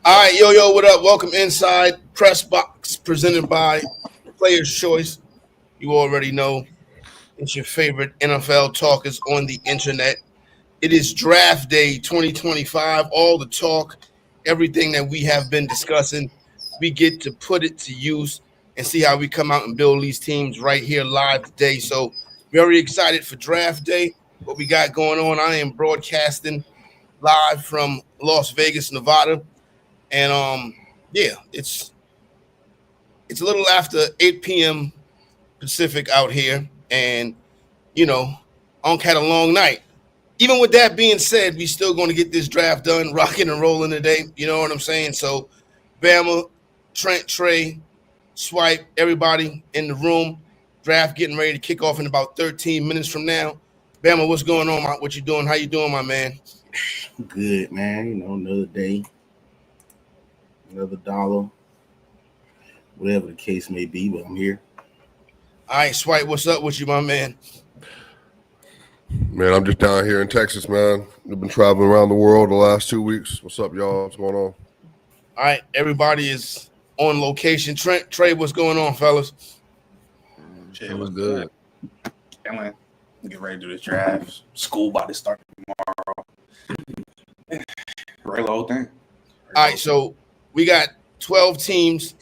All right, yo, what up? Welcome inside Press Box, presented by Players Choice. You already know it's your favorite NFL talkers on the internet. It is Draft Day 2025. All the talk, everything that we have been discussing, we get to put it to use and see how we come out and build these teams right here live today. So, very excited for Draft Day. What we got going on? I am broadcasting live from Las Vegas, Nevada. And yeah, it's a little after 8 p.m. Pacific out here, and you know, Unc had a long night. Even with that being said, we still going to get this draft done, rocking and rolling today. You know what I'm saying? So, Bama, Trent, Trey, Swipe, everybody in the room. Draft getting ready to kick off in about 13 minutes from now. Bama, what's going on? What you doing? How you doing, my man? Good, man. Another day, another dollar, whatever the case may be, but I'm here. All right, Swipe, what's up with you, my man? Man, I'm just down here in Texas, man. We've been traveling around the world the last 2 weeks. What's up, y'all? What's going on? All right, everybody is on location. Trent, Trey, what's going on, fellas? Shit was good. I'm get ready to do this draft. School about to start tomorrow. Regular old thing. All right, so we got 12 teams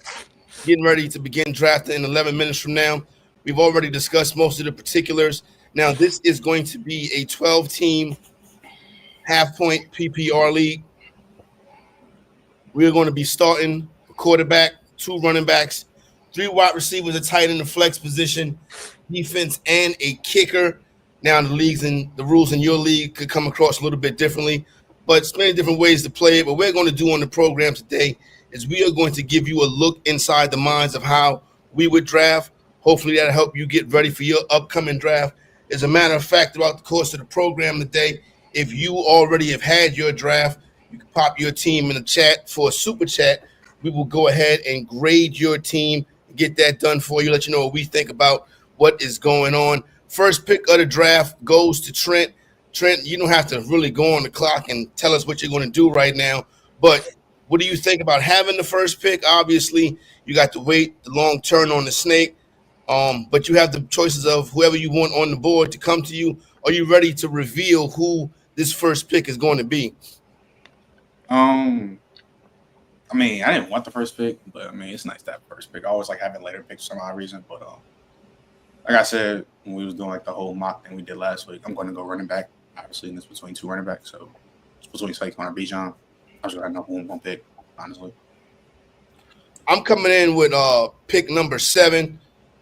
getting ready to begin drafting in 11 minutes from now. We've already discussed most of the particulars. Now, this is going to be a 12-team half-point PPR league. We're going to be starting a quarterback, 2 running backs, 3 wide receivers, a tight end, the flex position, defense, and a kicker. Now, the rules in your league could come across a little bit differently, but it's many different ways to play it. What we're going to do on the program today is we are going to give you a look inside the minds of how we would draft. Hopefully, that'll help you get ready for your upcoming draft. As a matter of fact, throughout the course of the program today, if you already have had your draft, you can pop your team in the chat for a super chat. We will go ahead and grade your team, get that done for you, let you know what we think about what is going on. First pick of the draft goes to Trent. Trent, you don't have to really go on the clock and tell us what you're going to do right now, but what do you think about having the first pick? Obviously, you got to wait the long turn on the snake. But you have the choices of whoever you want on the board to come to you. Are you ready to reveal who this first pick is going to be? I didn't want the first pick, but it's nice to have first pick. I always like having later picks for some odd reason. But like I said, when we was doing like the whole mock thing we did last week, I'm going to go running back. Obviously, and it's between 2 running backs, so it's between Saquon and Bijan. I was gonna know who I'm gonna pick, honestly. I'm coming in with pick number 7.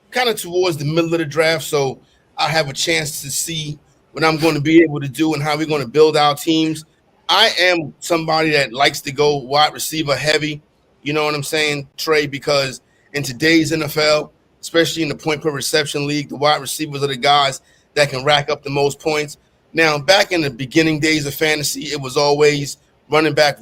Kind of towards the middle of the draft, so I have a chance to see what I'm going to be able to do and how we're going to build our teams. I am somebody that likes to go wide receiver heavy, you know what I'm saying, Trey, because in today's NFL, especially in the point per reception league, the wide receivers are the guys that can rack up the most points. Now, back in the beginning days of fantasy, it was always running back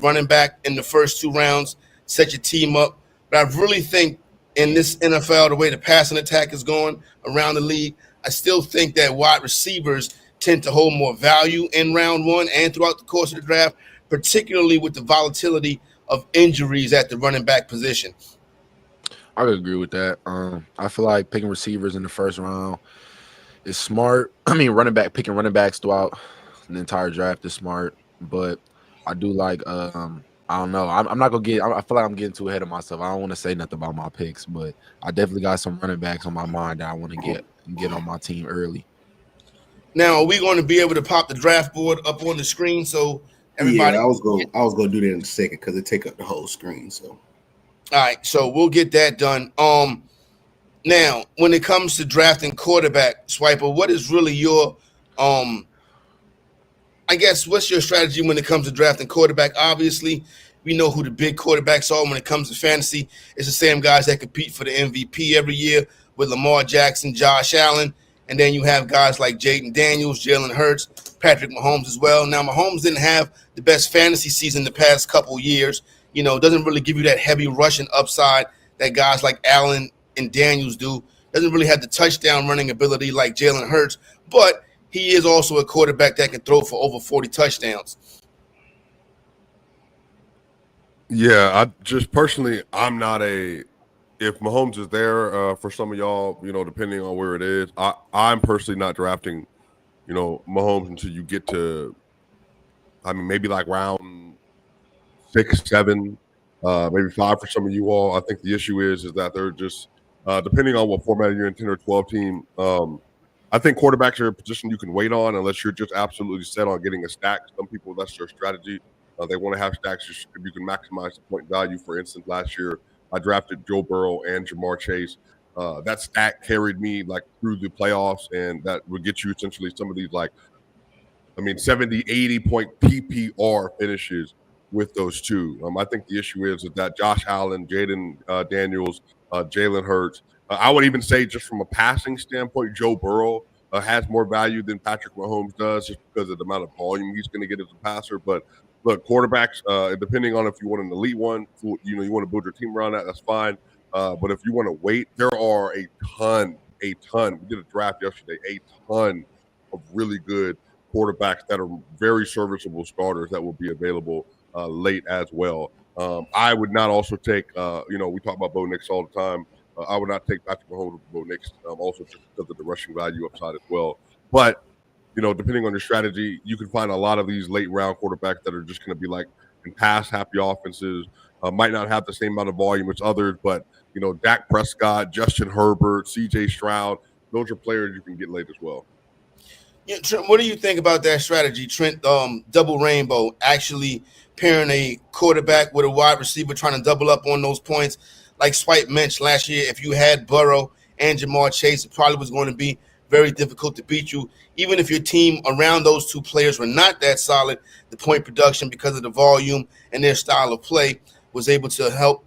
in the first 2 rounds, set your team up. But I really think in this NFL, the way the passing attack is going around the league, I still think that wide receivers tend to hold more value in round 1 and throughout the course of the draft, particularly with the volatility of injuries at the running back position. I would agree with that. I feel like picking receivers in the first round is smart. Picking running backs throughout the entire draft is smart, but I do like I don't know. I'm not gonna get. I feel like I'm getting too ahead of myself. I don't want to say nothing about my picks, but I definitely got some running backs on my mind that I want to get on my team early. Now, are we going to be able to pop the draft board up on the screen so everybody? Yeah, I was gonna do that in a second because it take up the whole screen. So, all right, so we'll get that done. Now, when it comes to drafting quarterback, Swiper, what is really your I guess what's your strategy when it comes to drafting quarterback? Obviously, we know who the big quarterbacks are when it comes to fantasy. It's the same guys that compete for the MVP every year with Lamar Jackson, Josh Allen, and then you have guys like Jaden Daniels, Jalen Hurts, Patrick Mahomes as well. Now, Mahomes didn't have the best fantasy season the past couple years. Doesn't really give you that heavy rushing upside that guys like Allen and Daniels do. Doesn't really have the touchdown running ability like Jalen Hurts, but he is also a quarterback that can throw for over 40 touchdowns. Yeah, I just personally, I'm not a. If Mahomes is there for some of y'all, depending on where it is, I'm personally not drafting, Mahomes until you get to, I mean, maybe like round 6, 7, maybe 5 for some of you all. I think the issue is that they're just depending on what format you're in, 10 or 12 team. I think quarterbacks are a position you can wait on unless you're just absolutely set on getting a stack. Some people, that's their strategy. They want to have stacks just because you can maximize the point value. For instance, last year I drafted Joe Burrow and Jamar Chase. That stack carried me like through the playoffs, and that would get you essentially some of these 70, 80 point PPR finishes with those two. I think the issue is that Josh Allen, Jaden Daniels, Jalen Hurts, I would even say just from a passing standpoint, Joe Burrow has more value than Patrick Mahomes does just because of the amount of volume he's going to get as a passer. But look, quarterbacks, depending on if you want an elite one, you want to build your team around that, that's fine. But if you want to wait, there are a ton. We did a draft yesterday, a ton of really good quarterbacks that are very serviceable starters that will be available late as well. I would not also take, we talk about Bo Nix all the time. I would not take Patrick Mahomes with Bo Nix, also just because of the rushing value upside as well. But, depending on your strategy, you can find a lot of these late round quarterbacks that are just going to be like in pass happy offenses, might not have the same amount of volume as others, but, Dak Prescott, Justin Herbert, CJ Stroud, those are players you can get late as well. Yeah, Trent, what do you think about that strategy, Trent? Double rainbow, actually pairing a quarterback with a wide receiver, trying to double up on those points. Like Swipe mentioned last year, if you had Burrow and Jamar Chase, it probably was going to be very difficult to beat you. Even if your team around those two players were not that solid, the point production, because of the volume and their style of play, was able to help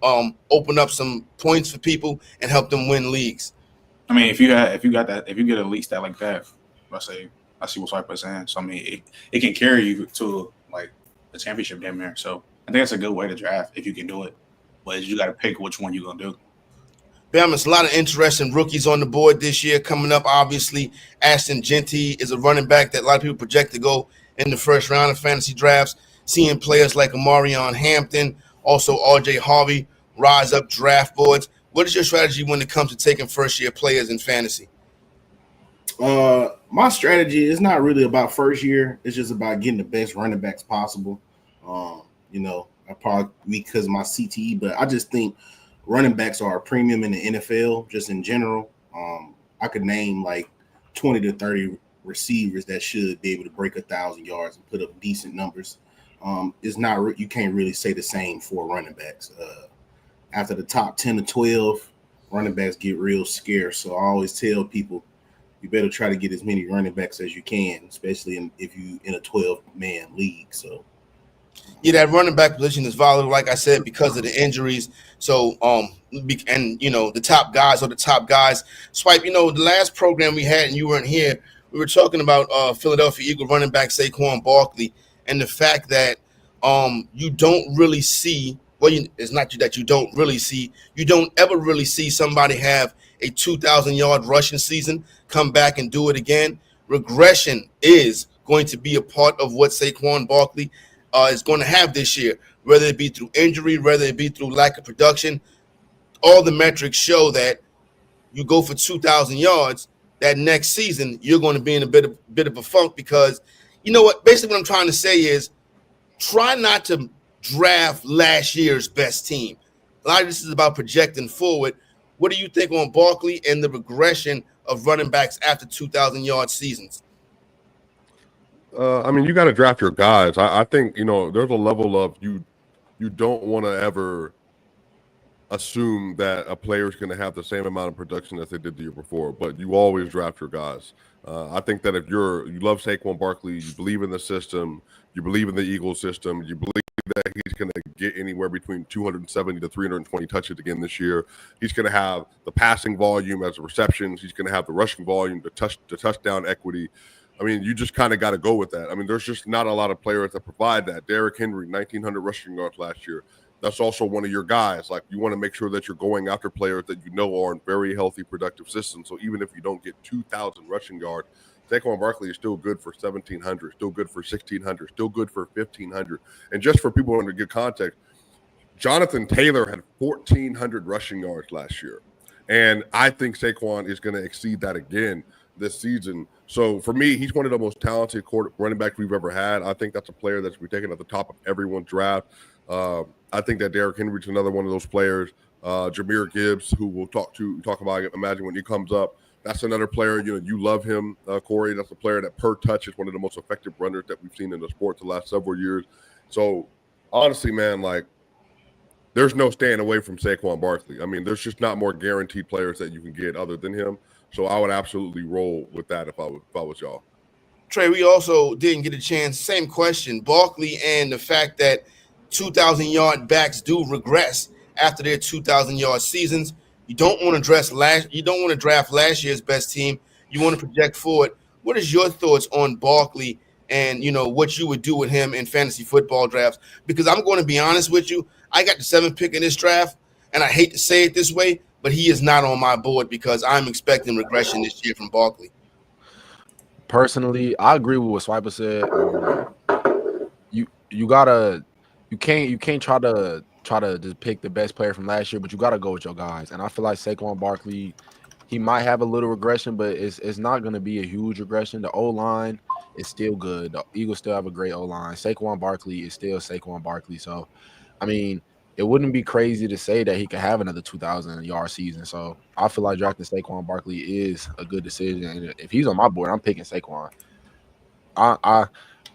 open up some points for people and help them win leagues. I mean, if you get a elite stat like that, let's say I see what Swipe was saying. So I mean, it can carry you to like the championship damn near. So I think that's a good way to draft if you can do it. But you got to pick which one you're gonna do. Bam, there's a lot of interesting rookies on the board this year coming up. Obviously, Ashton Genty is a running back that a lot of people project to go in the first round of fantasy drafts. Seeing players like Amarion Hampton, also RJ Harvey, rise up draft boards. What is your strategy when it comes to taking first-year players in fantasy? My strategy is not really about first year. It's just about getting the best running backs possible. I probably because of my CTE, but I just think running backs are a premium in the NFL, just in general. I could name like 20 to 30 receivers that should be able to break 1,000 yards and put up decent numbers. It's not you can't really say the same for running backs. After the top 10 to 12, running backs get real scarce. So I always tell people you better try to get as many running backs as you can, especially if you in a 12-man league. So Yeah, that running back position is volatile, like I said, because of the injuries. So, the top guys are the top guys. Swipe, the last program we had and you weren't here, we were talking about Philadelphia Eagle running back Saquon Barkley and the fact that you don't really see. Well, it's not that you don't really see. You don't ever really see somebody have a 2,000-yard rushing season, come back and do it again. Regression is going to be a part of what Saquon Barkley is going to have this year, whether it be through injury, whether it be through lack of production. All the metrics show that you go for 2,000 yards, that next season you're going to be in a bit of a funk because, you know what? Basically, what I'm trying to say is try not to draft last year's best team. A lot of this is about projecting forward. What do you think on Barkley and the regression of running backs after 2,000-yard seasons? You got to draft your guys. I think there's a level of you don't want to ever assume that a player is going to have the same amount of production as they did the year before, but you always draft your guys. I think that if you love Saquon Barkley, you believe in the system, you believe in the Eagles system, you believe that he's going to get anywhere between 270 to 320 touches again this year. He's going to have the passing volume as the receptions. He's going to have the rushing volume, the touchdown equity. You just kind of got to go with that. There's just not a lot of players that provide that. Derrick Henry, 1,900 rushing yards last year. That's also one of your guys. Like, you want to make sure that you're going after players that you know are in very healthy, productive systems. So even if you don't get 2,000 rushing yards, Saquon Barkley is still good for 1,700, still good for 1,600, still good for 1,500. And just for people under good context, Jonathan Taylor had 1,400 rushing yards last year. And I think Saquon is going to exceed that again this season. So for me, he's one of the most talented running backs we've ever had. I think that's a player that's been taken at the top of everyone's draft. I think that Derrick Henry's another one of those players. Jahmyr Gibbs, who we'll talk about, imagine when he comes up. That's another player, you love him, Corey. That's a player that per touch is one of the most effective runners that we've seen in the sport the last several years. So honestly, man, like, there's no staying away from Saquon Barkley. I mean, there's just not more guaranteed players that you can get other than him. So I would absolutely roll with that if I was y'all. Trey, we also didn't get a chance. Same question. Barkley and the fact that 2,000-yard backs do regress after their 2,000-yard seasons. You don't want to draft last year's best team. You want to project forward. What is your thoughts on Barkley and what you would do with him in fantasy football drafts? Because I'm going to be honest with you, I got the 7th pick in this draft, and I hate to say it this way, but he is not on my board because I'm expecting regression this year from Barkley. Personally, I agree with what Swiper said. You can't try to just pick the best player from last year, but you gotta go with your guys. And I feel like Saquon Barkley, he might have a little regression, but it's not gonna be a huge regression. The O-line is still good. The Eagles still have a great O-line. Saquon Barkley is still Saquon Barkley. So, I mean, it wouldn't be crazy to say that he could have another 2,000-yard season. So I feel like drafting Saquon Barkley is a good decision. And if he's on my board, I'm picking Saquon. I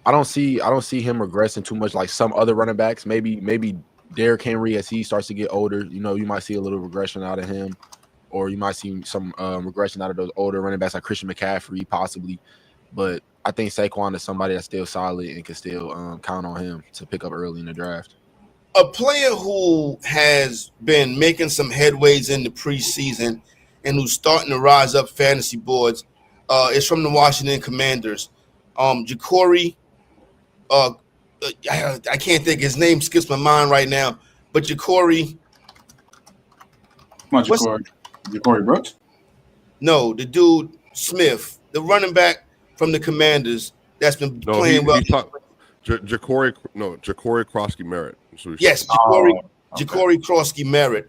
don't see him regressing too much like some other running backs. Maybe Derrick Henry, as he starts to get older, you might see a little regression out of him, or you might see some regression out of those older running backs like Christian McCaffrey, possibly. But I think Saquon is somebody that's still solid and can still count on him to pick up early in the draft. A player who has been making some headways in the preseason and who's starting to rise up fantasy boards is from the Washington Commanders. Ja'Cory, I can't think, his name skips my mind right now, but Ja'Cory. Come on, Ja'Cory Brooks? No, the dude Smith, the running back from the Commanders that's been playing well. Ja'Cory Krosky Merritt. Yes, Ja'Cory Krosky Merritt.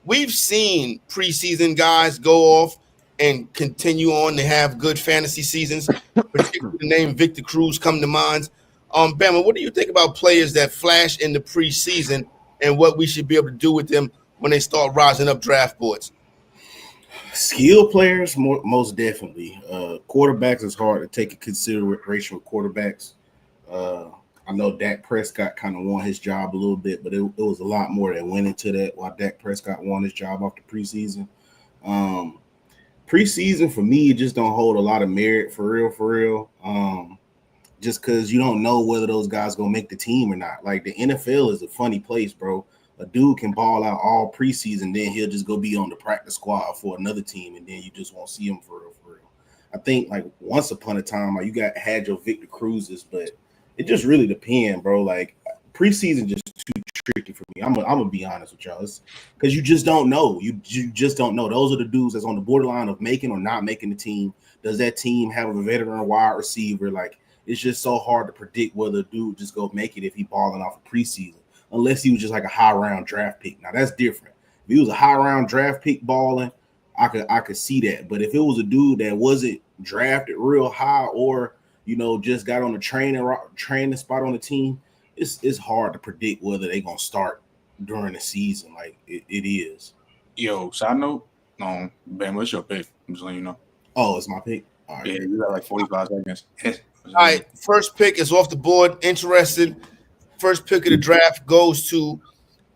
We've seen preseason guys go off and continue on to have good fantasy seasons. Particularly the name Victor Cruz come to mind. Bama, what do you think about players that flash in the preseason and what we should be able to do with them when they start rising up draft boards? Skill players, most definitely. Quarterbacks is hard to take into consideration with quarterbacks. I know Dak Prescott kind of won his job a little bit, but it was a lot more that went into that while Dak Prescott won his job after preseason. Preseason, for me, just don't hold a lot of merit for real. Just because you don't know whether those guys going to make the team or not. Like, the NFL is a funny place, bro. A dude can ball out all preseason, then he'll just go be on the practice squad for another team, and then you just won't see him for real. I think, like, once upon a time, like, you had your Victor Cruzes, but it just really depends, bro. Like, preseason just too tricky for me. I'm gonna be honest with y'all, because you just don't know. You just don't know. Those are the dudes that's on the borderline of making or not making the team. Does that team have a veteran wide receiver? Like, it's just so hard to predict whether a dude just go make it if he balling off of preseason, unless he was just like a high round draft pick. Now that's different. If he was a high round draft pick balling, I could see that. But if it was a dude that wasn't drafted real high or just got on the training spot on the team, it's hard to predict whether they're gonna start during the season. Like it is. Yo, side note, Ben, what's your pick? I'm just letting you know. Oh, it's my pick. All right. Yeah, you got like 45 seconds. All right, first pick is off the board. Interested. First pick of the draft goes to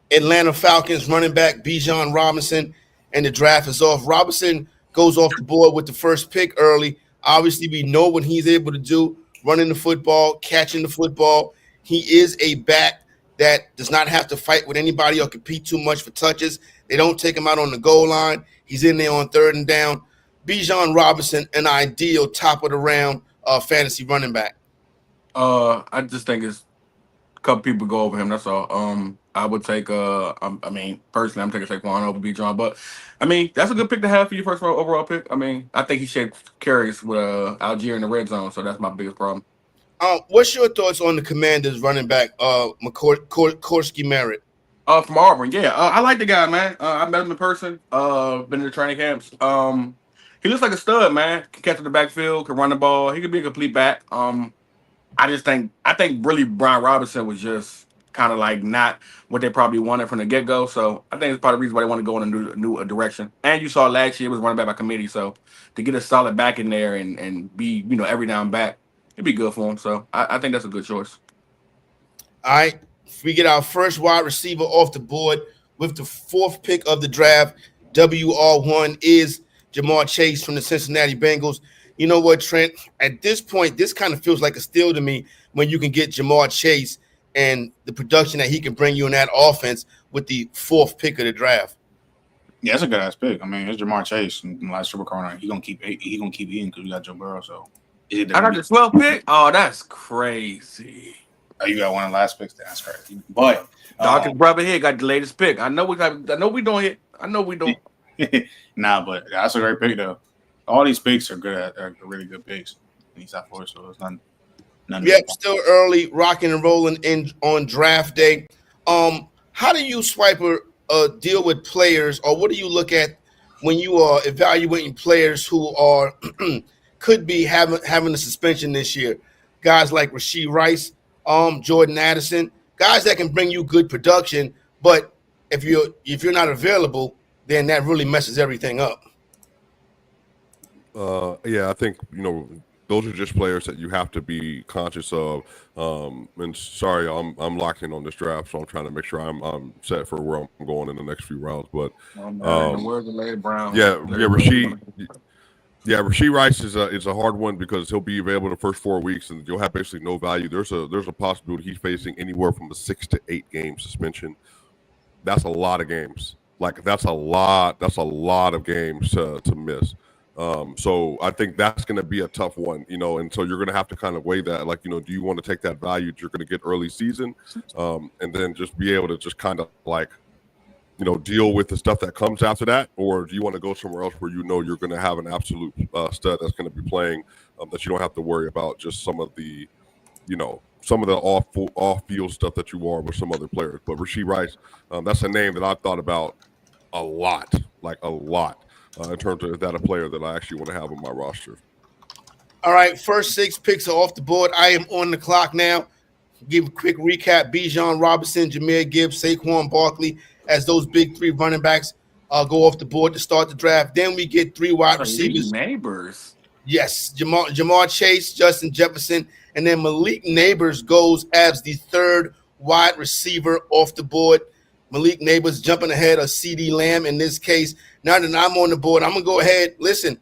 Atlanta Falcons running back Bijan Robinson, and the draft is off. Robinson goes off the board with the first pick early. Obviously, we know what he's able to do, running the football, catching the football. He is a back that does not have to fight with anybody or compete too much for touches. They don't take him out on the goal line. He's in there on 3rd and down. Bijan Robinson, an ideal top of the round fantasy running back. I just think it's a couple people go over him. That's all. I would take. Personally, I'm taking Saquon over Bijan, but I mean that's a good pick to have for your first overall pick. I mean, I think he should carries with Algier in the red zone, so that's my biggest problem. What's your thoughts on the Commanders running back, Korsky Merritt? From Auburn, yeah. I like the guy, man. I met him in person. Been in the training camps. He looks like a stud, man. Can catch in the backfield, can run the ball. He could be a complete back. I think really Brian Robinson was just kind of like not what they probably wanted from the get go. So I think it's part of the reason why they want to go in a new direction. And you saw last year it was running back by committee, so to get a solid back in there and be every down back, it'd be good for him. So I think that's a good choice. All right, we get our first wide receiver off the board with the 4th pick of the draft. WR1 is Jamar Chase from the Cincinnati Bengals. You know what, Trent? At this point, this kind of feels like a steal to me when you can get Jamar Chase and the production that he can bring you in that offense with the 4th pick of the draft. Yeah, that's a good ass pick. I mean, it's Jamar Chase from last Super Corner. He gonna keep eating because we got Joe Burrow. So I got the 12th pick. Oh, that's crazy. Oh, you got one of the last picks. That's crazy. But Dawkins brother here got the latest pick. I know we doing it. I know we doing. Nah, but that's a great pick though. All these picks are good. Are really good picks. And he's out for so it's none. Yep, still early, rocking and rolling in on draft day. How do you deal with players, or what do you look at when you are evaluating players who are could be having a suspension this year? Guys like Rashee Rice, Jordan Addison, guys that can bring you good production, but if you're not available, then that really messes everything up. Yeah, I think those are just players that you have to be conscious of. And sorry, I'm locked in on this draft, so I'm trying to make sure I'm set for where I'm going in the next few rounds. But where's the Larry Brown? Yeah, Rashee Rice is a hard one because he'll be available the first 4 weeks, and you'll have basically no value. There's a possibility he's facing anywhere from a 6 to 8 game suspension. That's a lot of games. That's a lot of games to miss. So I think that's going to be a tough one, and so you're going to have to kind of weigh that. Do you want to take that value that you're going to get early season, and then just be able to just kind of deal with the stuff that comes after that, or do you want to go somewhere else where you're going to have an absolute stud that's going to be playing that you don't have to worry about just some of the off-field stuff that you are with some other players. But Rashee Rice, that's a name that I've thought about a lot, in terms of is that a player that I actually want to have on my roster. All right, first 6 picks are off the board. I am on the clock now. Give a quick recap. Bijan Robinson, Jahmyr Gibbs, Saquon Barkley as those big 3 running backs go off the board to start the draft. Then we get 3 wide receivers. Neighbors. Yes, Jamar Chase, Justin Jefferson, and then Malik Neighbors goes as the 3rd wide receiver off the board. Malik Neighbors jumping ahead of CeeDee Lamb in this case. Now that I'm on the board, I'm going to go ahead. Listen,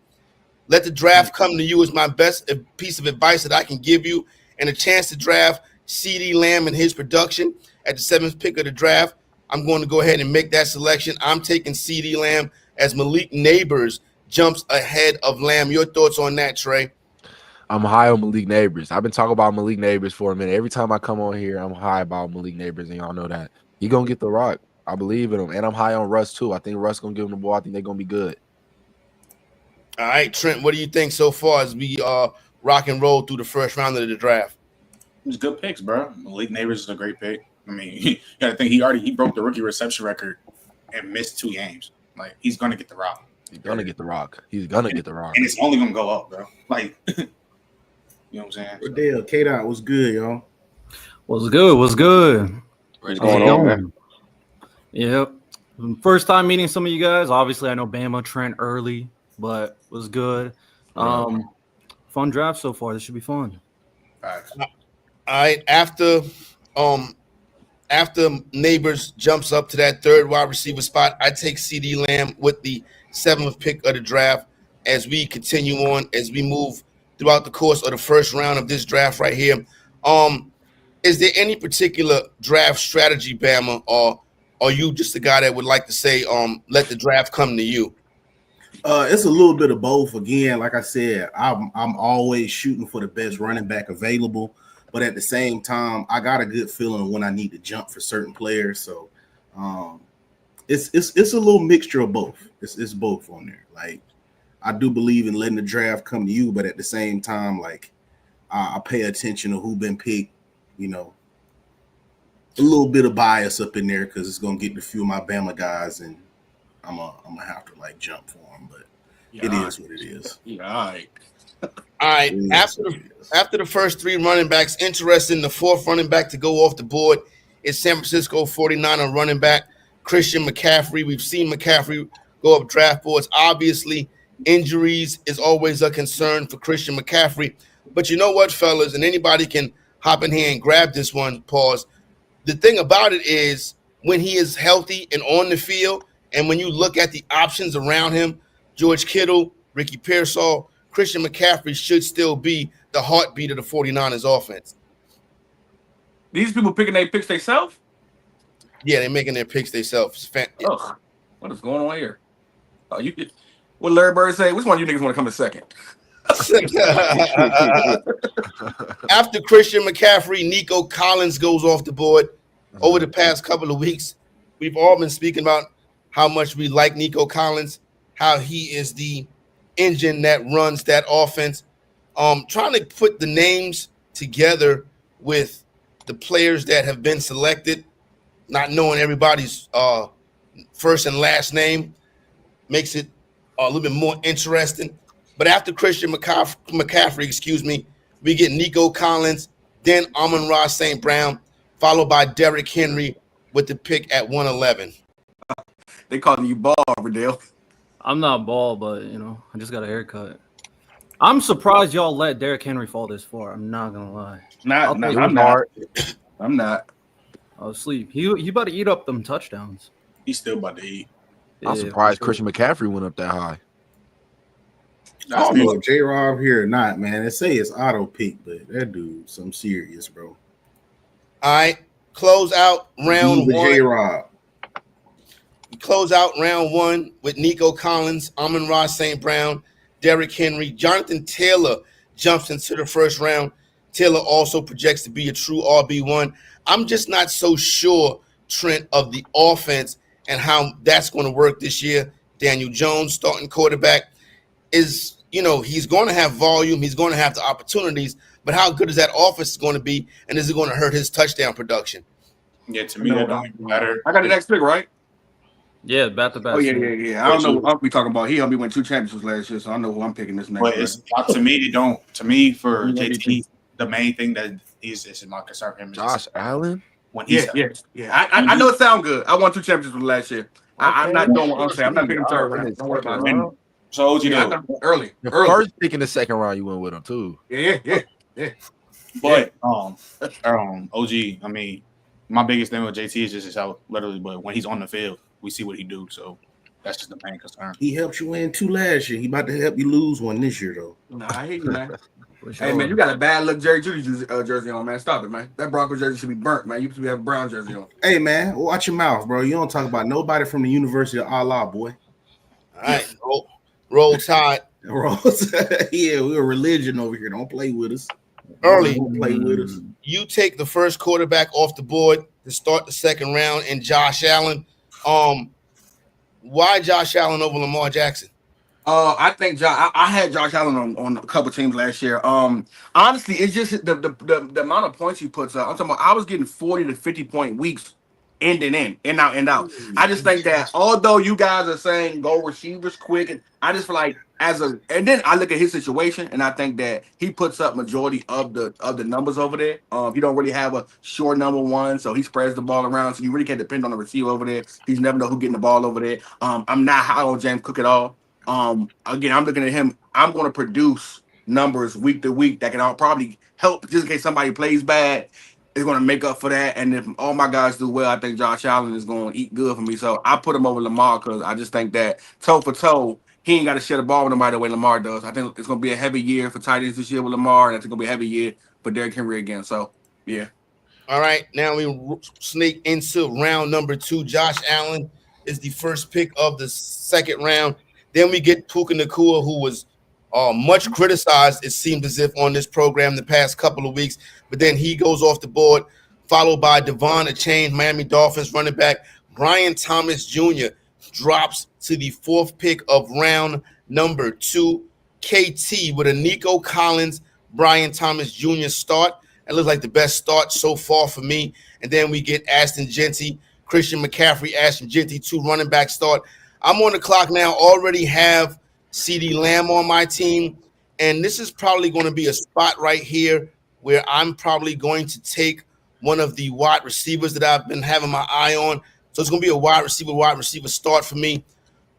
let the draft come to you is my best piece of advice that I can give you. And a chance to draft CeeDee Lamb and his production at the 7th pick of the draft. I'm going to go ahead and make that selection. I'm taking CeeDee Lamb as Malik Neighbors jumps ahead of Lamb. Your thoughts on that, Trey? I'm high on Malik Neighbors. I've been talking about Malik Neighbors for a minute. Every time I come on here, I'm high about Malik Neighbors, and y'all know that. He going to get the rock. I believe in him. And I'm high on Russ, too. I think Russ going to give him the ball. I think they're going to be good. All right, Trent, what do you think so far as we rock and roll through the first round of the draft? It's good picks, bro. Malik Neighbors is a great pick. I mean, you got to think he broke the rookie reception record and missed 2 games. He's going to get the rock. He's going to get the rock. He's going to get the rock. And it's only going to go up, bro. You know what I'm saying? Dale, K-Dot, what's good, y'all? What's good? What's good? What's going on, man? Yep. First time meeting some of you guys. Obviously, I know Bama, Trent early, but was good. Fun draft so far. This should be fun. All right. After Neighbors jumps up to that 3rd wide receiver spot, I take CeeDee Lamb with the 7th pick of the draft as we continue on, as we move throughout the course of the first round of this draft right here. Is there any particular draft strategy, Bama, or are you just a guy that would like to say, let the draft come to you? It's a little bit of both. Again, like I said, I'm always shooting for the best running back available, but at the same time, I got a good feeling when I need to jump for certain players. So it's a little mixture of both. It's both on there. I do believe in letting the draft come to you, but at the same time, I pay attention to who been picked, a little bit of bias up in there because it's gonna get a few of my Bama guys, and I'm gonna have to like jump for them. But it is what it is. Yeah, all right. All right. After the first three running backs, interesting. The fourth running back to go off the board is San Francisco 49er running back Christian McCaffrey. We've seen McCaffrey go up draft boards. Obviously, injuries is always a concern for Christian McCaffrey. But you know what, fellas, and anybody can hop in here and grab this one, pause. The thing about it is when he is healthy and on the field, and when you look at the options around him, George Kittle, Ricky Pearsall, Christian McCaffrey should still be the heartbeat of the 49ers offense. These people picking their picks themselves? Yeah, they're making their picks themselves. Ugh, what is going on here? Oh, what Larry Bird say? Which one of you niggas want to come in second? After Christian McCaffrey, Nico Collins goes off the board. Over the past couple of weeks, we've all been speaking about how much we like Nico Collins, how he is the engine that runs that offense. Trying to put the names together with the players that have been selected, not knowing everybody's first and last name makes it a little bit more interesting. But after Christian McCaffrey, we get Nico Collins, then Amon-Ra St. Brown, followed by Derrick Henry with the pick at 111. They calling you ball, Verdale. I'm not bald, but I just got a haircut. I'm surprised y'all let Derrick Henry fall this far. I'm not gonna lie. I'm not. I was asleep. He about to eat up them touchdowns. He's still about to eat. I'm surprised Christian McCaffrey went up that high. I don't know if J-Rob here or not, man. They say it's auto pick, but that dude, some serious, bro. All right, close out round one. J-Rob. Close out round one with Nico Collins, Amon-Ra St. Brown, Derrick Henry. Jonathan Taylor jumps into the first round. Taylor also projects to be a true RB1. I'm just not so sure, Trent, of the offense and how that's going to work this year. Daniel Jones, starting quarterback, is, he's going to have volume. He's going to have the opportunities. But how good is that offense going to be? And is it going to hurt his touchdown production? Yeah, to me, that don't even matter. I got the next pick, right? Yeah, back-to-back. Oh, yeah. I don't know what I'm talking about. He helped me win 2 championships last year, so I know who I'm picking this next. But it's to me, for JT, the main thing that is my concern for him is Josh Allen? When he's I know it sounds good. I won 2 championships last year. I'm not doing what I'm saying. I'm not picking him third round. Don't worry about it. So early. First pick in the second round, you went with him too. Yeah. But OG, I mean, my biggest thing with JT is just his health, literally. But when he's on the field, we see what he do. So that's just the main concern. He helped you win 2 last year. He about to help you lose 1 this year, though. Nah, I hate you, man. Hey, man, you got a bad look Jerry Judy jersey on, man. Stop it, man. That Broncos jersey should be burnt, man. You should have a brown jersey on. Hey, man, watch your mouth, bro. You don't talk about nobody from the University of Allah, boy. All right, roll Tide. Yeah, we're a religion over here. Don't play with us. Early. Don't play with us. You take the first quarterback off the board to start the second round, and Josh Allen. Why Josh Allen over Lamar Jackson? I think I had Josh Allen on a couple teams last year. Honestly, it's just the amount of points he puts up. I'm talking about I was getting 40 to 50 point weeks end out. I just think that although you guys are saying go receivers quick, and I just feel like and then I look at his situation and I think that he puts up majority of the numbers over there. He don't really have a sure number one, so he spreads the ball around. So you really can't depend on the receiver over there. He's never know who getting the ball over there. I'm not high on James Cook at all. Again, I'm looking at him. I'm going to produce numbers week to week that can probably help just in case somebody plays bad. It's going to make up for that. And if all my guys do well, I think Josh Allen is going to eat good for me. So I put him over Lamar because I just think that toe for toe, he ain't got to share the ball with nobody the way Lamar does. I think it's going to be a heavy year for tight ends this year with Lamar, and I think it's going to be a heavy year for Derrick Henry again. So, yeah. All right, now we sneak into round number 2. Josh Allen is the first pick of the second round. Then we get Puka Nacua, who was much criticized, it seemed as if, on this program the past couple of weeks. But then he goes off the board, followed by Devon Achane, Miami Dolphins running back. Brian Thomas Jr. drops to the 4th pick of round number 2. KT with a Nico Collins, Brian Thomas Jr. start. It looks like the best start so far for me. and then we get Ashton Genty, Christian McCaffrey, Ashton Genty, 2 running back start. I'm on the clock now, already have CeeDee Lamb on my team, and this is probably going to be a spot right here where I'm probably going to take one of the wide receivers that I've been having my eye on. So it's going to be a wide receiver start for me.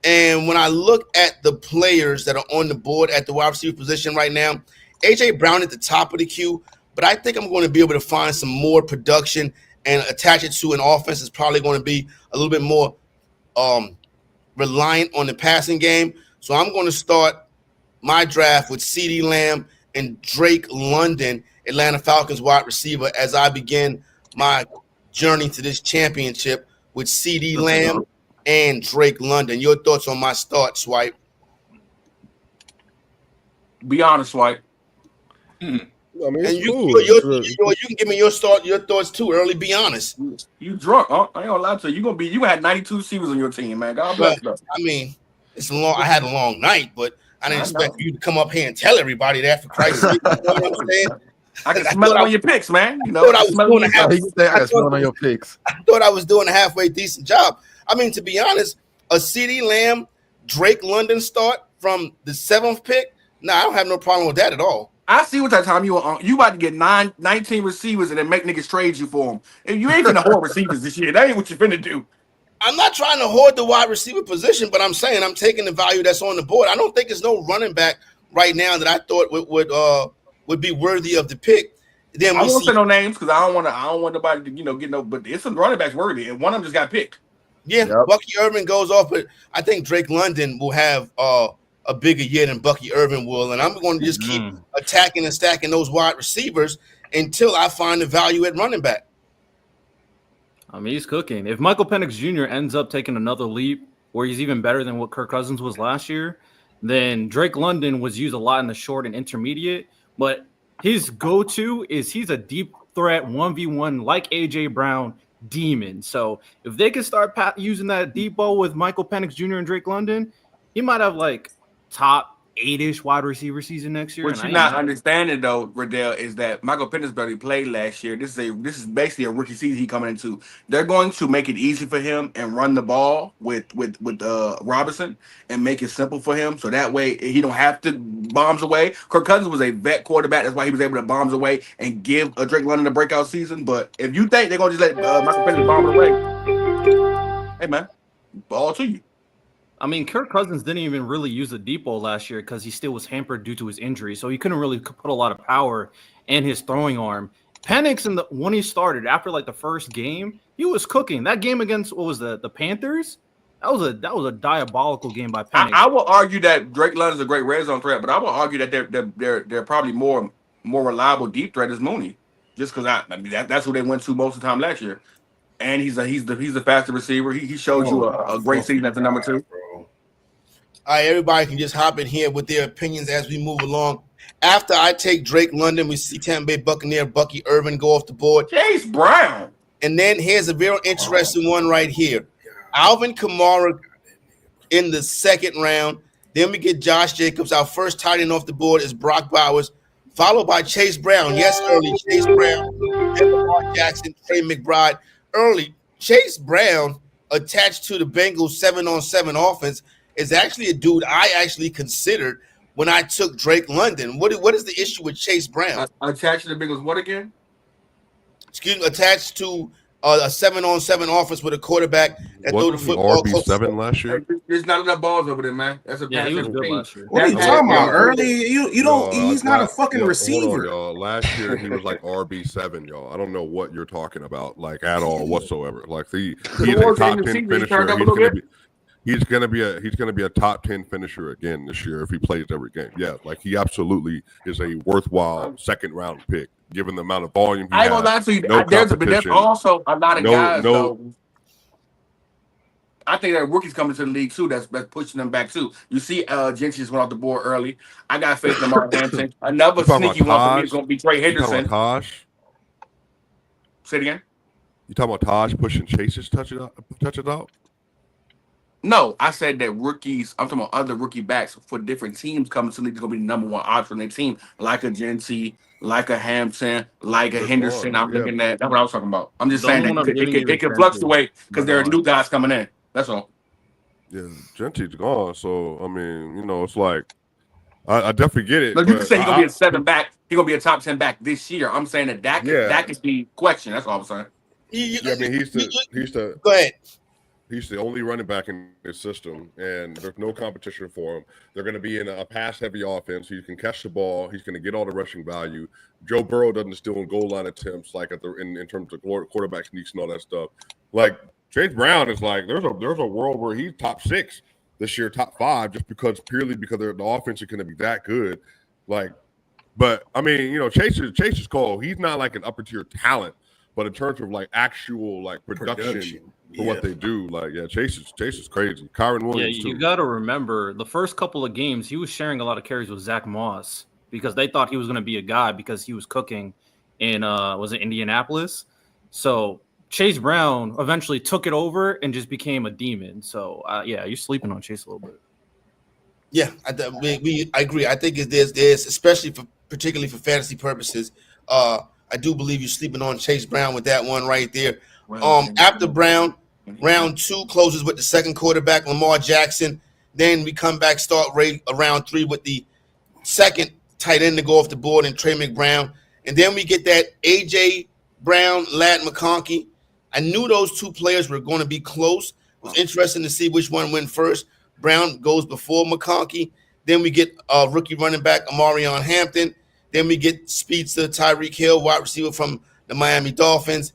And when I look at the players that are on the board at the wide receiver position right now, A.J. Brown at the top of the queue, but I think I'm going to be able to find some more production and attach it to an offense that's probably going to be a little bit more reliant on the passing game. So I'm going to start my draft with CeeDee Lamb and Drake London, Atlanta Falcons wide receiver, as I begin my journey to this championship with CeeDee Lamb and Drake London. Your thoughts on my start, Swipe? Be honest, Swipe. I mean, it's And cool. you can give me your thoughts too. Early, be honest. You drunk? Huh? I ain't gonna lie to you. You had 92 receivers on your team, man. God bless you. I mean, it's long. I had a long night, but I didn't expect you to come up here and tell everybody that, for Christ's sake. You know what I'm saying? I can smell it on your picks, man. You know, I was doing on your picks. I thought I was doing a halfway decent job. I mean, to be honest, a CeeDee Lamb, Drake London start from the 7th pick. I don't have no problem with that at all. I see what that time you were on. You about to get 19 receivers and then make niggas trade you for them. And you ain't finna hoard receivers this year. That ain't what you finna do. I'm not trying to hoard the wide receiver position, but I'm saying I'm taking the value that's on the board. I don't think there's no running back right now that I thought would be worthy of the pick. Then I won't say no names because I don't want nobody to get no. But it's some running backs worthy, and one of them just got picked. Yeah, yep. Bucky Irvin goes off, but I think Drake London will have a bigger year than Bucky Irvin will, and I'm going to just keep attacking and stacking those wide receivers until I find the value at running back. I mean, he's cooking. If Michael Penix Jr. ends up taking another leap where he's even better than what Kirk Cousins was last year, then Drake London was used a lot in the short and intermediate, but his go-to is he's a deep threat 1v1 like A.J. Brown demon. So if they can start using that deep ball with Michael Penix Jr. and Drake London, he might have like top 8-ish wide receiver season next year. What you're not understanding though, Riddell, is that Michael Penix barely played last year. This is basically a rookie season he coming into. They're going to make it easy for him and run the ball with Robinson and make it simple for him, so that way he don't have to bombs away. Kirk Cousins was a vet quarterback. That's why he was able to bombs away and give Drake London a breakout season. But if you think they're gonna just let Michael Penix bomb it away, hey man, ball to you. I mean, Kirk Cousins didn't even really use the deep ball last year because he still was hampered due to his injury, so he couldn't really put a lot of power in his throwing arm. Penix, when he started after like the first game, he was cooking. That game against what was the Panthers? That was a diabolical game by Penix. I will argue that Drake London's a great red zone threat, but I will argue that they're probably more reliable deep threat is Mooney, just because that's who they went to most of the time last year, and he's the faster receiver. He showed you a great season at the number 2. All right, everybody can just hop in here with their opinions as we move along. After I take Drake London, we see Tampa Bay Buccaneer Bucky Irvin go off the board. Chase Brown. And then here's a very interesting one right here. Alvin Kamara in the 2nd round. Then we get Josh Jacobs. Our first tight end off the board is Brock Bowers, followed by Chase Brown. Yes, early Chase Brown. Then Lamar Jackson, Trey McBride. Early Chase Brown attached to the Bengals 7-on-7 offense is actually a dude I actually considered when I took Drake London. What is the issue with Chase Brown? Attached to the Bengals what again? Excuse me, attached to a 7-on-7 offense with a quarterback that threw the football. RB7 last year. There's not enough balls over there, man. That's a he was good last year. What are you talking about? Early, you don't. He's not a fucking receiver. Hold on, y'all. Last year he was like RB7, y'all. I don't know what you're talking about, like at all whatsoever. Like he's a top 10 finisher. He's gonna be a top 10 finisher again this year if he plays every game. Yeah, like he absolutely is a worthwhile 2nd round pick given the amount of volume he has. I ain't gonna lie to you. No there's also a lot of guys though. I think that rookies coming to the league too. That's pushing them back too. You see, Genty just went off the board early. I got faith in Mark Hampton. Another sneaky one for me is gonna be Trey Henderson. Say it again. You talking about Taj pushing Chase's touch it out? No, I said that rookies. I'm talking about other rookie backs for different teams coming to the league. They're gonna be the number one option on their team, like a Genty, like a Hampton, like a They're Henderson. gone. I'm Yeah, looking at. That's what I was talking about. I'm just The saying only that one I'm giving you they is can Gentry, fluctuate because there are but new guys coming in. That's all. yeah. Genty's gone. So I mean, it's like I definitely get it, Like you can but say he's gonna be a 7 back. He's gonna be a top 10 back this year. I'm saying yeah, that could be questioned. That's all I'm saying. yeah. I mean, Go ahead. he's the only running back in his system, and there's no competition for him. They're going to be in a pass-heavy offense. He can catch the ball. He's going to get all the rushing value. Joe Burrow doesn't steal in goal line attempts like in terms of quarterback sneaks and all that stuff. Like Chase Brown is like there's a world where he's top 6 this year, top 5, just purely because the offense is going to be that good. Like, but I mean, Chase is cold. He's not like an upper tier talent, but in terms of like actual like production. For what they do, like Chase is crazy. Kyron Williams too. You got to remember the first couple of games he was sharing a lot of carries with Zach Moss because they thought he was going to be a guy because he was cooking in was it Indianapolis. So Chase Brown eventually took it over and just became a demon. So you're sleeping on Chase a little bit. Yeah, I agree. I think there's especially particularly for fantasy purposes. I do believe you're sleeping on Chase Brown with that one right there. After Brown. Round 2 closes with the second quarterback, Lamar Jackson. Then we come back, start round 3 with the second tight end to go off the board and Trey McBrown. And then we get that A.J. Brown, Ladd McConkey. I knew those 2 players were going to be close. It was interesting to see which one went first. Brown goes before McConkey. Then we get rookie running back Amarion Hampton. Then we get speedster Tyreek Hill, wide receiver from the Miami Dolphins.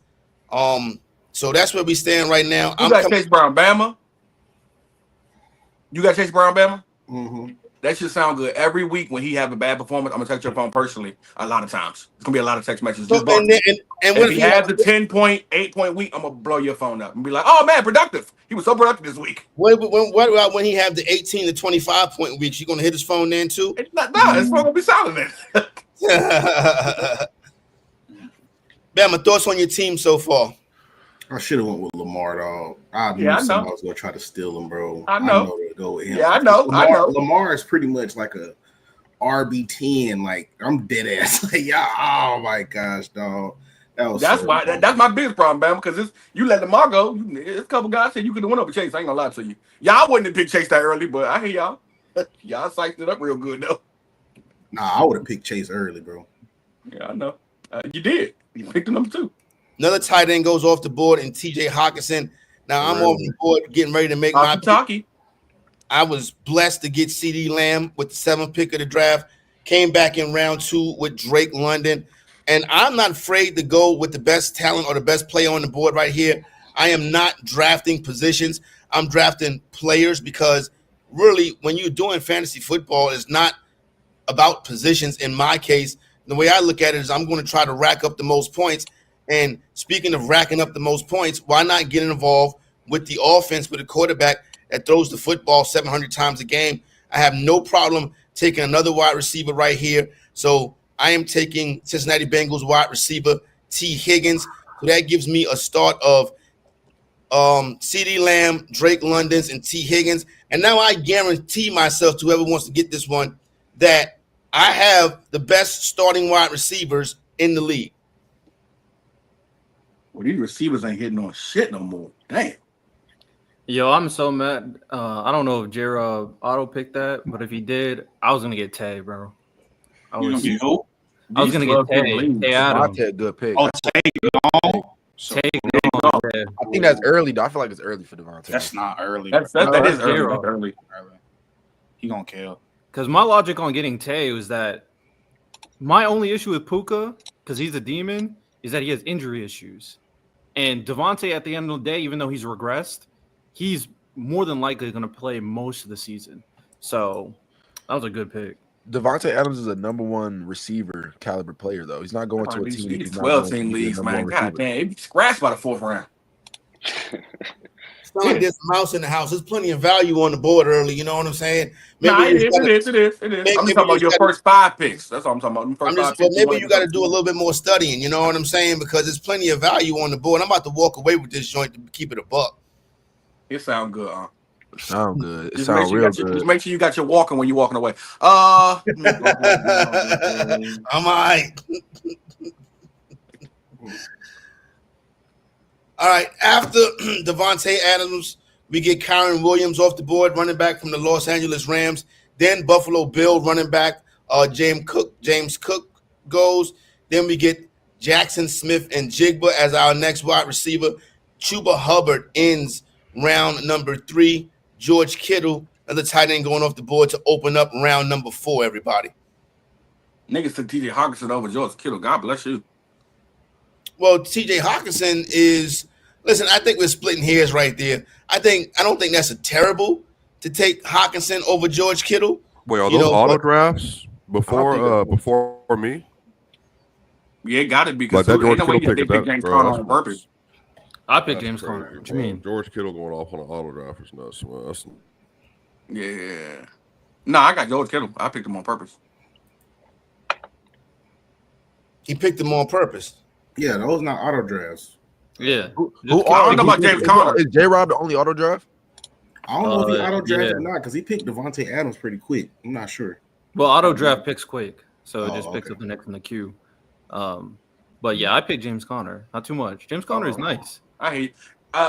So that's where we stand right now. You got Chase Brown, Bama. You got Chase Brown, Bama. Mm-hmm. That should sound good. Every week when he have a bad performance, I'm gonna text your phone personally. A lot of times, it's gonna be a lot of text messages. So, and if he has the 10-point, 8-point week, I'm gonna blow your phone up and be like, "Oh man, productive. He was so productive this week." What about when he have the 18 to 25 point weeks? You gonna hit his phone then too? It's not. His phone gonna be silent then. Bama, thoughts on your team so far? I should have went with Lamar, dog. I knew somebody was gonna try to steal him, bro. I know to go with him. Yeah, I know. Lamar is pretty much like a RB10. Like I'm dead ass. Like oh my gosh, dog. That's my biggest problem, Bama, because you let Lamar go. There's a couple guys said you could have went over Chase. I ain't gonna lie to you. Y'all wouldn't have picked Chase that early, but I hear y'all. Y'all psyched it up real good though. Nah, I would have picked Chase early, bro. Yeah, I know. You did. You picked the number 2. Another tight end goes off the board and T.J. Hawkinson. Now I'm off the board getting ready to make my pick. I was blessed to get C.D. Lamb with the 7th pick of the draft. Came back in round 2 with Drake London. And I'm not afraid to go with the best talent or the best player on the board right here. I am not drafting positions. I'm drafting players because really when you're doing fantasy football, it's not about positions. In my case, the way I look at it is I'm going to try to rack up the most points. And speaking of racking up the most points, why not get involved with the offense with a quarterback that throws the football 700 times a game? I have no problem taking another wide receiver right here. So I am taking Cincinnati Bengals wide receiver T. Higgins. So that gives me a start of C.D. Lamb, Drake Londons, and T. Higgins. And now I guarantee myself to whoever wants to get this one that I have the best starting wide receivers in the league. Well, these receivers ain't hitting on shit no more. Damn. Yo, I'm so mad. I don't know if Jera auto picked that, but if he did, I was gonna get Tay, bro. I was gonna get Tay. Tay Adams. Good pick. Oh, Tay gone. Tay I think that's early, though. I feel like it's early for Devontae. That's not early. That is early. That's early. He gonna kill. Because my logic on getting Tay was that my only issue with Puka, because he's a demon, is that he has injury issues. And Devontae, at the end of the day, even though he's regressed, he's more than likely going to play most of the season. So that was a good pick. Devontae Adams is a number 1 receiver caliber player, though. He's not going to a team. These 12-team leagues, man. God damn, he's scratched by the 4th round. It's not like there's a mouse in the house. There's plenty of value on the board early. You know what I'm saying? It is. I'm just talking about your first 5 picks. That's all I'm talking about. Maybe you got to do a little bit more studying. You know what I'm saying? Because there's plenty of value on the board. I'm about to walk away with this joint to keep it a buck. It sounds good, huh? Sound good. It Just sound real just good. make sure you got your walking when you're walking away. I'm all right. All right. After Devontae Adams, we get Kyron Williams off the board, running back from the Los Angeles Rams. Then Buffalo Bill running back James Cook goes. Then we get Jackson Smith and Jigba as our next wide receiver. Chuba Hubbard ends round number 3. George Kittle, another tight end, going off the board to open up round number 4, everybody. Niggas took TJ Hawkinson over George Kittle. God bless you. Well, TJ Hawkinson is – listen, I think we're splitting hairs right there. I don't think that's a terrible to take Hawkinson over George Kittle. Wait, are those auto drafts before me? Yeah, got to be. Because that ain't George no way Kittle they picked James Conner on purpose. I picked James Conner. What you mean? George Kittle going off on an auto draft is nuts. Man. Yeah. No, I got George Kittle. I picked him on purpose. He picked him on purpose. Yeah, those not auto drafts. Yeah. I don't know about James Conner. Is J-Rob the only auto draft? I don't know if he auto drafted or not because he picked Devontae Adams pretty quick. I'm not sure. Well, auto draft picks quick, so it just picks up the next in the queue. But yeah, I picked James Conner. Not too much. James Conner is nice. I hate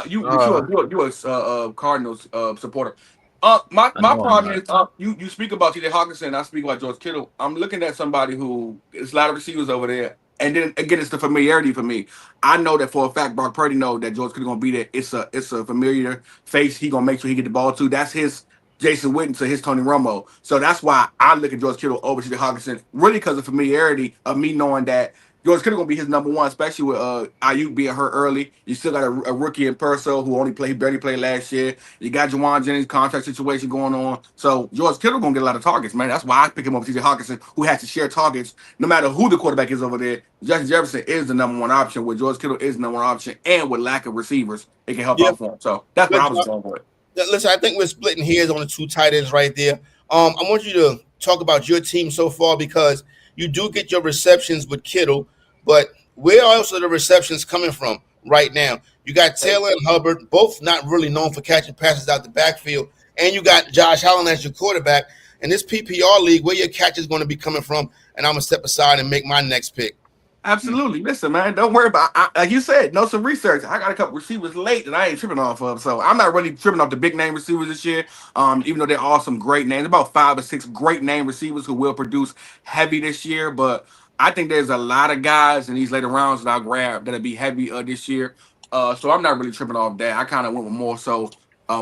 you a Cardinals supporter. My problem is you speak about TJ Hawkinson, I speak about George Kittle. I'm looking at somebody who is a lot of receivers over there, and then again it's the familiarity for me. I know that for a fact Brock Purdy know that George Kittle gonna be there. It's a familiar face. He gonna make sure he get the ball to. That's his Jason Witten to his Tony Romo. So that's why I look at George Kittle over TJ Hawkinson, really because of familiarity of me knowing that George Kittle gonna be his number one, especially with Ayuk being hurt early. You still got a rookie in Purcell who barely played last year. You got Juwan Jennings' contract situation going on. So George Kittle gonna get a lot of targets, man. That's why I pick him up with TJ Hawkinson, who has to share targets no matter who the quarterback is over there. Justin Jefferson is the number one option, where George Kittle is the number one option, and with lack of receivers, it can help out for him. So that's what I was going for. Listen, I think we're splitting hairs on the 2 tight ends right there. I want you to talk about your team so far because you do get your receptions with Kittle, but where are also the receptions coming from right now? You got Taylor and Hubbard, both not really known for catching passes out the backfield, and you got Josh Allen as your quarterback. In this PPR league, where your catch is going to be coming from, and I'm going to step aside and make my next pick. Absolutely. Listen, man, don't worry about like you said, know some research. I got a couple receivers late that I ain't tripping off of. So I'm not really tripping off the big name receivers this year. Even though they're all some great names, about 5 or 6 great name receivers who will produce heavy this year. But I think there's a lot of guys in these later rounds that I'll grab that'll be heavy this year. So I'm not really tripping off that. I kind of went with more so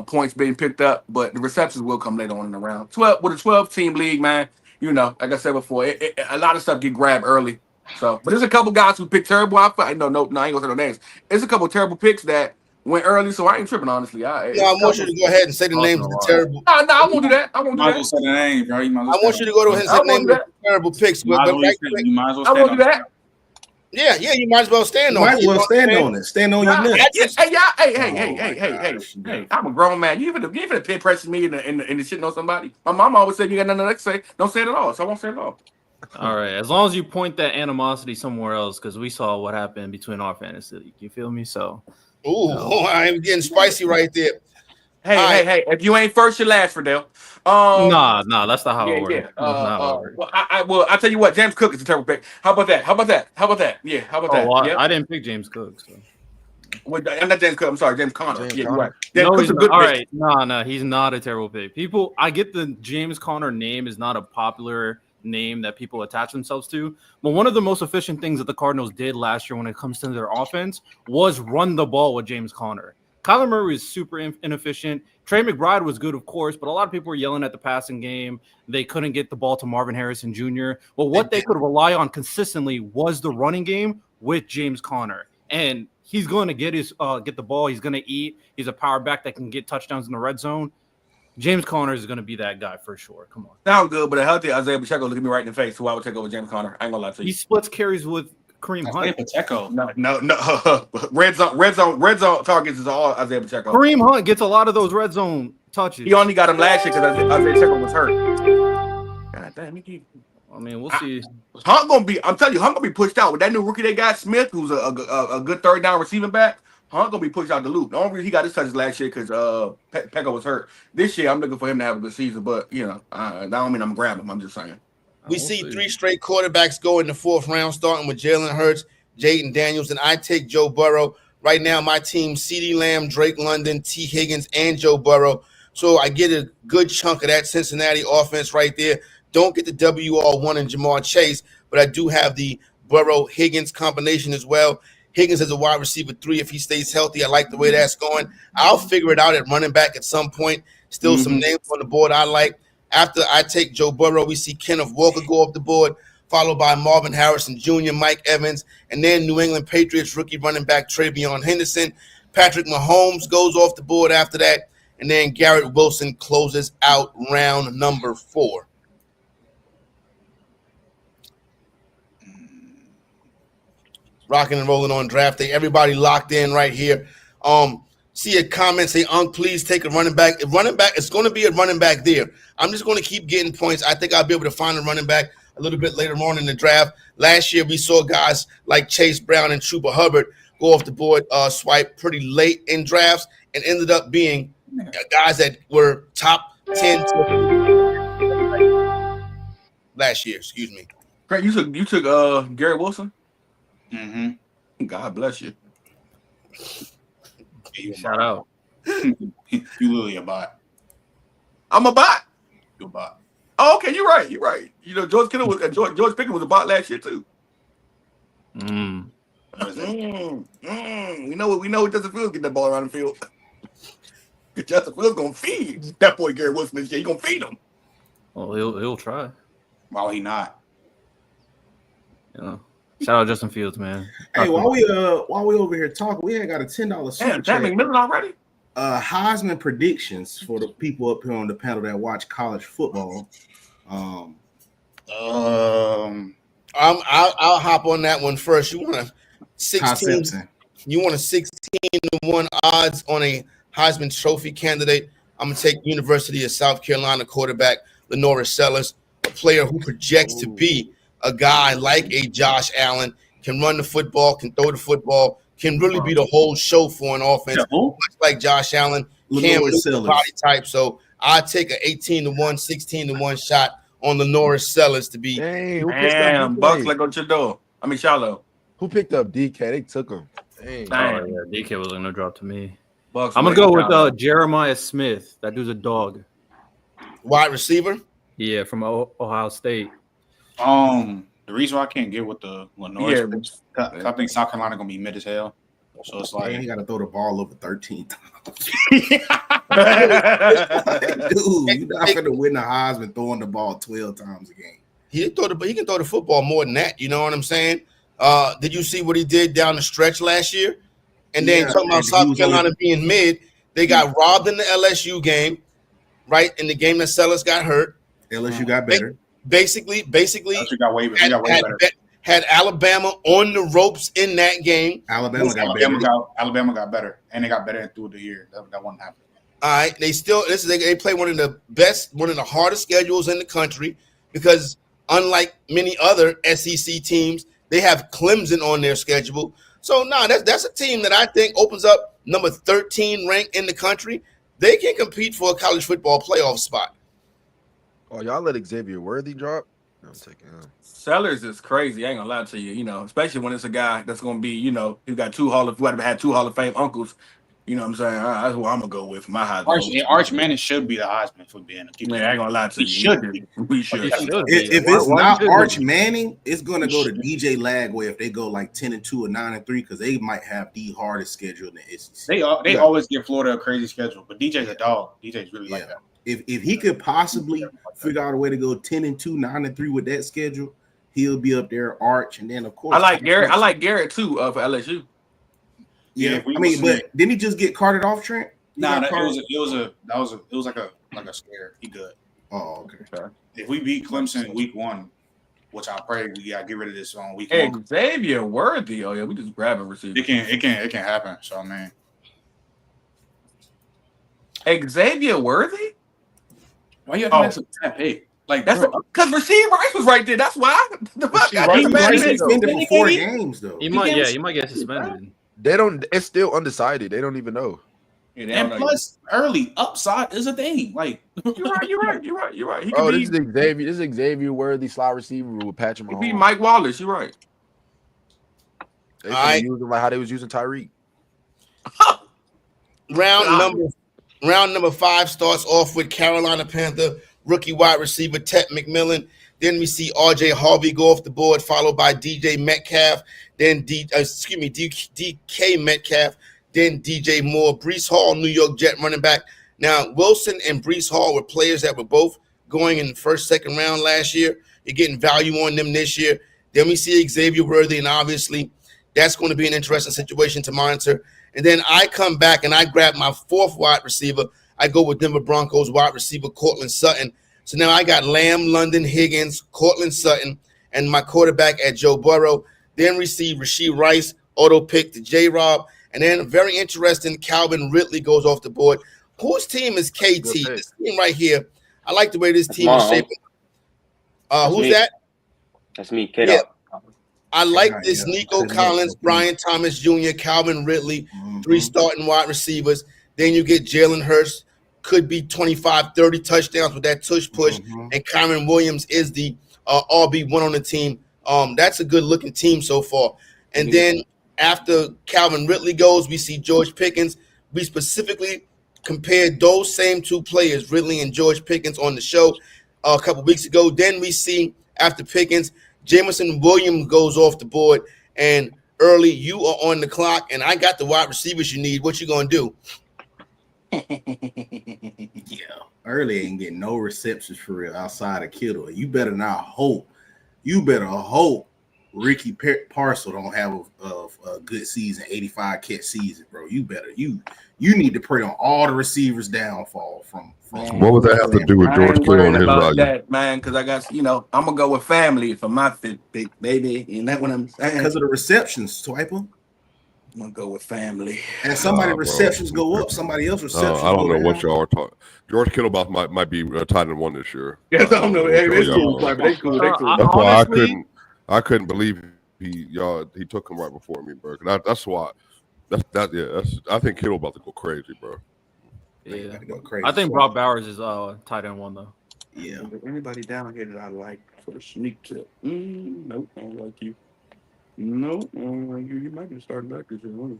points being picked up, but the receptions will come later on in the round. 12 with a 12-team league, man. You know, like I said before, a lot of stuff get grabbed early. So, but there's a couple guys who picked terrible. No, I ain't gonna say no names. There's a couple terrible picks that went early, so I ain't tripping honestly. I want you to go ahead and say the names of the terrible. No, I won't do that. I won't do that. Say the name, bro. I want you to go ahead and say the name of the terrible picks. You might as well stand on that. Yeah, you might as well stand on it. You might as well stand on it. Stand on your nuts. Hey, I'm a grown man. You even peer pressure me in the shit on somebody. My mom always said you got nothing to say. Don't say it at all. So I won't say it at all. All right, as long as you point that animosity somewhere else, because we saw what happened between our fantasy league. You feel me? So, I'm getting spicy right there. Hey! If you ain't first, you last, Fidel. Nah, that's not how it works. Well, I tell you what, James Cook is a terrible pick. How about that? Yeah, how about that? Well, yeah. I didn't pick James Cook. So. Well, I'm not James Cook. I'm sorry, James Conner. You're right. No, he's not. All right, no, he's not a terrible pick. People, I get the James Conner name is not a popular name that people attach themselves to, but one of the most efficient things that the Cardinals did last year when it comes to their offense was run the ball with James Conner. Kyler Murray is super inefficient. Trey McBride was good, of course, but a lot of people were yelling at the passing game. They couldn't get the ball to Marvin Harrison Jr. Well, what they could rely on consistently was the running game with James Conner, and he's going to get the ball. He's going to eat. He's a power back that can get touchdowns in the red zone. James Conner is going to be that guy for sure. Come on. Sound good, but a healthy Isaiah Pacheco look at me right in the face, so I would take over James Conner. I ain't going to lie to you. He splits carries with Kareem Hunt. Pacheco. No. red zone targets is all Isaiah Pacheco. Kareem Hunt gets a lot of those red zone touches. He only got him last year because Isaiah Pacheco was hurt. God damn, I mean, we'll see. I'm telling you, Hunt gonna be pushed out with that new rookie they got, Smith, who's a good third down receiving back. Hunt gonna be pushed out the loop. The only reason he got his touches last year because Pecco was hurt. This year, I'm looking for him to have a good season, but that don't mean I'm grabbing him. I'm just saying. We see 3 straight quarterbacks go in the 4th round, starting with Jalen Hurts, Jaden Daniels, and I take Joe Burrow. Right now, my team, CeeDee Lamb, Drake London, T. Higgins, and Joe Burrow. So I get a good chunk of that Cincinnati offense right there. Don't get the WR1 and Jamar Chase, but I do have the Burrow-Higgins combination as well. Higgins is a wide receiver 3 if he stays healthy. I like the way that's going. I'll figure it out at running back at some point. Still some names on the board I like. After I take Joe Burrow, we see Kenneth Walker go off the board, followed by Marvin Harrison Jr., Mike Evans, and then New England Patriots rookie running back Travion Henderson. Patrick Mahomes goes off the board after that, and then Garrett Wilson closes out round number 4. Rocking and rolling on draft day. Everybody locked in right here. See a comment, say, please take a running back. It's going to be a running back there. I'm just going to keep getting points. I think I'll be able to find a running back a little bit later on in the draft. Last year, we saw guys like Chase Brown and Chuba Hubbard go off the board, swipe pretty late in drafts, and ended up being guys that were top 10 last year. Excuse me. Grant, you took Garrett Wilson. Mm-hmm. God bless you. Shout out. You literally a bot. I'm a bot. You a bot. Oh, okay, you're right. George Kittle was George Pickens was a bot last year too. We know what Justin Fields get that ball around the field. Justin Fields gonna feed that boy Garrett Wilson this year. He gonna feed him. Well, he'll try. Why would he not? Shout out Justin Fields, man. Hey, while we over here talking, we had got a $10 super Damn, chat. McMillan already. Heisman predictions for the people up here on the panel that watch college football. I'll hop on that one first. You want a 16? You want a 16-1 odds on a Heisman Trophy candidate? I'm gonna take University of South Carolina quarterback Lenora Sellers, a player who projects to be a guy like a Josh Allen, can run the football, can throw the football, can really be the whole show for an offense, much like Josh Allen, can move the body type. So I take an 18-1, 16-1 shot on Lenora Sellers to be. Damn, Bucks like on your door. I mean, Shiloh. Who picked up DK? They took him. Damn. Oh, yeah, DK was gonna drop to me. Bucks I'm gonna go with Jeremiah Smith. That dude's a dog. Wide receiver? Yeah, from Ohio State. The reason why I can't get with the Lenore, I think South Carolina gonna be mid as hell. So it's like he got to throw the ball over 13 times. Dude, you're not gonna win the Heisman throwing the ball 12 times a game. He can throw the football more than that. You know what I'm saying? Did you see what he did down the stretch last year? And then talking about South Carolina being mid, they got robbed in the LSU game, right? In the game that Sellers got hurt. LSU got better. Basically, LSU got way better. Had Alabama on the ropes in that game. Alabama got better, and they got better through the year. That won't happen. All right, they play one of the hardest schedules in the country because unlike many other SEC teams, they have Clemson on their schedule. So that's a team that I think opens up number 13 ranked in the country. They can compete for a college football playoff spot. Oh, y'all let Xavier Worthy drop? I'm taking him. Sellers is crazy. I ain't gonna lie to you. Especially when it's a guy that's gonna be, who got who had 2 Hall of Fame uncles. You know what I'm saying? That's who I'm gonna go with for my Heisman. Arch Manning should be the Heisman for being a keeper. I ain't gonna lie to you. We should. If it's not Arch Manning, it's gonna go to DJ Lagway if they go like 10-2 or 9-3 because they might have the hardest schedule in the SEC. They always give Florida a crazy schedule, but DJ's a dog. DJ's really like that. If he could possibly figure out a way to go 10-2, 9-3 with that schedule, he'll be up there. Arch, and then of course I like Garrett too for LSU. Yeah, but didn't he just get carted off, Trent? It was like a scare. He good. Oh, okay. If we beat Clemson week 1, which I pray we gotta get rid of this on week 1. Xavier Worthy. Oh yeah, we just grab a receiver. It can happen. So man, Xavier Worthy. Why you have to that pick? Like that's because Rasheed Rice was right there. That's why. He's suspended for 4 games though. He might get suspended. They don't. It's still undecided. They don't even know. Yeah, they And don't know. plus, early upside is a thing. Like You're right. He Oh, could be. this is Xavier. This is Xavier Worthy slot receiver with Patrick He be Mahomes. Mike Wallace. You're right. They All finna right. use him like how they was using Tyreek. Round number 5 starts off with Carolina Panther rookie wide receiver Ted McMillan. Then we see RJ Harvey go off the board, followed by DJ Metcalf, then DK Metcalf, then DJ Moore. Brees Hall, New York Jet running back. Now, Wilson and Brees Hall were players that were both going in the first, second round last year. You're getting value on them this year. Then we see Xavier Worthy, and obviously that's going to be an interesting situation to monitor. And then I come back and I grab my 4th wide receiver. I go with Denver Broncos wide receiver Cortland Sutton. So now I got Lamb, London, Higgins, Cortland Sutton, and my quarterback at Joe Burrow. Then receive Rashee Rice, auto pick to J-Rob. And then very interesting, Calvin Ridley goes off the board. Whose team is KT? This team right here. I like the way this team is shaping. Who's me. that? That's me, K-Dot. I like this Nico Collins, Brian Thomas Jr., Calvin Ridley, 3 starting wide receivers. Then you get Jalen Hurts, could be 25, 30 touchdowns with that tush push. And Kyron Williams is the RB1 on the team. That's a good-looking team so far. And then after Calvin Ridley goes, we see George Pickens. We specifically compared those same 2 players, Ridley and George Pickens, on the show a couple weeks ago. Then we see after Pickens, Jameson Williams goes off the board, and early you are on the clock, and I got the wide receivers you need. What you gonna do? Yeah, early ain't getting no receptions for real outside of Kittle. You better not hope. You better hope Ricky Parcel don't have a good season, 85 catch season, bro. You better you need to pray on all the receivers' downfall from. What would that have to do with George Kittle and his value? That, man, because I got, I'm gonna go with family for my fit pick, baby. And that's what I'm saying. Because of the receptions, Swiper. I'm gonna go with family. And somebody receptions go up, somebody else receptions. I don't know go what down. y'all are talking. George Kittle might be tied in 1 this year. Yes, I don't know. Hey, they cool. They cool. That's why I couldn't believe he took him right before me, bro. That's why. I think Kittle about to go crazy, bro. Yeah, go crazy. I think Brock Bowers is tight end 1 though. Yeah. Is there anybody down here that I like for the sneak tip? Nope, I don't like you. Nope, I don't like you. You might be starting back this year. Who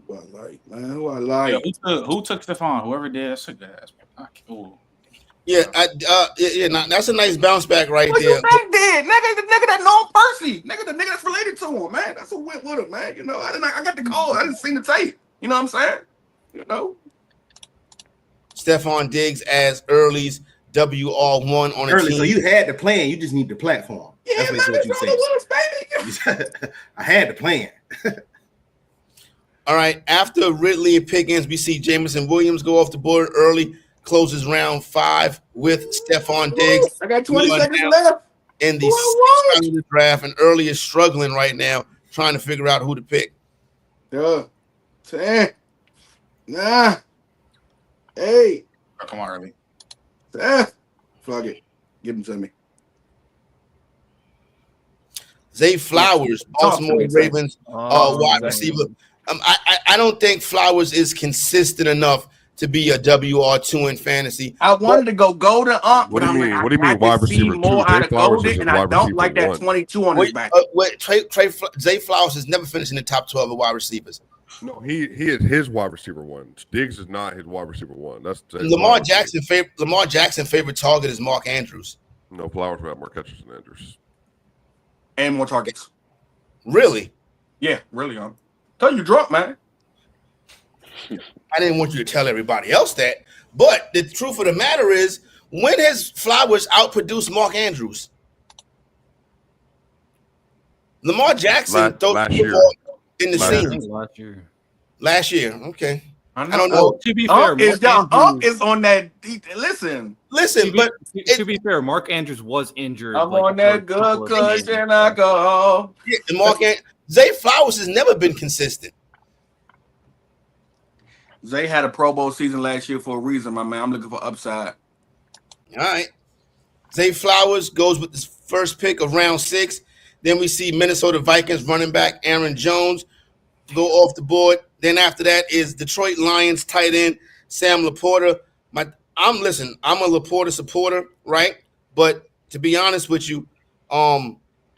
I like, man? Who I like? Yeah, who took Stephon? Whoever did, took that. Yeah, that's a nice bounce back right What there. you think did? Nigga, the nigga that know him personally. Nigga, the nigga that's related to him, man. That's who went with him, man. I got the call. I didn't see the tape. You know what I'm saying? Stephon Diggs as Early's WR1 on a Early, team. so you had the plan. You just need the platform. Yeah, that's man, what you said. said. I had the plan. All right. After Ridley and Pickens, we see Jameson Williams go off the board early. Closes round 5 with Stephon Diggs. I got 20 seconds left in the 6th round of the draft, and Early is struggling right now, trying to figure out who to pick. 10, 9, 8. Oh, come on, Early. 10. Fuck it. Give him to me. Zay Flowers, Baltimore Ravens wide receiver. I don't think Flowers is consistent enough to be a WR2 in fantasy. I wanted to go golden up. What do you mean? What do you mean wide receiver 2? Zay Flowers is wide receiver 1. That 22 on his back. Zay Flowers has never finished in the top 12 of wide receivers. No, he is his wide receiver 1. Diggs is not his wide receiver 1. That's Lamar Jackson favorite target is Mark Andrews. No, Flowers got more catches than Andrews. And more targets. Really? Yeah, really. Tell you drunk, man. I didn't want you to tell everybody else that, but the truth of the matter is, when has Flowers outproduced Mark Andrews? Lamar Jackson last year in the scene. Last year, okay. I don't know. To be fair, is on that. Listen, but to be fair, Mark Andrews was injured. I'm on that good cushion alcohol. Yeah, Zay Flowers has never been consistent. Zay had a Pro Bowl season last year for a reason, my man. I'm looking for upside. All right. Zay Flowers goes with the first pick of round 6. Then we see Minnesota Vikings running back Aaron Jones go off the board. Then after that is Detroit Lions tight end Sam Laporta. I'm a Laporta supporter, right? But to be honest with you, now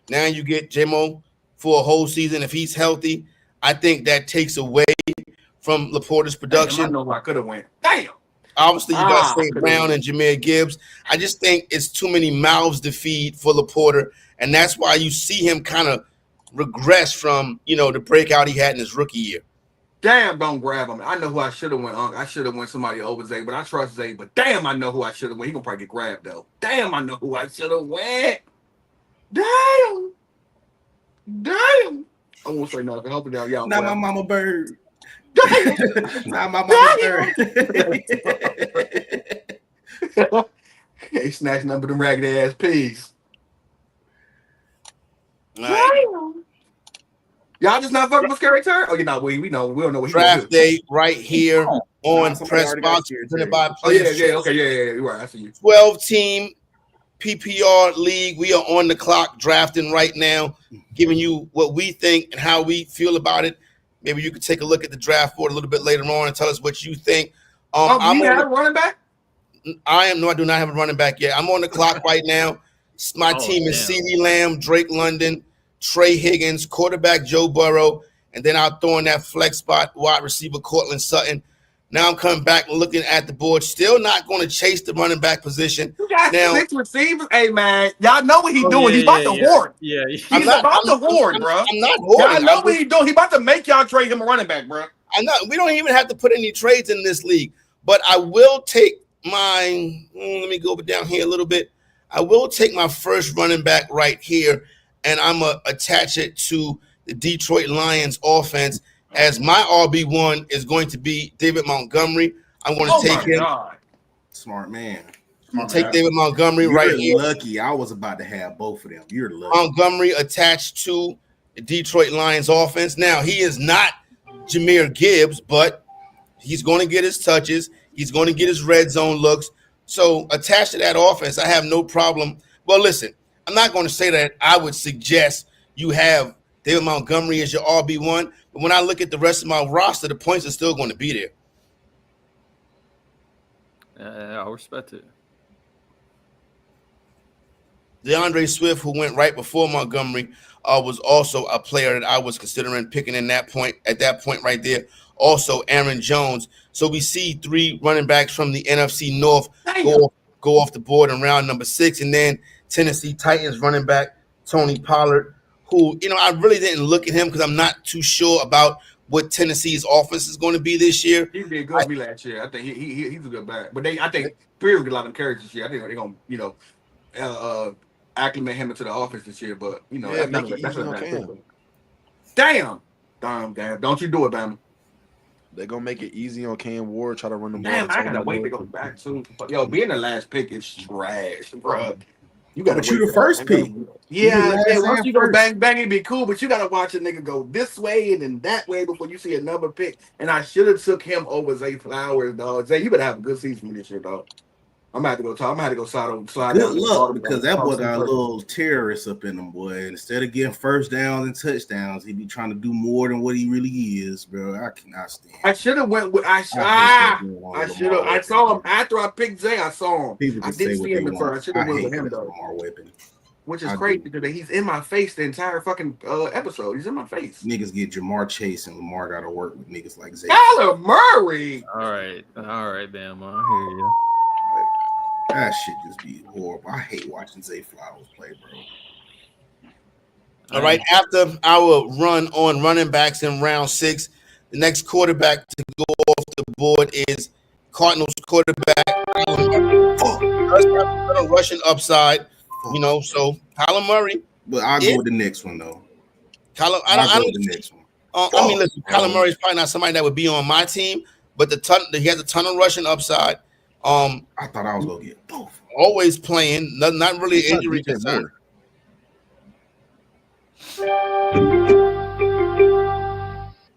you get J-Mo for a whole season if he's healthy. I think that takes away from Laporta's production. Damn, I know who I could have went. Damn. Obviously, you got St. Brown and Jahmyr Gibbs. I just think it's too many mouths to feed for Laporta, and that's why you see him kind of regress from the breakout he had in his rookie year. Damn, don't grab him. I know who I should have went. I should have went somebody over Zay, but I trust Zay. But damn, I know who I should have went. He gonna probably get grabbed though. Damn, I know who I should have went. Damn. I won't say nothing. Help it out, y'all. Not my mama bird. Not my mama bird. He snatched number them ragged ass peas. Right. Y'all just not fucking with Scary Turn? Oh, you know, we don't know what he draft day right here on Press Box. Oh, yeah, okay, yeah, you're right. I see you. 12-team PPR league. We are on the clock drafting right now, giving you what we think and how we feel about it. Maybe you could take a look at the draft board a little bit later on and tell us what you think. You have a running back? I do not have a running back yet. I'm on the clock right now. My team is CeeDee Lamb, Drake London, Trey Higgins, quarterback Joe Burrow, and then I'll throw in that flex spot wide receiver Cortland Sutton. Now I'm coming back and looking at the board. Still not going to chase the running back position. You got now, 6 receivers. Hey, man, y'all know what he's doing. He's about to hoard. Yeah, he's about to hoard, bro. I'm not hoarding. Y'all know what he's doing. He's about to make y'all trade him a running back, bro. I'm not. We don't even have to put any trades in this league. But I will take my. Let me go down here a little bit. I will take my first running back right here, and I'm going to attach it to the Detroit Lions offense as my RB1 is going to be David Montgomery. I'm going to take him. God. Smart man. Take David Montgomery right here. Lucky. I was about to have both of them. You're lucky. Montgomery attached to the Detroit Lions offense. Now, he is not Jahmyr Gibbs, but he's going to get his touches. He's going to get his red zone looks. So attached to that offense, I have no problem. Well, listen, I'm not going to say that I would suggest you have David Montgomery as your RB1. But when I look at the rest of my roster, the points are still going to be there. I respect it. DeAndre Swift, who went right before Montgomery, was also a player that I was considering picking at that point right there. Also, Aaron Jones. So we see 3 running backs from the NFC North go off the board in round number 6. And then Tennessee Titans running back Tony Pollard, who, I really didn't look at him because I'm not too sure about what Tennessee's offense is going to be this year. He did good last year. I think he's a good back. But I think 3 will get a lot of carries this year. I think they're going to, acclimate him into the offense this year. But, that's a bad. Damn. Don't you do it, Bama. They're gonna make it easy on Cam Ward. Try to run the ball. Damn, I gotta wait to go back too. Yo, being the last pick is trash, bro. You gotta. But you the first pick. Yeah, once you go bang, it'd be cool. But you gotta watch a nigga go this way and then that way before you see another pick. And I should have took him over Zay Flowers, dog. Zay, you better have a good season this year, dog. I'm gonna have to go talk. I'm gonna have to go slide Good down. luck, because that boy got a little terrorist up in him, boy. Instead of getting first downs and touchdowns, he be trying to do more than what he really is, bro. I cannot stand. I should have went with I should have. I saw him after I picked Zay. I saw him. I didn't see him at first. I should have went with him though. Which is crazy because he's in my face the entire fucking episode. He's in my face. Niggas get Jamar Chase and Lamar got to work with niggas like Zay. Kyler Murray. All right, Bama. I hear you. That shit just be horrible. I hate watching Zay Flowers play, bro. All right, after our run on running backs in round 6, the next quarterback to go off the board is Cardinals quarterback. Rushing upside, so Kyler Murray. But I'll go with the next one, though. Kyler, I don't the next one. Listen, Kyler Murray is probably not somebody that would be on my team, but he has a ton of rushing upside. I thought I was gonna get both. Always playing, not really an injury concern.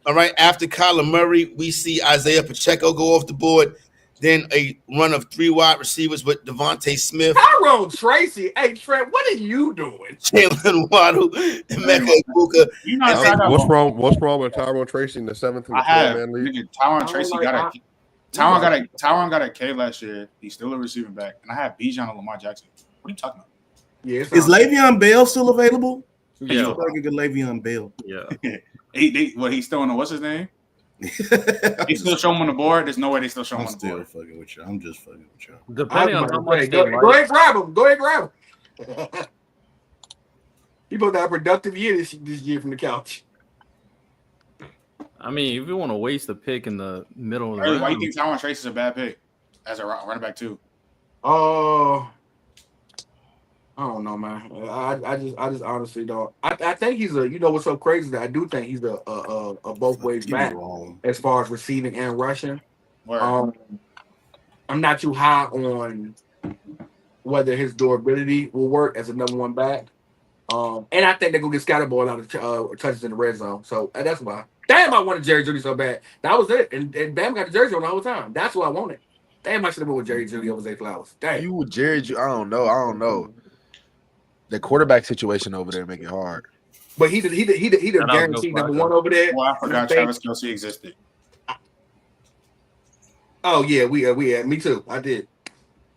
All right, after Kyler Murray, we see Isaiah Pacheco go off the board. then a run of 3 wide receivers with Devontae Smith, Tyrone Tracy. Hey, Trent, what are you doing? Jalen Waddle, and Mecca Ibuka. You know, And then- What's wrong with Tyrone Tracy in the 7th and I the have 12-man league? nigga, Tyron I Tracy don't got like- a Tyron got a K last year. He's still a receiving back, and I have Bijan and Lamar Jackson. What are you talking about? Yeah, it's Is not- Le'Veon Bell still available? Yeah, I get Le'Veon Bell. yeah. He's still on the what's his name? They still show him on the board. There's no way they still show him I'm on the still board. fucking with you. I'm just fucking with you. Depending on how much they go like. ahead, grab him. Go ahead, grab him. He both got a productive year this year from the couch. I mean, if you want to waste a pick in the middle of the Why do you round, think Tyron Tracy is a bad pick as a running back too? I don't know, man. I just honestly don't. I think he's a. You know what's so crazy? That I do think he's a both ways Get me back wrong. as far as receiving and rushing. Word. I'm not too high on whether his durability will work as a number one back. And I think they're gonna get scatterball out of touches in the red zone. So that's why. Damn, I wanted Jerry Jeudy so bad. That was it. And Bam got the jersey on the whole time. That's what I wanted. Damn, I should have been with Jerry Jeudy over Zay Flowers. Damn. You with Jerry, I don't know. The quarterback situation over there make it hard. But he the guaranteed number one over there. Well, I forgot Travis Kelce existed. Oh yeah, we had me too. I did.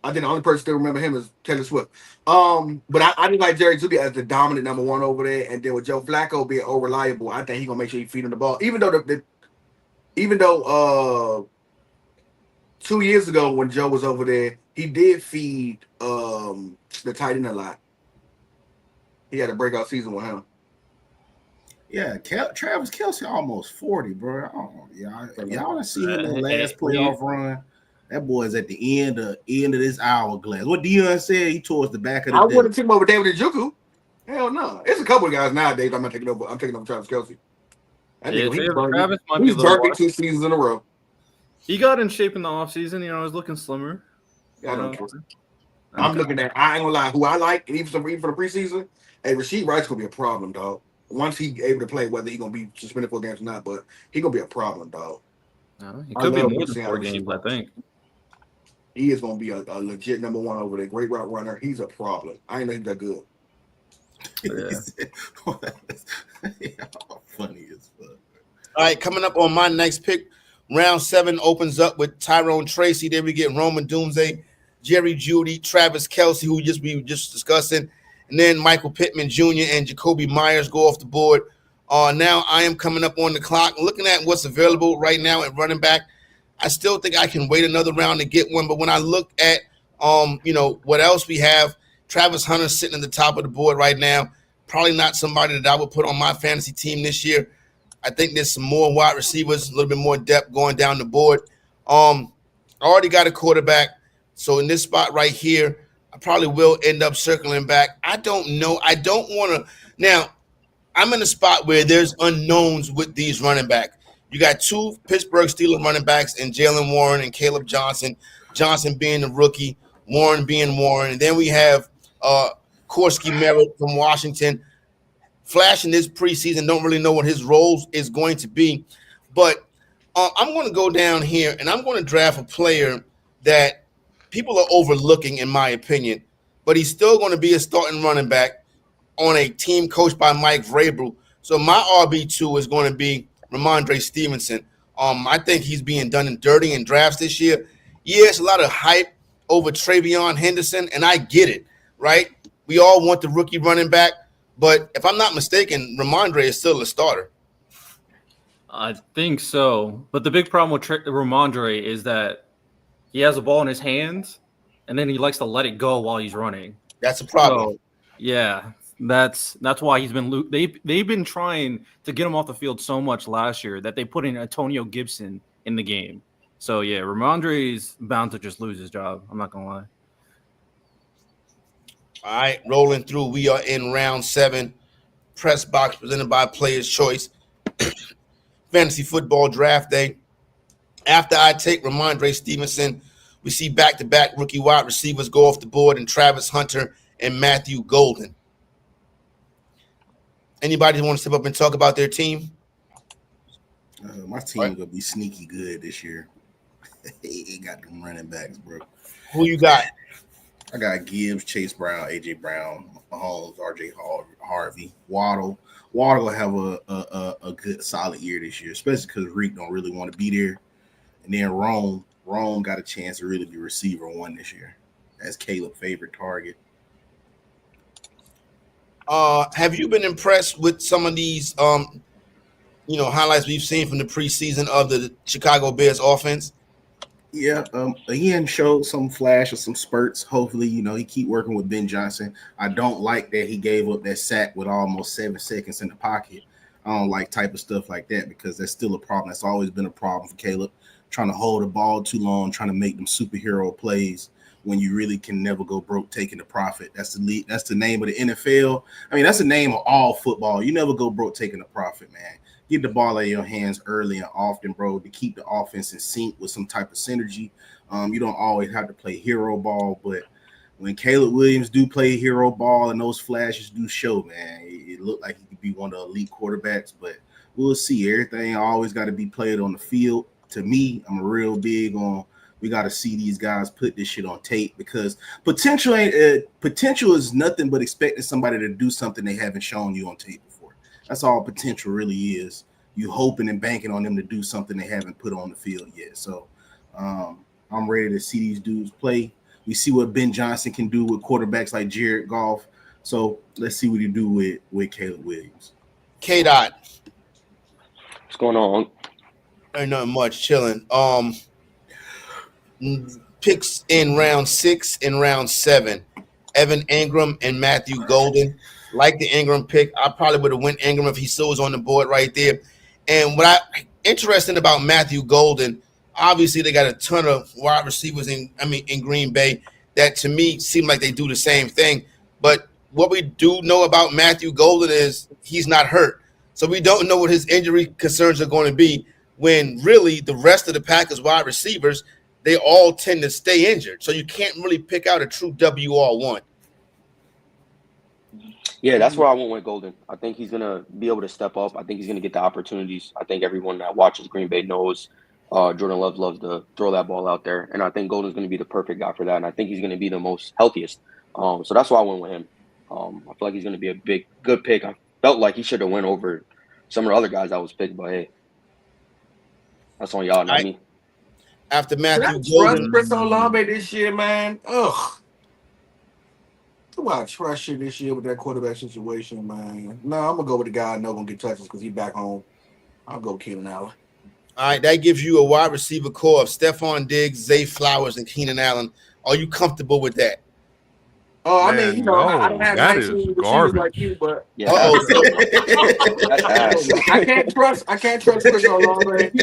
The only person still remember him is Taylor Swift. But I didn't like Jerry Jeudy as the dominant number one over there, and then with Joe Flacco being reliable, I think he's gonna make sure he feed him the ball. Even though 2 years ago when Joe was over there, he did feed the tight end a lot. He had a breakout season with him. Yeah, Travis Kelce almost 40, bro. I don't know. Y'all done seen him in the last playoff run. That boy's at the end of this hourglass. What Deion said, he towards the back of the I deck. wouldn't take him over David Njoku. Hell no. There's a couple of guys nowadays I'm taking over Travis Kelce. Travis might be He's the burnt me worst. 2 seasons in a row. He got in shape in the offseason. You know, he's looking slimmer. I don't care. I'm looking at. I ain't gonna lie. Who I like, and even for the preseason, hey, Rasheed Wright's gonna be a problem, dog. Once he able to play, whether he gonna be suspended for games or not, but he gonna be a problem, dog. He could be love more than seeing 4 Rasheed games, I think. He is gonna be a legit number one over there. Great route runner. He's a problem. I ain't know he's that good. Funny as fuck. All right, coming up on my next pick, round 7 opens up with Tyrone Tracy. Then we get Roman Doomsday, Jerry Jeudy, Travis Kelce, who we were just discussing, and then Michael Pittman Jr. and Jacoby Myers go off the board. Now I am coming up on the clock, looking at what's available right now at running back. I still think I can wait another round to get one, but when I look at what else we have, Travis Hunter sitting at the top of the board right now. Probably not somebody that I would put on my fantasy team this year. I think there's some more wide receivers, a little bit more depth going down the board. I already got a quarterback, so in this spot right here, I probably will end up circling back. I don't know. I don't want to. Now, I'm in a spot where there's unknowns with these running backs. You got 2 Pittsburgh Steelers running backs and Jalen Warren and Caleb Johnson. Johnson being the rookie, Warren being Warren. And then we have Korsky Merritt from Washington. Flashing this preseason, don't really know what his role is going to be. But I'm going to go down here, and I'm going to draft a player that people are overlooking, in my opinion. But he's still going to be a starting running back on a team coached by Mike Vrabel. So my RB2 is going to be Ramondre Stevenson. I think he's being done and dirty in drafts this year. Yeah, it's a lot of hype over Travion Henderson, and I get it, right? We all want the rookie running back. But if I'm not mistaken, Ramondre is still a starter. I think so. But the big problem with Ramondre is that he has a ball in his hands, and then he likes to let it go while he's running. That's a problem. So, yeah, that's why he's been they've been trying to get him off the field so much last year that they put in Antonio Gibson in the game. So, yeah, Ramondre is bound to just lose his job. I'm not going to lie. All right, rolling through. We are in round 7. Press box presented by Player's Choice. Fantasy football draft day. After I take Ramondre Stevenson, we see back-to-back rookie wide receivers go off the board in Travis Hunter and Matthew Golden. Anybody want to step up and talk about their team? My team gonna be sneaky good this year. He got them running backs, bro. Who you got? I got Gibbs, Chase Brown, AJ Brown, Mahomes, RJ Harvey, Waddle. Waddle will have a good solid year this year, especially because Reek don't really want to be there. And then Rome got a chance to really be receiver one this year. That's Caleb's favorite target. Have you been impressed with some of these highlights we've seen from the preseason of the Chicago Bears offense? Yeah, he hadn't showed some flash or some spurts. Hopefully, he keep working with Ben Johnson. I don't like that he gave up that sack with almost 7 seconds in the pocket. I don't like type of stuff like that because that's still a problem. That's always been a problem for Caleb, trying to hold the ball too long, trying to make them superhero plays when you really can never go broke taking the profit. That's the name of the NFL. I mean, that's the name of all football. You never go broke taking the profit, man. Get the ball out of your hands early and often, bro, to keep the offense in sync with some type of synergy. You don't always have to play hero ball, but when Caleb Williams do play hero ball and those flashes do show, man, it looked like he could be one of the elite quarterbacks, but we'll see. Everything always got to be played on the field. To me, I'm real big on we got to see these guys put this shit on tape because potential is nothing but expecting somebody to do something they haven't shown you on tape before. That's all potential really is. You hoping and banking on them to do something they haven't put on the field yet. So I'm ready to see these dudes play. We see what Ben Johnson can do with quarterbacks like Jared Goff. So let's see what he do with Caleb Williams. K-Dot. What's going on? Ain't nothing much, chilling. Picks in round 6 and round 7. Evan Ingram and Matthew Golden. Like the Ingram pick, I probably would have went Ingram if he still was on the board right there. And interesting about Matthew Golden, obviously they got a ton of wide receivers in Green Bay that to me seem like they do the same thing. But what we do know about Matthew Golden is he's not hurt. So we don't know what his injury concerns are going to be when really the rest of the Packers wide receivers, they all tend to stay injured. So you can't really pick out a true WR1. Yeah, that's where I went with Golden. I think he's going to be able to step up. I think he's going to get the opportunities. I think everyone that watches Green Bay knows Jordan Love loves to throw that ball out there. And I think Golden's going to be the perfect guy for that. And I think he's going to be the most healthiest. So that's why I went with him. I feel like he's going to be a good pick. I felt like he should have went over some of the other guys that was picked, but hey, that's on y'all, not me. After Matthew Golden. Chris Olave this year, man. Ugh. I trust you this year with that quarterback situation, man. No, I'm gonna go with the guy I know gonna get touches because he's back home. I'll go Keenan Allen. All right, that gives you a wide receiver core of Stephon Diggs, Zay Flowers, and Keenan Allen. Are you comfortable with that? Oh, I mean, I don't have 19 receivers like you, but yeah, I can't trust Chris Olave.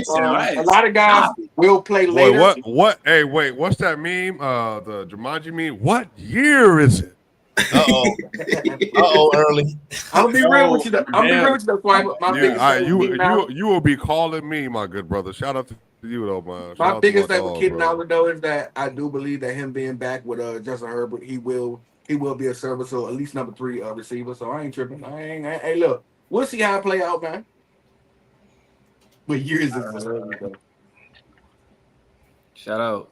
A lot of guys will play later. What? Hey, wait, what's that meme? The Jumanji meme. What year is it? Early. I'm gonna be real with you. You will be calling me, my good brother. Shout out to you, though, man. My biggest thing with Keenan Allen, though, is that I do believe that him being back with Justin Herbert, he will be a serviceable, at least number 3 receiver. So I ain't tripping. Hey, look, we'll see how it play out, man. But years is shout out.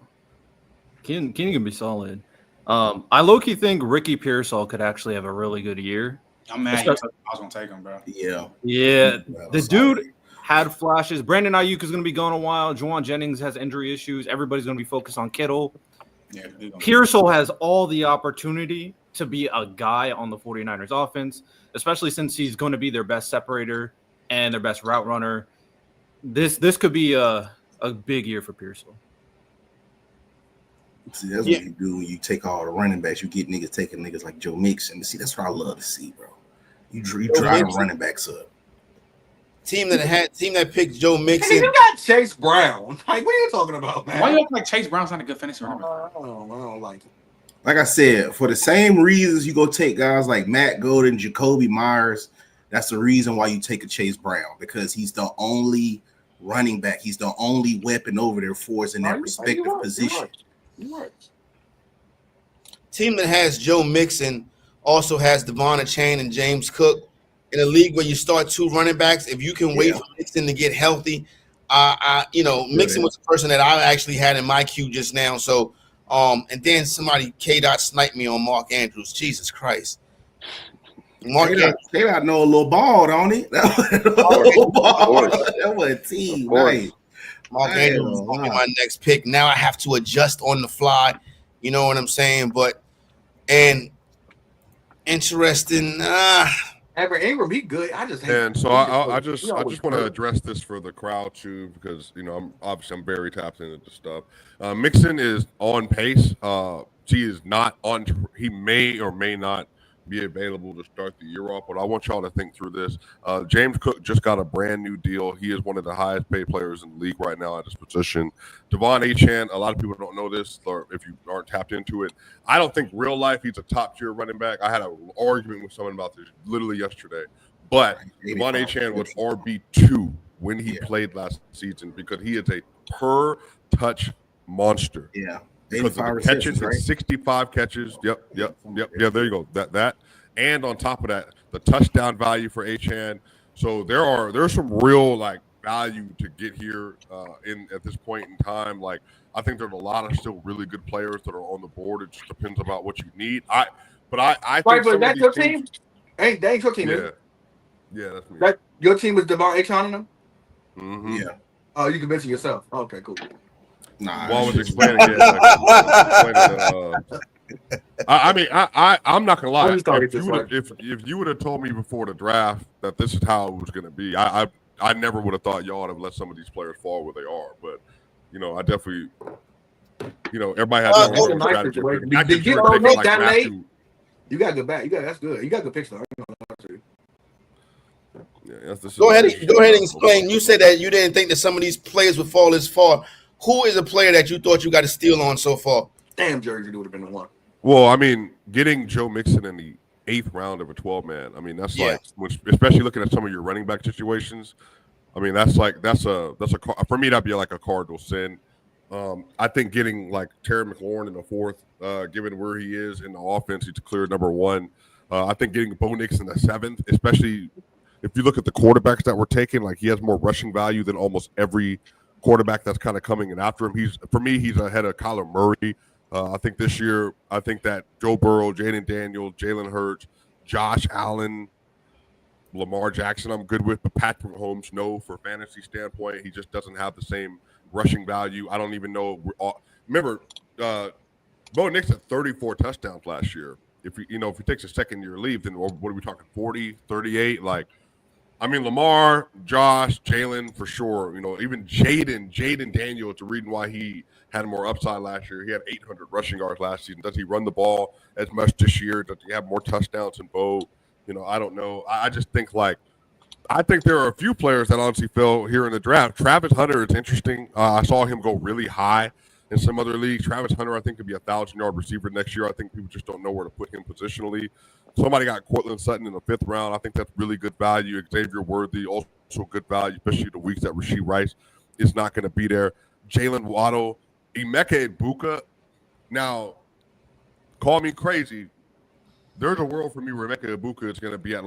Keenan can be solid. I low-key think Ricky Pearsall could actually have a really good year. I'm mad. I was gonna take him, bro. Yeah. The dude had flashes. Brandon Ayuk is gonna be gone a while. Juwan Jennings has injury issues. Everybody's gonna be focused on Kittle. Yeah, Pearsall has all the opportunity to be a guy on the 49ers offense, especially since he's going to be their best separator and their best route runner. This could be a big year for Pearsall. See, that's what you do when you take all the running backs. You get niggas taking niggas like Joe Mixon. See, that's what I love to see, bro. You drive the running backs up. Team that picked Joe Mixon. Hey, you got Chase Brown. Like, what are you talking about, man? Why you act like Chase Brown's not a good finisher? I don't like it. Like I said, for the same reasons you go take guys like Matt Golden, Jacoby Myers, that's the reason why you take a Chase Brown, because he's the only running back. He's the only weapon over there for us in that respective position. Right. Team that has Joe Mixon also has Devon Achane and James Cook. In a league where you start 2 running backs, if you can wait for Mixon to get healthy, Mixon was the person that I actually had in my queue just now. So, and then somebody K-Dot sniped me on Mark Andrews. Jesus Christ. Mark Andrews. K-Dot know a little ball, don't he? That was a team. Nice. Mark Andrews is going to be my next pick. Now I have to adjust on the fly. You know what I'm saying? And interesting. Ever Ingram, he good. I just hate. And so I just want to address this for the crowd too, because I'm very tapped into this stuff. Mixon is on pace. He is not on. He may or may not be available to start the year off, but I want y'all to think through this. James Cook just got a brand new deal. He is one of the highest paid players in the league right now at this position. Devon Achane, a lot of people don't know this, or if you aren't tapped into it, I don't think real life he's a top tier running back. I had an argument with someone about this literally yesterday, but Devon Achane was RB2 when he played last season because he is a per touch monster. Yeah. Because of the catches, right? 65 catches. Yep. Yeah, there you go. That. And on top of that, the touchdown value for Achane. So there's some real value to get here at this point in time. I think there's a lot of still really good players that are on the board. It just depends about what you need. I think but that's your team? That ain't your team, is it? Yeah, that's me. Your team was Devon Achane and them? Mm-hmm. Yeah. Oh, you convincing yourself. Okay, cool. Nah, I was explaining. I'm not gonna lie. If you would have told me before the draft that this is how it was gonna be, I never would have thought y'all would have let some of these players fall where they are. But I definitely, everybody has their own strategy. Did you get Nick that late? You got good back. That's good. You got good picks though. Yeah, go ahead and explain. You said that you didn't think that some of these players would fall this far. Who is a player that you thought you got a steal on so far? Damn, Jersey would have been the one. Well, getting Joe Mixon in the 8th round of a 12-man. That's especially looking at some of your running back situations. That's for me that'd be like a cardinal sin. I think getting Terry McLaurin in the 4th, given where he is in the offense, he's a clear number 1. I think getting Bo Nix in the 7th, especially if you look at the quarterbacks that we're taking, he has more rushing value than almost every quarterback that's kind of coming in after him. He's ahead of Kyler Murray. I think this year, that Joe Burrow, Jaden Daniels, Jalen Hurts, Josh Allen, Lamar Jackson, I'm good with, but Patrick Mahomes, no, for fantasy standpoint, he just doesn't have the same rushing value. I don't even know. Remember, Bo Nix had 34 touchdowns last year. If he takes a second-year leave, then what are we talking? 40, 38, Lamar, Josh, Jalen for sure. Even Jaden Daniels, the reason why he had more upside last year. He had 800 rushing yards last season. Does he run the ball as much this year? Does he have more touchdowns than Bo? I don't know. I just think I think there are a few players that honestly fell here in the draft. Travis Hunter is interesting. I saw him go really high in some other leagues. Travis Hunter, I think, could be a 1,000-yard receiver next year. I think people just don't know where to put him positionally. Somebody got Cortland Sutton in the 5th round. I think that's really good value. Xavier Worthy, also good value, especially the weeks that Rashee Rice is not going to be there. Jalen Waddle, Emeka Egbuka. Now, call me crazy. There's a world for me where Emeka Egbuka is going to be at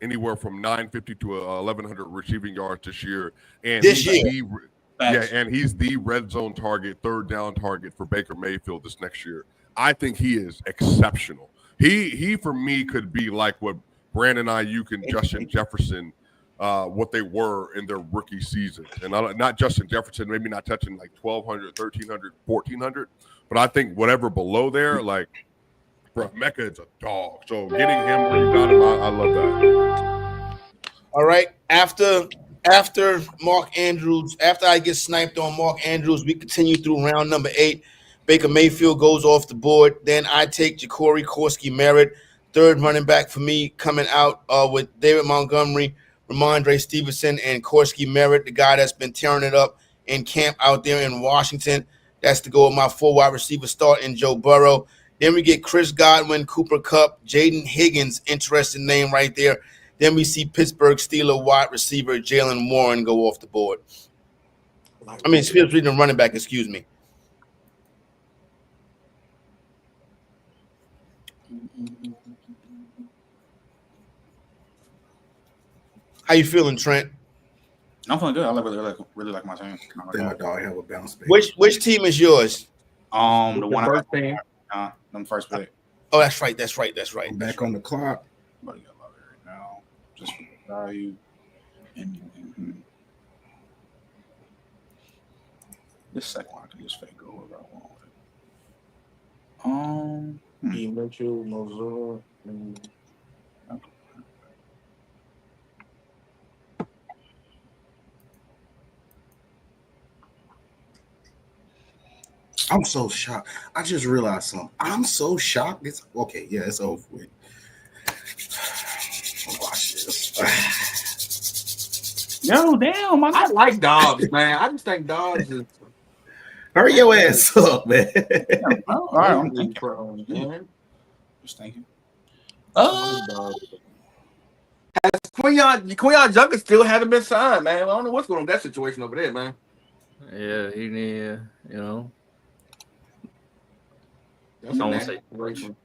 anywhere from 950 to 1,100 receiving yards this year. And he's the red zone target, 3rd down target for Baker Mayfield this next year. I think he is exceptional. He for me could be like what Brandon Ayuk and Justin Jefferson, what they were in their rookie season. And not Justin Jefferson, maybe not touching 1,200, 1,300, 1,400, but I think whatever below there, Mecca is a dog. So getting him where you got him, I love that. All right. After Mark Andrews, after I get sniped on Mark Andrews, we continue through round number 8. Baker Mayfield goes off the board. Then I take Ja'Cory Korski-Merritt, 3rd running back for me, coming out with David Montgomery, Ramondre Stevenson, and Korski-Merritt, the guy that's been tearing it up in camp out there in Washington. That's to go with my 4 wide receiver start in Joe Burrow. Then we get Chris Godwin, Cooper Kupp, Jaden Higgins, interesting name right there. Then we see Pittsburgh Steelers wide receiver Jalen Warren go off the board. Pittsburgh running back, excuse me. How you feeling, Trent? I'm feeling good. I really like my team. I think my dog have a bounce back. Which team is yours? The one first team. I'm first pick. Oh, that's right. I'm back on the clock. But I love it right now. Just for the value. This second one I can just fake go wherever I want with it. Mitchell, Mozart. I'm so shocked. I just realized something. I'm so shocked. It's okay. Yeah, it's over with. Watch this. Yo, damn. I like Dobbs, man. I just think Dobbs is. Hurry your ass up, man. All right, I'm thinking. Just thinking. Quinyon Junker still haven't been signed, man. I don't know what's going on with that situation over there, man. Yeah, he need, That's a nasty situation.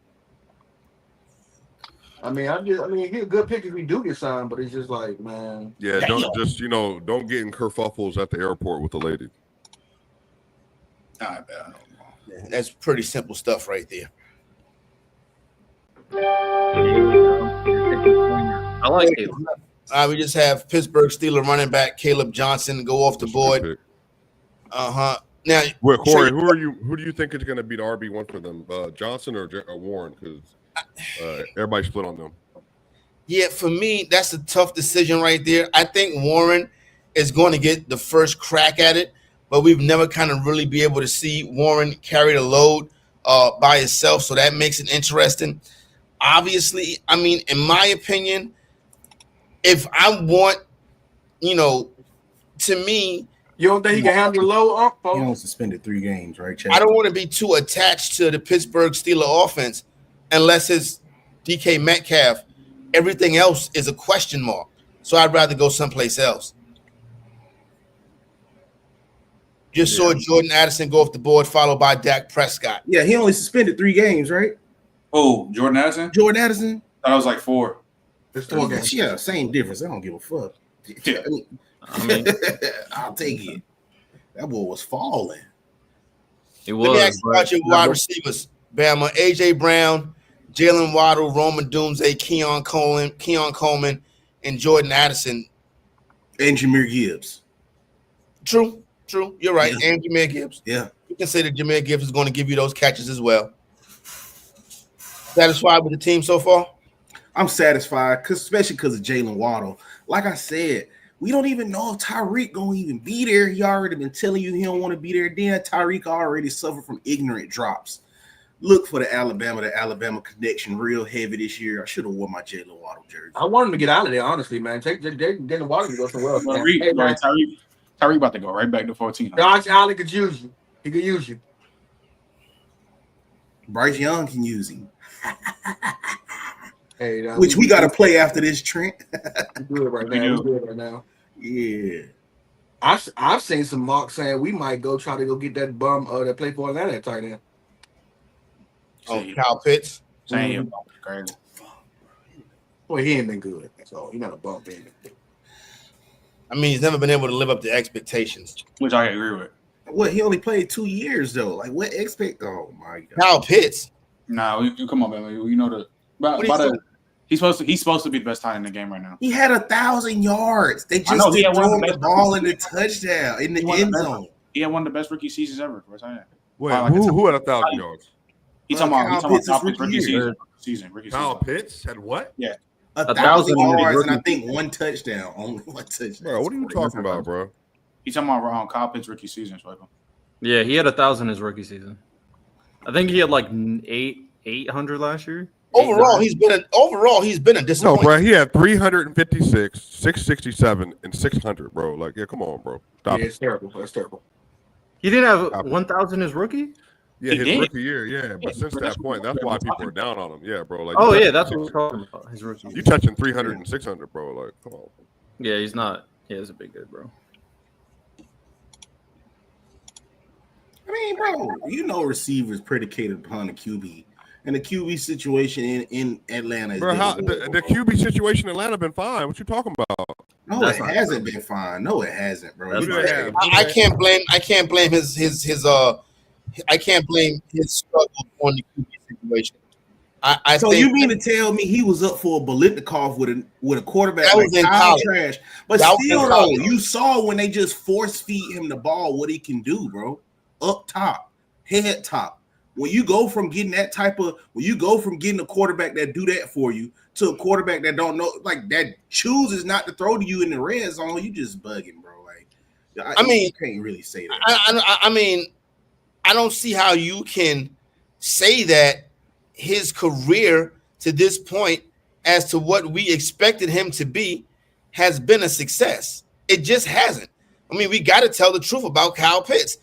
I mean, he's a good pick if we do get signed, but it's just like, man. Yeah, don't get in kerfuffles at the airport with the lady. I bet. Yeah, that's pretty simple stuff right there. I like it. We just have Pittsburgh Steelers running back Caleb Johnson go off the board. Now, Well, Corey, who do you think is going to be the RB1 for them? Johnson or Warren? Because everybody split on them. Yeah, for me, that's a tough decision right there. I think Warren is going to get the first crack at it, but we've never kind of really be able to see Warren carry the load by himself, so that makes it interesting. Obviously, I mean, in my opinion, if I want, to me, you don't think he can handle the load? He only suspended 3 games, right, Chad? I don't want to be too attached to the Pittsburgh Steelers offense unless it's DK Metcalf. Everything else is a question mark. So I'd rather go someplace else. Just saw Jordan Addison go off the board, followed by Dak Prescott. Yeah, he only suspended 3 games, right? Oh, Jordan Addison? Jordan Addison? I thought it was like 4. It's 4 games. Yeah, same difference. I don't give a fuck. Yeah. I mean, I'll take it. That boy was falling. It was. Let me ask you about your wide receivers. Bama, AJ Brown, Jalen Waddle, Roman Doomsday, Keon Coleman, and Jordan Addison. And Jahmyr Gibbs. True. You're right. Yeah. And Jahmyr Gibbs. Yeah. You can say that Jahmyr Gibbs is going to give you those catches as well. Satisfied with the team so far? I'm satisfied, especially because of Jalen Waddle. Like I said, we don't even know if Tyreek going to even be there. He already been telling you he don't want to be there. Then Tyreek already suffered from ignorant drops. Look for the Alabama connection real heavy this year. I should have worn my Jalen Waddle jersey. I want him to get out of there, honestly, man. Take Jalen Waddle to go somewhere else. Tyreek about to go right back to 14. Allen could use you. He could use you. Bryce Young can use him. Hey, which we got to play after this, Trent. Good right now. Good right now. Yeah. I've seen some mocks saying we might go try to go get that bum that play for Atlanta at tight end. Oh, Kyle Pitts. Saying crazy. Well, he ain't been good, so he's not a bump in. I mean, he's never been able to live up to expectations. Which I agree with. What, he only played 2 years though. Like what oh my god. Kyle Pitts. Nah, come on, man. You know he's supposed to be the best tight end in the game right now. He had 1,000 yards. They just didn't throw him the ball in the touchdown in the end zone. He had one of the best rookie seasons ever for a tight end. Wait, who had 1,000 yards? He's talking about Kyle Pitts rookie season. Kyle Pitts had what? Yeah. 1,000 yards and I think 1 touchdown. Only 1 touchdown. Bro, what are you talking about, bro? He's talking about Kyle Pitts rookie season. Yeah, he had 1,000 his rookie season. I think he had like 800 last year. Overall, he's been a disappointment. No, bro, he had 356, 667, and 600, bro. Like, yeah, come on, bro. Stop. Yeah, it's terrible. That's terrible. He didn't have 1,000 his rookie? Yeah, his rookie year, yeah. But since that point, that's why people are down on him. Yeah, bro. Like, that's what we're talking about. His rookie. You touching 300 and 600, bro. Like, come on. Yeah, he's not. Yeah, he's a big good, bro. I mean, bro, receivers predicated upon the QB. And the QB situation in Atlanta is Bro, the QB situation in Atlanta been fine. What you talking about? No, That's it not hasn't been fine. No, it hasn't, bro. That's Who You do they can't- have? I can't blame his I can't blame his struggle on the QB situation. I So think you mean to tell me he was up for a Bolitnikov with a quarterback That like was in Kyle college. Trash? But That was in still, though, college. you saw when they just force feed him the ball what he can do, bro. Up top, head top. When you go from getting a quarterback that do that for you to a quarterback that don't know, like that chooses not to throw to you in the red zone, you just bugging, bro. Like, I mean, you can't really say that. I mean, I don't see how you can say that his career to this point, as to what we expected him to be, has been a success. It just hasn't. I mean, we got to tell the truth about Kyle Pitts.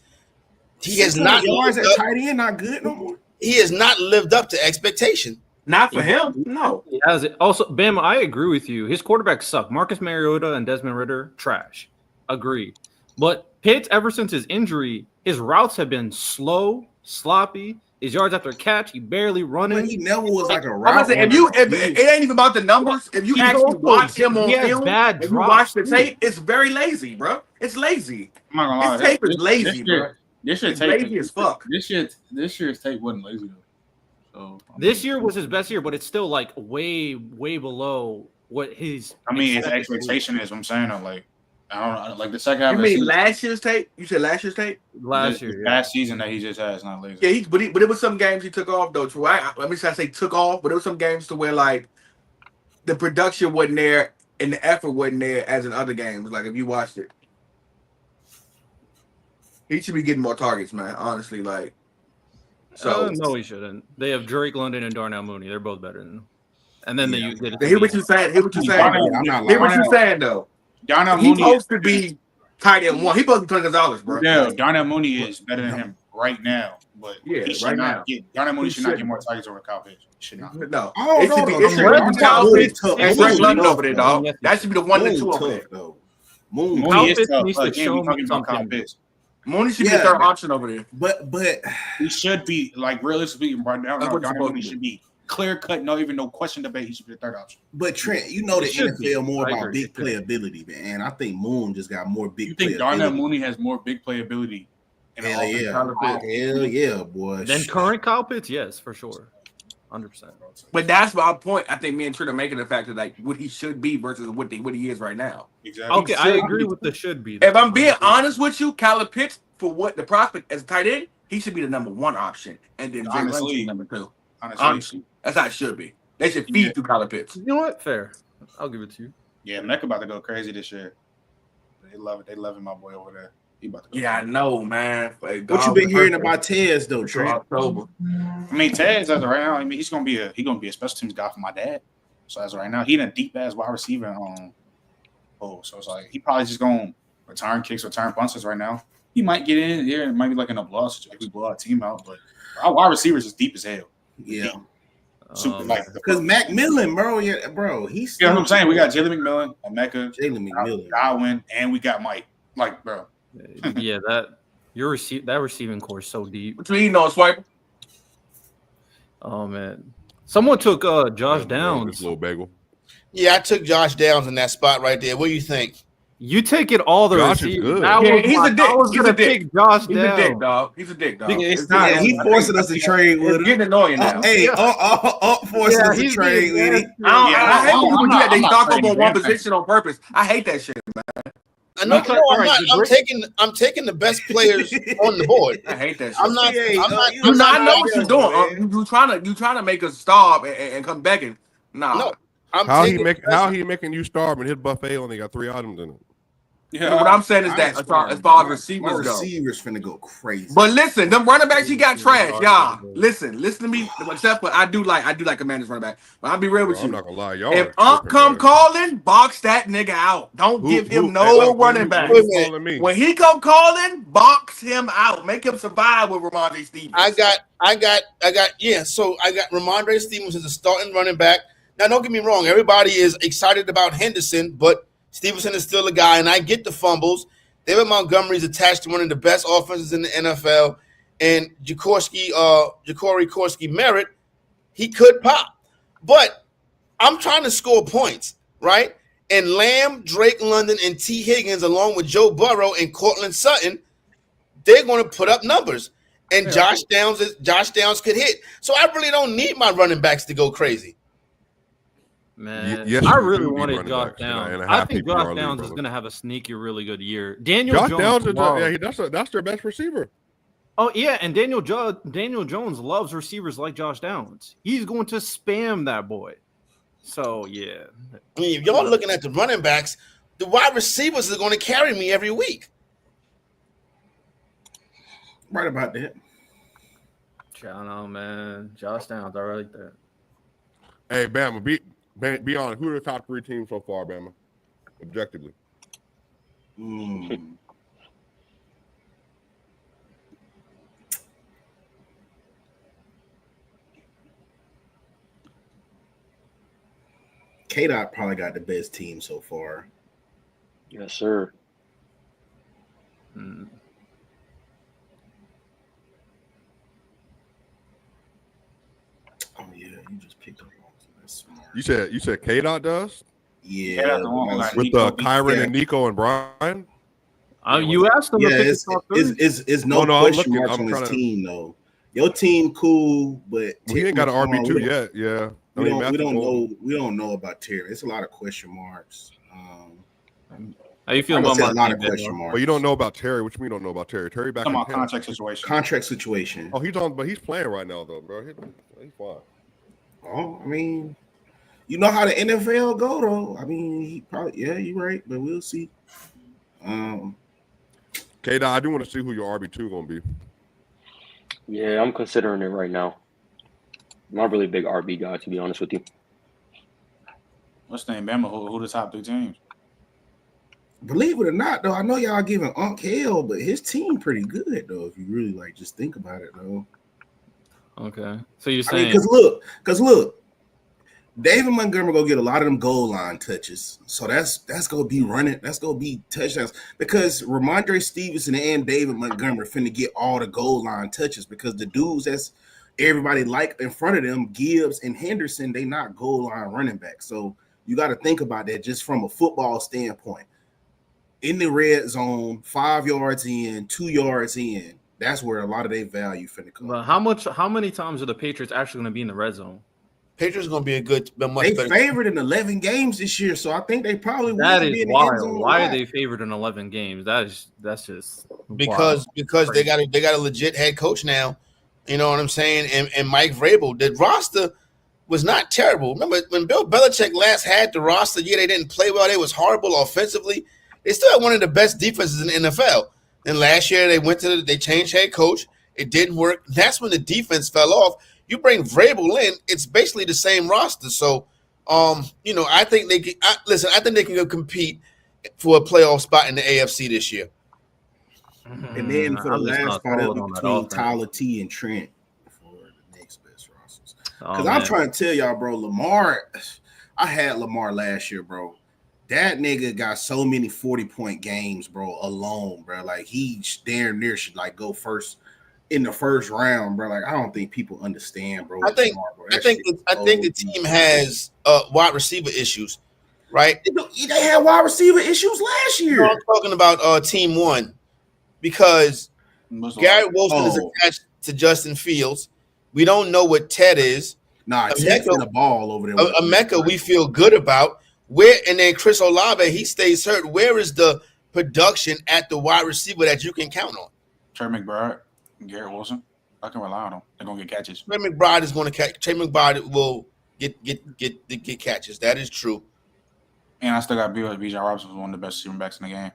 He has 600 not yards lived at up, tight end, not good no more. he has not lived up to expectation. Not for him. No. He has it. Also, Bama, I agree with you. His quarterbacks suck. Marcus Mariota and Desmond Ridder, trash. Agreed. But Pitts, ever since his injury, his routes have been slow, sloppy. His yards after catch, he barely running. But he never was like a I'm route. gonna say, if it ain't even about the numbers, if you He's actually also- watch him on he has film, bad if you drops, watch the too. tape, it's very lazy, bro. It's lazy. I'm not gonna lie. His tape is lazy, bro. This year It's tape lazy as fuck. This year's tape wasn't lazy though. So This year was his best year, but it's still like way below what his. I mean, his expected expectation is. What I'm saying, like, I don't know, like the second half You of the mean season, last year's tape? You said last year's tape? last this year. Yeah. past season that he just has not lazy. Yeah, but it was some games he took off though. True. I say took off, but there was some games to where like the production wasn't there and the effort wasn't there as in other games. Like if you watched it, he should be getting more targets, man. Honestly, like. So No, he shouldn't. They have Drake London and Darnell Mooney. They're both better than him. And then they did it. hear what you're saying. Hear what you're saying. I'm not Hear what lying. you're saying though. Darnell He's Mooney, supposed to be tight end one. He's supposed to be $20, bro. yeah, Darnell Mooney is better than him right now, but Yeah, he should right not now. get Darnell Mooney He should not get shouldn't. more targets over Kyle Pitts. He should not. No. I don't It should be know, though. Kyle Darnell Pitts tough. and Moon Drake London tough, over there, though. dog. Yes, That should be the one and Moon two over tough, there. though. Moon, Mooney Kyle is Pitts tough, needs but to again, show we're me talking about Kyle something. Pitts. Mooney should be Yeah, the third but- option over there. but He should be, like, realistically, right now, That's what it's Darnell supposed Mooney to be. should be clear cut, no question debate. He should be the third option. But Trent, you know the It should be. NFL more I about agree. big playability, man. I think Moon just got more big You think playability. Darnell Mooney has more big playability? In Hell offense? yeah. Kyle Pitts. Hell yeah, boy. Then current Kyle Pitts, yes, for sure. 100%. But that's my point. I think me and Trent are making the fact that like what he should be versus what he is right now. Exactly. Okay, I agree with the should be. If I'm being honest with you, Kyle Pitts, for what the prospect as a tight end, he should be the number one option, and then Drake London should be number two. Honestly, that's how it should be. They should feed through Kyle Pitts. You know what? Fair. I'll give it to you. Yeah, Mecca about to go crazy this year. They love it. They loving my boy over there. He about to go Yeah, I crazy. know, man. Like, What you been hearing about Tez though, Trent? October? I mean, Taz, as of right now, I mean, he's gonna be a special teams guy for my dad. So as of right now, he in a deep ass wide receiver. So it's like he probably just gonna return kicks, return punches right now. He might get in here and might be like in a blowout situation, we blow our team out, but our wide receivers is deep as hell. Yeah. Super like Because Mac Millen, bro, yeah, bro, he's you know what I'm saying? We got Jalen McMillan, Emeka, Jalen McMillan. Godwin, and we got Mike. Like, bro. Yeah, that receiving core is so deep. What you eating on, Swiper? Oh man, someone took Josh This Downs. little bagel. Yeah, I took Josh Downs in that spot right there. What do you think? You take it all the Josh is receivers. good. That Yeah, was he's my- a dick. I was He's gonna a dick. pick Josh He's a dick, Downs. dog. He's a dick, dog. It's not. Yeah, he forcing us to trade with It's him. getting annoying now. Hey, forcing Yeah, us to he's trade being with him. I hate when people do that. They I'm not stock up trading on one Bam. position on purpose. I hate that shit. I know, Okay, no, all I'm right, not. the I'm taking the best players on the board. I hate that shit. I'm not. Yeah, I'm not. you You I'm know, I not know what you're man. doing. You trying to make us starve and come back and nah. No, I'm How taking the best- how he making you starve and his buffet only got 3 items in it? Yeah. What I'm saying is that as far as My receivers go. receivers finna go crazy. But listen, them running backs he got trash, y'all. Listen to me. Except for I do like Commanders running back. But I'll be real with Bro, I'm you. not gonna lie, y'all. If are Unc tripping, come man. calling, box that nigga out. Don't give him no running back. Wait a minute. Calling me. When he come calling, box him out. Make him survive with Ramondre Stevens. I got. Yeah. So I got Ramondre Stevens as a starting running back. Now, don't get me wrong. Everybody is excited about Henderson, but Stevenson is still a guy, and I get the fumbles. David Montgomery is attached to one of the best offenses in the NFL, and Ja'Cory Korsky Merritt he could pop. But I'm trying to score points, right? And Lamb, Drake London, and T. Higgins, along with Joe Burrow and Cortland Sutton, they're going to put up numbers. And Josh Downs could hit. So I really don't need my running backs to go crazy. Man, yes, I you really do need wanted running Josh backs Downs. in a I half think PPR Josh league, Downs is brother. going to have a sneaky, really good year. Daniel Josh Jones, Downs is that's their best receiver. oh yeah, and Daniel Jones loves receivers like Josh Downs. He's going to spam that boy. So yeah, I mean, if y'all looking at the running backs, the wide receivers are going to carry me every week. Right about that. I don't know, man. Josh Downs, I like that. Hey, Bama, be honest. Who are the top 3 teams so far, Bama? Objectively. K-Dot probably got the best team so far. Yes, sir. Oh yeah, you just picked up. That's smart. You said K-Dot does? Yeah, with Kyron and Nico and Brian. You asked them. Yeah, it's no question marks on his team though. Your team cool, but he ain't got an RB2 yet. Yeah, we don't know about Terry. It's a lot of question marks. How you feel about a lot of question marks? Well, you don't know about Terry. What you mean you don't know about Terry? Terry back in contract situation. Oh, he's playing right now though, bro. He's fine. Oh, I mean, you know how the NFL go though. I mean, he probably you're right, but we'll see. K-Dot, I do want to see who your RB2 gonna be. Yeah, I'm considering it right now. I'm not really a big RB guy, to be honest with you. What's the name, Bama? Who the top 3 teams? Believe it or not, though, I know y'all giving Unc hell, but his team pretty good though. If you really just think about it, though. Okay, so you're saying because look, David Montgomery gonna get a lot of them goal line touches, so that's gonna be running, that's gonna be touchdowns because Ramondre Stevenson and David Montgomery finna get all the goal line touches because the dudes that's everybody like in front of them, Gibbs and Henderson, they not goal line running backs. So you got to think about that just from a football standpoint. In the red zone, 5 yards in, 2 yards in, that's where a lot of their value finna come. But how many times are the Patriots actually going to be in the red zone? Patriots going to be they favored in 11 games this year, so I think they probably that will is be in wild. the end zone. Why are they favored in 11 games? That's just because they got a legit head coach now. You know what I'm saying? And Mike Vrabel, the roster was not terrible. Remember when Bill Belichick last had the roster? Yeah, they didn't play well. They was horrible offensively. They still had one of the best defenses in the NFL. And last year they changed head coach. It didn't work. That's when the defense fell off. You bring Vrabel in, it's basically the same roster. So, I think they can. I think they can go compete for a playoff spot in the AFC this year. And then for the last spot, it'll be between Tyler T and Trent for the next best rosters. Because I'm trying to tell y'all, bro, Lamar. I had Lamar last year, bro. That nigga got so many 40-point games, bro, alone, bro. Like he damn near should go first in the first round, bro. Like I don't think people understand, bro. I think the team has wide receiver issues, right? They had wide receiver issues last year. I'm talking about team one because Garrett Wilson is attached to Justin Fields. We don't know what Ted is. Nah, Ted's in the ball over there. Emeka, we feel good about. And then Chris Olave, he stays hurt. Where is the production at the wide receiver that you can count on? Trey McBride, Garrett Wilson. I can rely on them. They're gonna get catches. Trey McBride is going to catch. Trey McBride will get catches. That is true. And I still got Bijan Robinson was one of the best receiving backs in the game.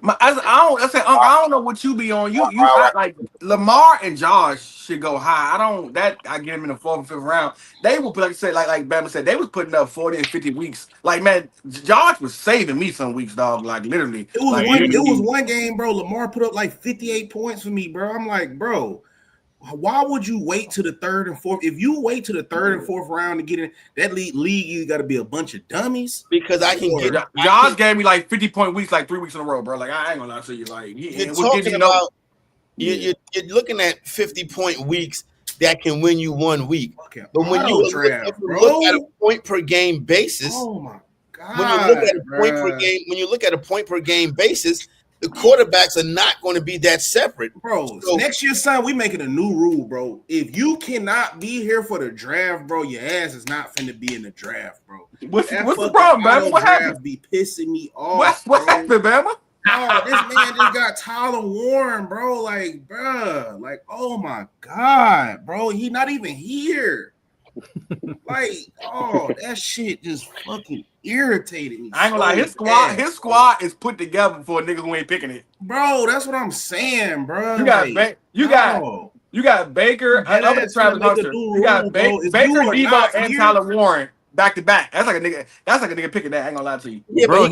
I don't know what you be on. You like Lamar and Josh should go high. I get him in the 4th and 5th round. They will put, like I said, like Bama said, they was putting up 40 and 50 weeks. Like man, Josh was saving me some weeks, dog. Like literally, it was one game, bro. Lamar put up like 58 points for me, bro. I'm like, bro, why would you wait to the 3rd and 4th? If you wait to the 3rd and 4th round to get in that league, you got to be a bunch of dummies. Because I can get Josh gave me like 50-point weeks, like 3 weeks in a row, bro. Like I ain't gonna lie to you, like you're talking about you're looking at 50-point weeks. that can win you 1 week. Fucking But when you look at a point per game basis, oh my god, when you look at a point per game, when you look at a point per game basis, the quarterbacks are not going to be that separate, bro. So, next year, son, we making a new rule, bro. If you cannot be here for the draft, bro, your ass is not finna be in the draft, bro. What's the problem, Bama? What happened? Be pissing me off. What happened, Bama? Oh, this man just got Tyler Warren, bro. Like, bro, like, oh my god, bro, he not even here. Like, oh, that shit just fucking irritated me. I ain't gonna lie, his squad is put together for a nigga who ain't picking it, bro. That's what I'm saying, bro. You got Baker, other than Travis Hunter. You got Baker, Debo, and Tyler Warren back to back. That's like a nigga picking that. I ain't gonna lie to you. Yeah, bro,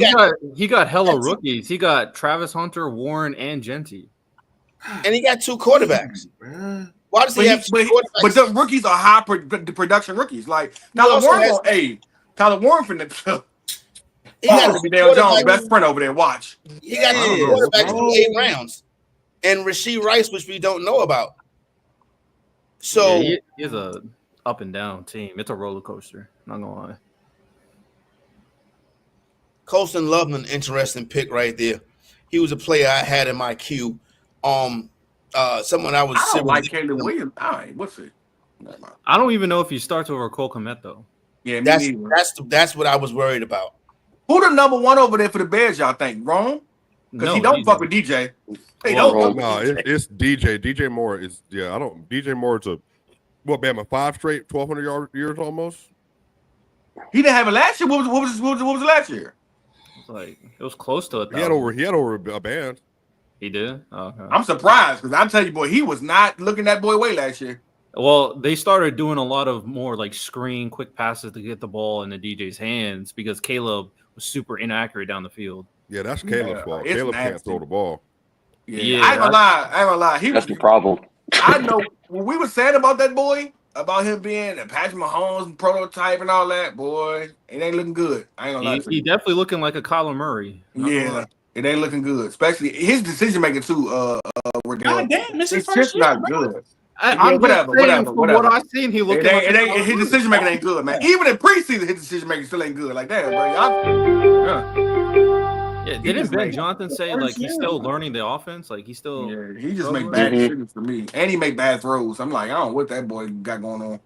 he got hella rookies. He got Travis Hunter, Warren, and Genty. And he got 2 quarterbacks. Why does he have 2 quarterbacks? But the rookies are high production rookies. Like Tyler Warren Tyler Warren finna he got to be Dale Jones' best friend over there. Watch. He got 2 quarterbacks through 8 rounds. And Rashee Rice, which we don't know about. So yeah, he is a up and down team. It's a roller coaster. Not gonna lie. Colston Loveland, interesting pick right there. He was a player I had in my queue. Someone I was. I don't like Caleb Williams. All right, what's it? I don't even know if he starts over Cole Kmet though. Yeah, that's what I was worried about. Who the number 1 over there for the Bears? Y'all think wrong? Because he don't fuck with DJ. They don't. No, it's DJ. DJ Moore is DJ Moore is Bama 5 straight 1,200 years almost. He didn't have it last year. What was it last year? Like it was close to 1,000. He had over a band. He did. Okay. I'm surprised because I'm telling you, boy, he was not looking that boy way last year. Well, they started doing a lot of more like screen, quick passes to get the ball in the DJ's hands because Caleb was super inaccurate down the field. Yeah, that's Caleb's fault. Caleb can't throw the ball. Yeah, I ain't gonna lie. That's the problem. I know when we were saying about that boy, about him being a Patrick Mahomes prototype and all that, boy, it ain't looking good. I ain't gonna lie. He definitely looking like a Kyler Murray. Yeah, it ain't looking good. Especially his decision making too. God damn, it's just not good. Whatever. From what I've seen, he looked. His decision making ain't good, man. Even in preseason, his decision making still ain't good. Like that, bro. Yeah, didn't Ben Johnson say like he's still learning the offense? Like he still. Yeah, he just make bad decisions for me, and he make bad throws. I'm like, I don't know what that boy got going on.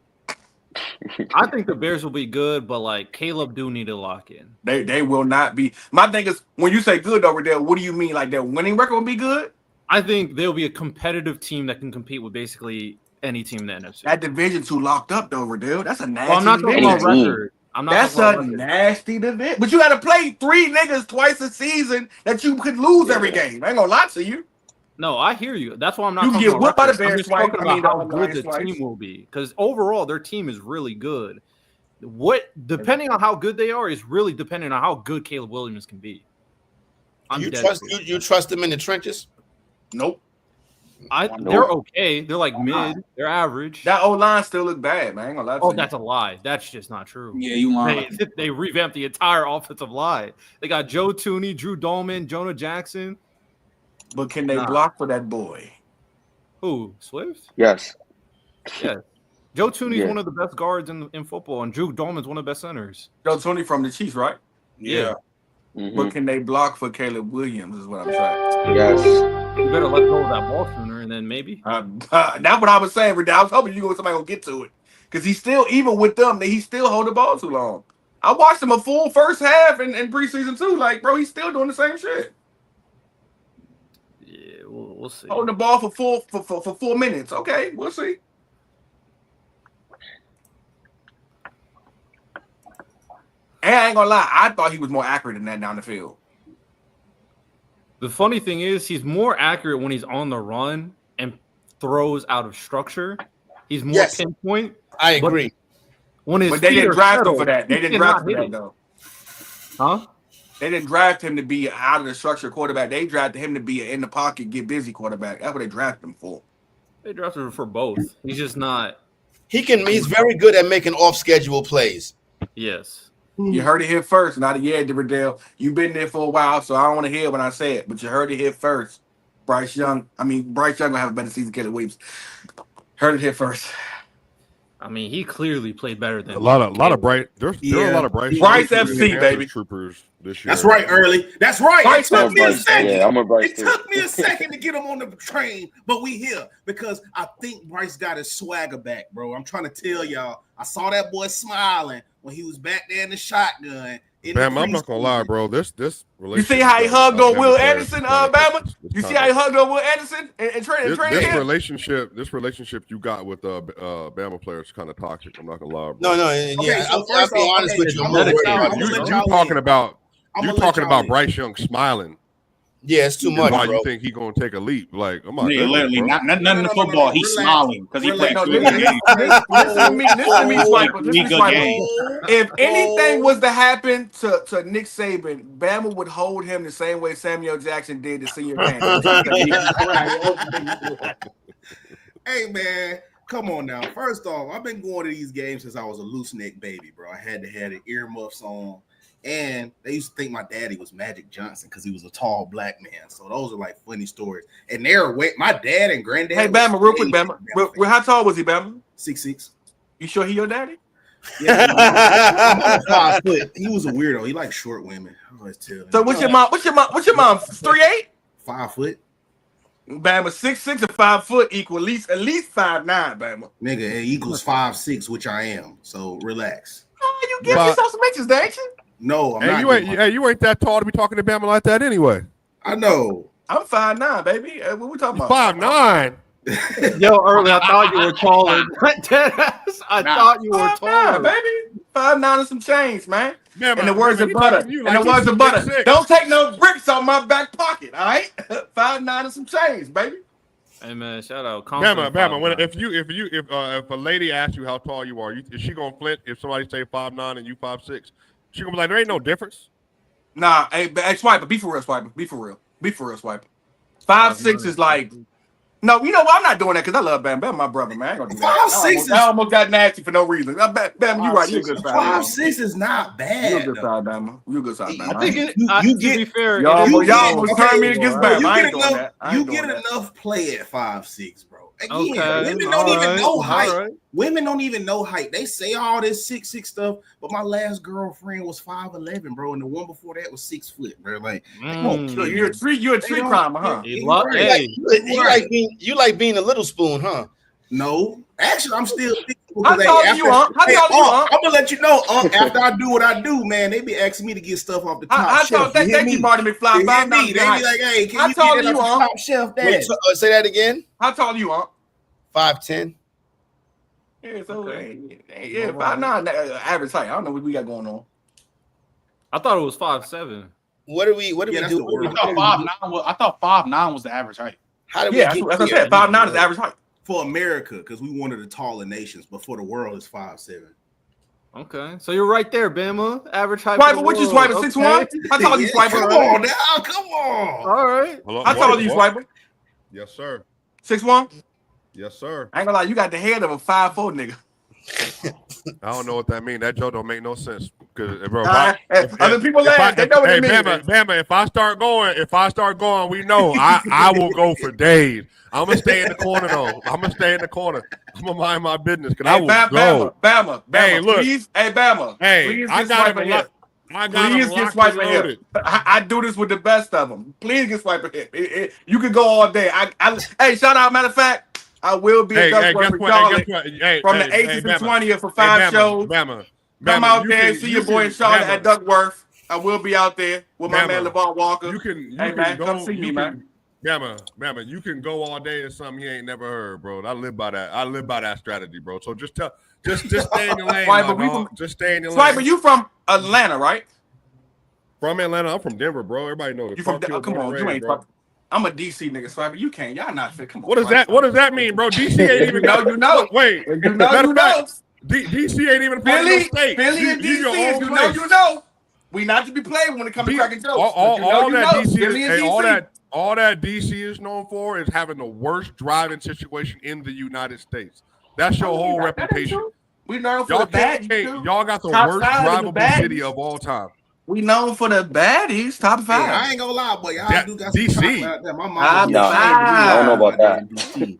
I think the Bears will be good, but like Caleb do need to lock in. They will not be. My thing is when you say good over there, what do you mean? Like their winning record will be good? I think they'll be a competitive team that can compete with basically any team in the NFC. That division too locked up though, Riddell. That's a nasty. Well, I'm not talking about record. That's a nasty division. But you got to play 3 niggas twice a season that you could lose every game. I ain't gonna lie to you. No, I hear you. That's why I'm not. You can get whipped by the Bears twice. Talking about how good the team will be because overall their team is really good. Depending on how good they are is really depending on how good Caleb Williams can be. You trust them in the trenches? Nope. They're okay. They're like mid. They're average. That O-line still look bad, man. I ain't gonna lie to you. That's a lie. That's just not true. Yeah, you lying. They revamped the entire offensive line. They got Joe Tooney, Drew Dolman, Jonah Jackson. But can they block for that boy? Who? Swift? Yes. Yeah. Joe Tooney is one of the best guards in football, and Drew Dolman's one of the best centers. Joe Tooney from the Chiefs, right? Yeah. Mm-hmm. But can they block for Caleb Williams is what I'm saying. Yes. You better let go of that ball sooner, and then maybe. That's what I was saying, Riddell. I was hoping somebody gonna get to it. Because he's still, even with them, he still hold the ball too long. I watched him a full first half in preseason too. Like, bro, he's still doing the same shit. Yeah, we'll see. Holding the ball for 4 minutes. Okay, we'll see. And I ain't gonna lie, I thought he was more accurate than that down the field. The funny thing is, he's more accurate when he's on the run and throws out of structure. He's more pinpoint. I agree. But they didn't draft him for that. They didn't draft him for that, though. Huh? They didn't draft him to be out of the structure quarterback. They drafted him to be an in the pocket, get busy quarterback. That's what they drafted him for. They drafted him for both. He's just not. He's very good at making off schedule plays. Yes. You heard it here first. Not Riddell. You've been there for a while, so I don't want to hear when I say it, but you heard it here first. Bryce Young gonna have a better season than Caleb Williams. Heard it here first. I mean, he clearly played better than a lot of Bryce. There are a lot of Bryce FC, baby. troopers this year. That's right, Early. That's right. Bryce It took me a Bryce. second. Yeah, I'm a Bryce It too. took me a second to get him on the train, but we here because I think Bryce got his swagger back, bro. I'm trying to tell y'all. I saw that boy smiling when he was back there in the shotgun. Bam, I'm not gonna lie, bro. This relationship. You see how he hugged on Will Anderson, Bama? Bama? You see how he hugged on Will Anderson and training camp? This relationship you got with Bama players is kind of toxic. I'm not gonna lie, bro. No, Okay, yeah. so I'll be honest with you. I'm not worried about You talking about Bryce Young smiling? Yeah, it's too much, Why bro. you think he gonna take a leap? Like, I'm not. Nigga, literally, nothing in the football. He's smiling because he played No, good listen games. to me, Swiper. Listen to me, Good Swiper. game. If anything was to happen to Nick Saban, Bama would hold him the same way Samuel Jackson did the senior game. Hey, man, come on now. First off, I've been going to these games since I was a loose neck baby, bro. I had to have the earmuffs on. And they used to think my daddy was Magic Johnson because he was a tall black man. So those are like funny stories. And they're my dad and granddad. Hey, Bama, real quick, Bama. How tall was he, Bama? 6'6". You sure he your daddy? Yeah, I'm 5 foot. He was a weirdo. He liked short women. I always tell him. So what's your mom? 3'8"? 5 foot. Bama 6'6" and 5 foot equal at least 5'9", Bama. Nigga, it equals 5'6", which I am. So relax. Oh, you give yourself some inches, ain't you? No, I'm Hey, not. you ain't that tall to be talking to Bama like that anyway. I know. I'm 5'9", baby. What we talking about? 5'9". Yo, early, I thought you were taller. I thought you were 5'9", taller. baby. 5'9" and some change, man. Bama, And the words of butter. like you Don't take no bricks on my back pocket, all right? 5'9" and some change, baby. Hey man, shout out. Bama. If a lady asks you how tall you are, is she gonna flint if somebody say 5'9" and you 5'6"? She gonna be like, there ain't no difference. Nah, hey, Swiper, be for real, Swiper. Be for real, Swiper. 5'6" is like, no, you know what? I'm not doing that because I love Bam. Bam, my brother, man. I ain't gonna do that. 5'6" I almost got nasty for no reason. Bam, you right. You're a good side. 5'6" is not bad. You're a good side, Bama. You're a good side, Bama. I think you to get be fair, y'all y'all almost turned me against Bam. I ain't doing that. You get enough play at 5'6", bro. Again, Okay, women don't even know height. right. Women don't even know height. They say all this 6'6" stuff, but my last girlfriend was 5'11", bro, and the one before that was 6 foot, bro. Like, So you're a tree climber, huh? You like being a little spoon, huh? No, actually, I'm still. How tall are you, Unc? How tall are you, Unc? I'm gonna let you know, after I do what I do, man, they be asking me to get stuff off the top shelf. Thank you, Marty McFly. They be like, hey, can you get it off the top shelf, Dad? Wait, say that again. How tall are you, Unc? 5'10". Yeah, so 5'9", average height. I don't know what we got going on. I thought it was 5'7". What do we do? I thought 5'9" was the average height. How do we Yeah, that's what I said. 5'9" is the average height. For America, because we one of the taller nations, but for the world is 5'7". Okay, so you're right there, Bama. Average height. Swiper, what you Swiper? 6'1"? How tall are you, Swiper? Come on now, come on. All right. How tall are you, Swiper? Yes, sir. 6'1"? Yes, sir. I ain't gonna lie, you got the head of a 5'4" nigga. I don't know what that means. That joke don't make no sense. Because, bro, other people laugh. They know what it means. Bama, if I start going, we know I will go for days. I'm gonna stay in the corner though. I'm gonna mind my business because I will go. Bama. Hey, look. Please, Bama. Hey, please I got him. Please get Swiper here. I do this with the best of them. Please get Swiper here. You can go all day. Hey, shout out. Matter of fact, I will be at Duckworth for Charlotte from the 18th to 20th for 5 shows. Come out there and see your boy in Charlotte at Duckworth. I will be out there with my man LeVar Walker. You can go, come see me, man. Bama, you can go all day and something he ain't never heard, bro. I live by that strategy, bro. So just stay in your lane, just stay in your lane. Swiper, you from Atlanta, right? From Atlanta. I'm from Denver, bro. Everybody knows. You from? Come on, you ain't. Bro. I'm a DC nigga, Swiper. You can't. Y'all not fit. Come on. What does that? What does that mean, bro? DC ain't even. You know. Wait. You know. DC ain't even part of the state. Philly and DC. You know. We not to be played when it comes to cracking jokes. All that DC is known for is having the worst driving situation in the United States. That's your whole reputation. We know for the bad. Y'all got the worst drivable city of all time. We known for the baddies. Top Hey, five. I ain't gonna lie, boy. Y'all Yeah, do got some DC. chocolate out there. My mom Top would be Nah. ashamed of me I don't know out about there that. in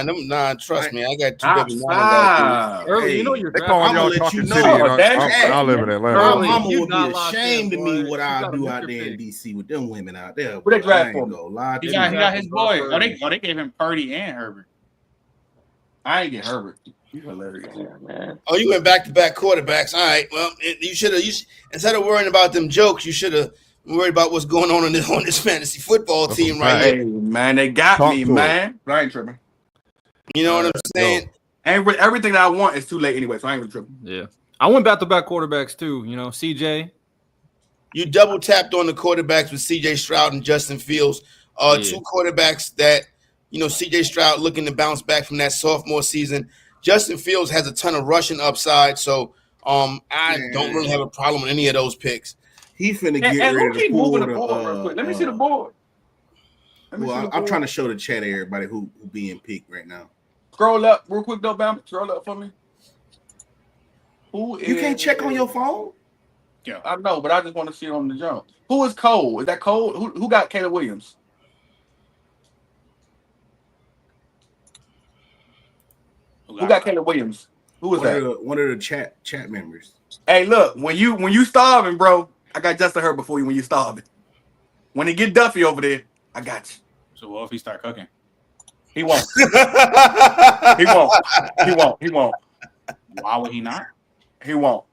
DC. Nah, trust me. I got 2 Top baby mamas out there. five. Early, you know Hey, your They draft. calling I'ma y'all let talking you city, know. and damn. I live in Atlanta. My Early, mama you would be not locked ashamed in, of me boy. what You I gotta do make out your there in pick. DC with them women out there. Who they Boy. I draft ain't for me? gonna lie He to got you. his Brock boy. Purdy. They gave him Purdy and Herbert. I ain't get Herbert. You hilarious. Yeah, man. Oh, you went back-to-back quarterbacks. All right. Well, you should have. Instead of worrying about them jokes, you should have worried about what's going on this fantasy football That's a team right fact. here. Hey, man, they got Talk me, to 'em. man. I ain't tripping. You know what I'm saying? Everything that I want is too late anyway, so I ain't really tripping. Yeah. I went back-to-back quarterbacks too. You know, CJ. You double tapped on the quarterbacks with C.J. Stroud and Justin Fields. Yeah. 2 quarterbacks that, C.J. Stroud looking to bounce back from that sophomore season. Justin Fields has a ton of rushing upside, so I don't really have a problem with any of those picks. He finna get And who ready to keep pull moving the. the board real quick? Let me see the board. I'm trying to show the chat everybody who being picked right now. Scroll up real quick, though, Bam. Scroll up for me. You can't check on your phone? Yeah. I know, but I just want to see it on the jump. Who is Cole? Is that Cole? Who got Caleb Williams? Who got Caleb Williams? Who is that? One of the chat members. Hey, look, when you starving, bro, I got Justin Herbert for you when you starving. When he get Duffy over there, I got you. So what if he start cooking? He won't. He won't. Why would he not? He won't.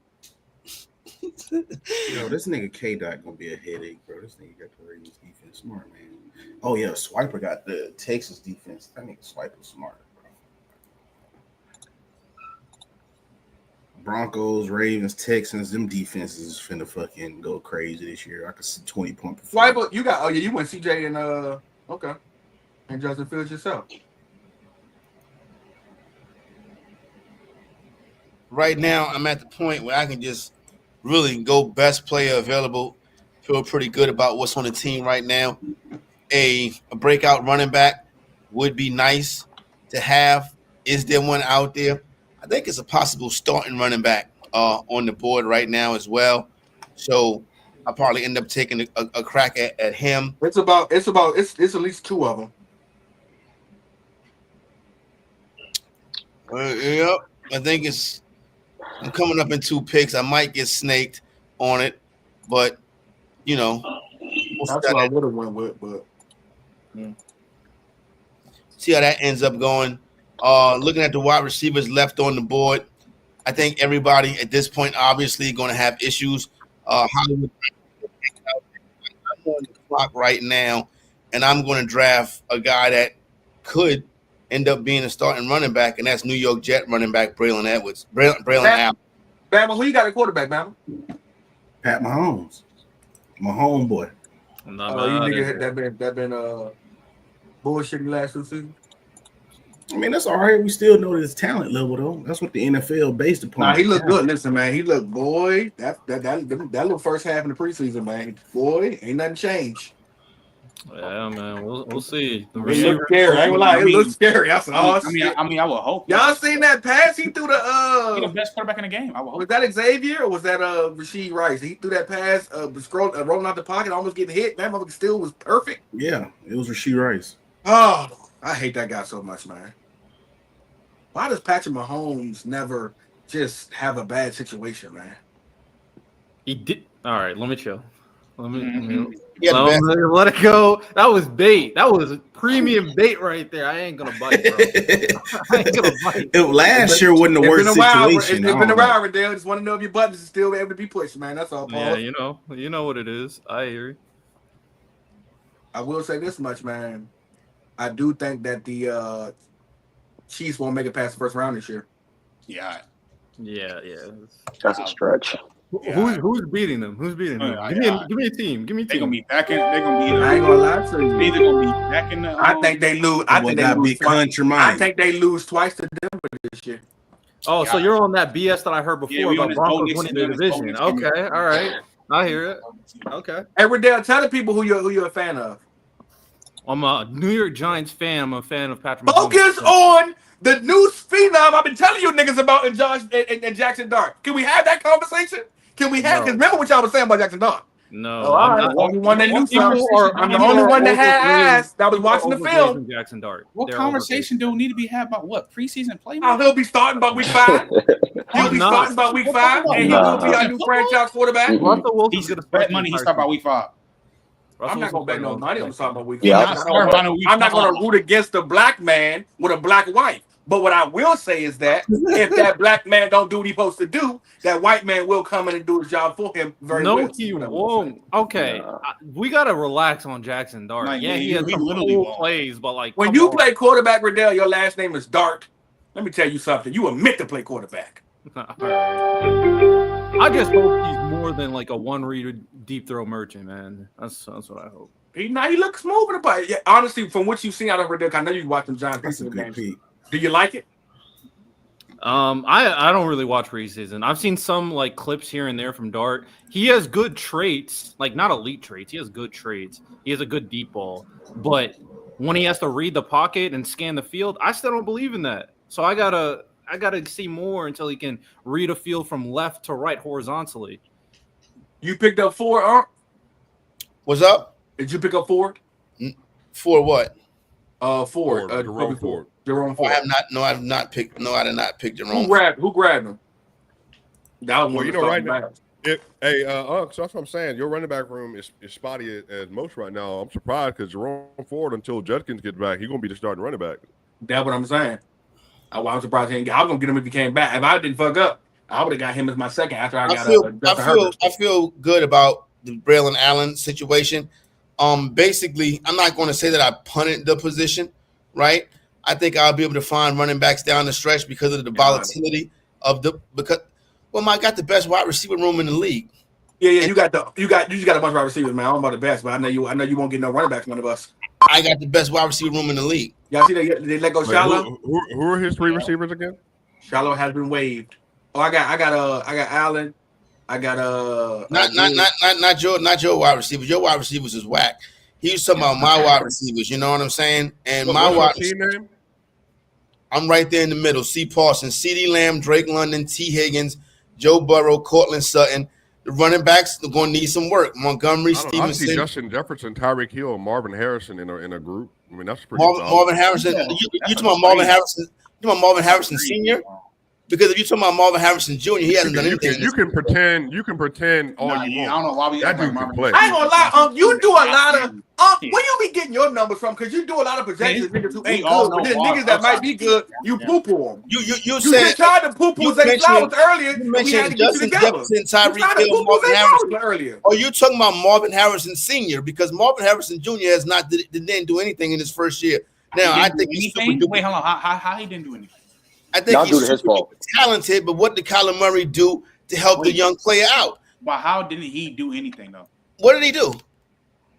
Yo, this nigga K-Dot gonna be a headache, bro. This nigga got the Ravens defense smart, man. Oh yeah, Swiper got the Texas defense. That nigga Swiper smart, bro. Broncos, Ravens, Texans, them defenses finna fucking go crazy this year. I could see 20-point performance. Swiper, you got you went CJ and okay. And Justin Fields yourself. Right now, I'm at the point where I can just really go best player available. Feel pretty good about what's on the team right now. A breakout running back would be nice to have. Is there one out there? I think it's a possible starting running back on the board right now as well. So I'll probably end up taking a crack at him. It's at least 2 of them. Yep. I think I'm coming up in 2 picks. I might get snaked on it, but we'll That's what I would have went with, but see how that ends up going. Looking at the wide receivers left on the board, I think everybody at this point obviously going to have issues. Hollywood, I'm on the clock right now, and I'm going to draft a guy that could end up being a starting running back, and that's New York Jet running back Braylon Allen. Bama, who you got at quarterback, Bama? Pat Mahomes, my homeboy. You nigga that been bullshitting last 2 seasons. I mean, that's all right. We still know his talent level, though. That's what the NFL based upon. Nah, he looked good. Listen, man, he looked boy. That little first half in the preseason, man. Boy, ain't nothing changed. Yeah, man. We'll see. It looked scary. I ain't gonna lie. It looked scary. I said, I mean, I would hope. Y'all seen that pass? He threw He's the best quarterback in the game. I would hope. Was that Xavier or was that Rashid Rice? He threw that pass, rolling out the pocket, almost getting hit. That motherfucker still was perfect. Yeah, it was Rashid Rice. Oh, I hate that guy so much, man. Why does Patrick Mahomes never just have a bad situation, man? He did. All right, let me chill. Let it go. That was bait. That was premium bait right there. I ain't gonna bite, bro. I ain't gonna bite. Last year wasn't the worst situation. It's been a while, Riddell. Just want to know if your buttons are still able to be pushed, man. That's all, Paul. Yeah, you know what it is. I hear you. I will say this much, man. I do think that the Chiefs won't make it past the first round this year. Yeah. That's a stretch. Who's beating them? Who's beating them? Give me a team. Give me a team. They're gonna be back in. They're gonna be. I ain't gonna lie to you. Either gonna be back in the. I think they lose. I think they lose twice. I think they lose twice to Denver this year. Oh, so you're on that BS that I heard before about Broncos winning the division. bonus. Okay, all right. I hear it. Okay. Hey, Riddell, tell the people who you're a fan of. I'm a New York Giants fan. I'm a fan of Patrick Mahomes. Focus on the new phenom I've been telling you niggas about in Jackson Dart. Can we have that conversation? Can we have? No. Because remember what y'all was saying about Jackson Dart. No, Oh, I'm I'm not. the only one that knew People something. I'm the only one that had eyes that was watching the film. Jackson Dart. What They're conversation do we need to be had about what preseason play? Oh, he'll be starting by week 5. He'll be starting by week 5, and he will be our new franchise quarterback. Russell Wilson's He's going to bet money. He start by week 5. I'm not gonna bet no money on starting by week 5. Yeah. I'm not gonna root against a black man with a black wife. But what I will say is that if that black man don't do what he's supposed to do, that white man will come in and do his job for him very well. No, he won't. Okay, we gotta relax on Jackson Dart. Like, yeah, he he has some literally cool won't. plays, but like When you play quarterback, Riddell, your last name is Dart. Let me tell you something. You were meant to play quarterback. I just hope he's more than like a one-read deep throw merchant, man. That's what I hope. He looks smooth in the play. Yeah, honestly, from what you've seen out of Riddell, I know you watched them Giants That's a preseason good games. pick. Do you like it? I don't really watch preseason. I've seen some like clips here and there from Dart. He has good traits, like not elite traits. He has good traits. He has a good deep ball, but when he has to read the pocket and scan the field, I still don't believe in that. So I gotta see more until he can read a field from left to right horizontally. You picked up 4, What's up? Did you pick up 4? For what? Ford. Jerome Ford. Jerome I Ford. have not. No, I have not picked. No, I did not pick Jerome. Who grabbed him? That was Well, one you of know, the right starting now, backs. so that's what I'm saying. Your running back room is spotty as most right now. I'm surprised because Jerome Ford, until Judkins gets back, he's gonna be the starting running back. That's what I'm saying. I'm surprised he didn't. I was gonna get him if he came back. If I didn't fuck up, I would have got him as my second after I feel good about the Braylon Allen situation. Basically, I'm not going to say that I punted the position, right? I think I'll be able to find running backs down the stretch because of the volatility of the I got the best wide receiver room in the league. Yeah, you just got a bunch of wide receivers, man. I don't know about the best, but I know you won't get no running backs from one of us. I got the best wide receiver room in the league. Y'all see they let go Shallow? Who are his 3 receivers again? Shallow has been waived. Oh, I got Allen. I got not your wide receivers. Your wide receivers is whack. He was talking about my wide receivers. You know what I'm saying? And my wide team name. I'm right there in the middle. C. Parsons, CeeDee Lamb, Drake London, T. Higgins, Joe Burrow, Cortland Sutton. The running backs are going to need some work. Montgomery, I Stevenson. see Justin Jefferson, Tyreek Hill, and Marvin Harrison in a group. I mean, that's pretty. Marvin Harrison. You talking about Marvin Harrison? You talking about Marvin Harrison Sr.? Because if you're talking about Marvin Harrison Jr., he hasn't done anything. You can pretend all you want. I don't know why we that dude can play. I ain't gonna lie, you do a lot of where you be getting your numbers from? Because you do a lot of projections, niggas who ain't good. But then niggas that might be good, you poo-poo them. You just tried to poo-poo Zay Flowers earlier. You mentioned Justin Jefferson, Tyreek Hill, Marvin Harrison earlier. Or you talking about Marvin Harrison Sr. because Marvin Harrison Jr. didn't do anything in his first year. Now I think he's wait, hold on. How he didn't do anything? I think he's super talented, but what did Kyler Murray do to help the young player out? But how didn't he do anything though? What did he do?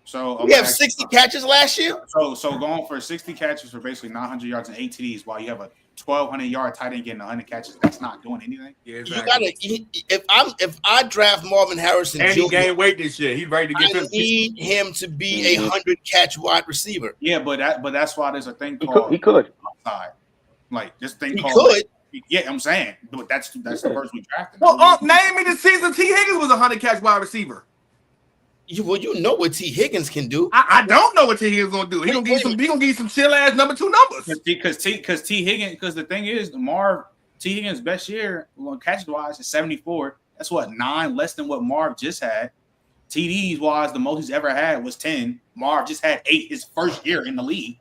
So we have 60 catches last year. So going for 60 catches for basically 900 yards and 8 TDs, while you have a 1,200-yard tight end getting 100 catches, that's not doing anything. Yeah, exactly. You gotta. If I draft Marvin Harrison, and he gained weight this year, he's ready to get. I need him to be a 100-catch wide receiver. Yeah, but that's why there's a thing called he could. Upside. Like this thing he called. Could. Yeah, I'm saying, but that's the first we drafted. Well, name me the season T. Higgins was a 100-catch wide receiver. You know what T. Higgins can do. I don't know what T. Higgins gonna do. He gonna give you some chill ass number 2 numbers. Because T. Higgins, because the thing is, T. Higgins' best year catches wise is 74. That's what 9 less than what Marv just had. TDs wise, the most he's ever had was 10. Marv just had 8 his first year in the league.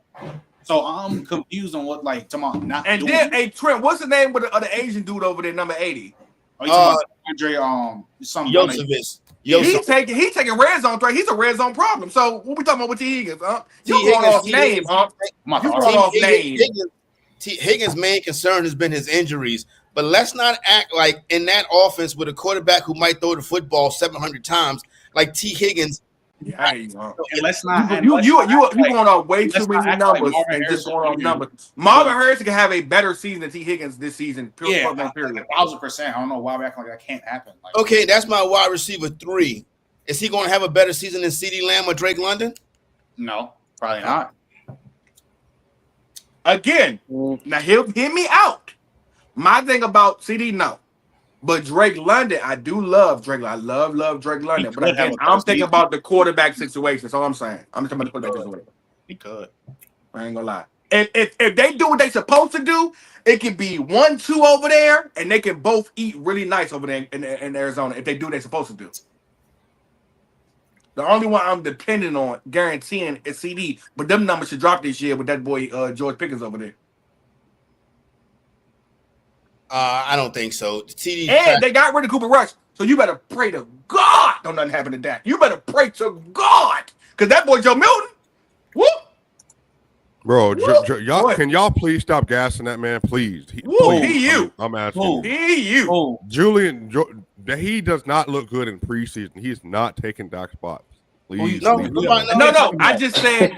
So I'm confused on what tomorrow not. And doing then, hey Trent, what's the name of the Asian dude over there, number 80? Oh, you talking about Andre something. Yosevis. He taking red zone threat. He's a red zone problem. So what we talking about with T. Higgins? You going off name, huh? You going off name. Higgins' main concern has been his injuries, but let's not act like in that offense with a quarterback who might throw the football 700 times, like T. Higgins. Yeah, you know. And let's not. You going off way too many numbers and just going off numbers. Marvin Harrison can have a better season than T. Higgins this season. Period. 1,000%. I don't know why we act like that can't happen. Okay, that's my wide receiver 3. Is he going to have a better season than CeeDee Lamb or Drake London? No, probably not. Again, now hear me out. My thing about CD, no. But Drake London, I do love Drake. I love Drake London. But again, I'm thinking about the quarterback situation. That's all I'm saying. I'm talking about the quarterback situation. He could. I ain't gonna lie. If they do what they supposed to do, it could be 1-2 over there, and they can both eat really nice over there in Arizona if they do what they supposed to do. The only one I'm depending on, guaranteeing, is CD. But them numbers should drop this year with that boy George Pickens over there. I don't think so. TD And they got rid of Cooper Rush, so you better pray to God don't nothing happen to Dak. You better pray to God, because that boy Joe Milton, whoop. Bro, Woo! y'all, can y'all please stop gassing that man, please? I'm asking you. Julian, he does not look good in preseason. He's not taking Dak's spots. Please. No. I just said,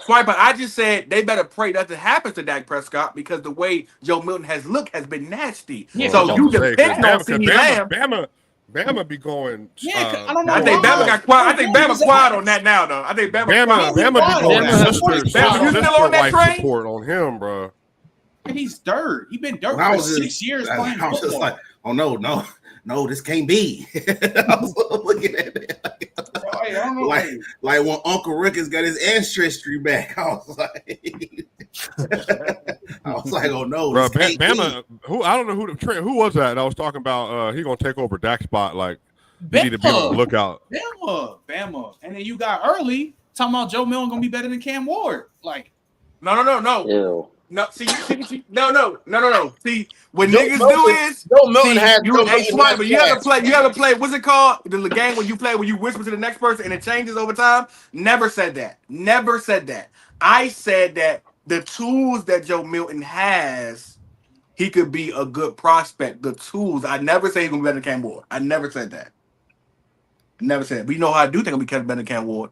Swiper. I just said they better pray nothing happens to Dak Prescott because the way Joe Milton has looked has been nasty. Yeah, so you depend on CeeDee Lamb. Bama be going. I don't know. I think Bama got quiet. I think Bama quiet on that now, though. I think Bama be going Bama, you still on that train? Support on him, bro. He's dirt. He's been dirt for 6 years playing I was just like, oh no, this can't be. I was looking at it. I don't know. Like when Uncle Rickens got his ancestry back, I was like, oh no, bro, Bama. I don't know who was that? I was talking about. He gonna take over Dak's spot. Like, you need to be on the lookout. Bama, and then you got early talking about Joe Milton gonna be better than Cam Ward. Like, no. Ew. No, see, no. See, what niggas do is Joe Milton has Swiper, you have to play. What's it called? The game when you play when you whisper to the next person and it changes over time. Never said that. I said that the tools that Joe Milton has, he could be a good prospect. The tools. I never say he's gonna be better than Cam Ward. I never said that. But you know how I do think he'll be better than Cam Ward.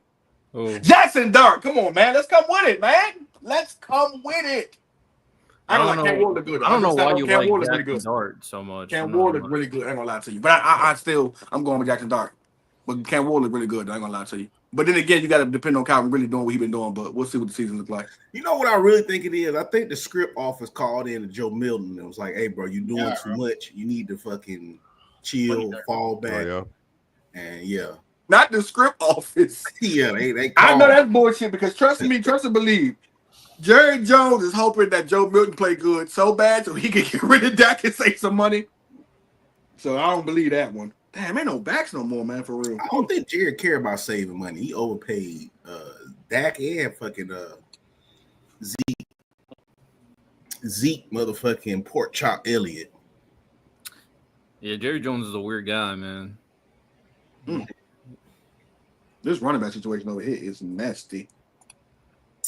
Oh. Jackson Dart, come on, man. Let's come with it, man. Let's come with it. I don't like Cam Ward look good. I don't know why you Cam like Ward Jackson really Dart so much. Cam Ward look really good. I ain't gonna lie to you, but I'm going with Jackson Dart. But Cam Ward look really good. I ain't gonna lie to you. But then again, you got to depend on Calvin really doing what he's been doing. But we'll see what the season looks like. You know what I really think it is? I think the script office called in to Joe Milton and was like, "Hey, bro, you're doing too much. You need to fucking chill, fall back." Oh, yeah. And not the script office. They I know that's bullshit because trust and believe. Jerry Jones is hoping that Joe Milton play good so bad so he can get rid of Dak and save some money. So I don't believe that one. Damn, ain't no backs no more, man, for real. I don't think Jerry care about saving money. He overpaid Dak and fucking Zeke motherfucking pork chop Elliott. Yeah, Jerry Jones is a weird guy, man. This running back situation over here is nasty.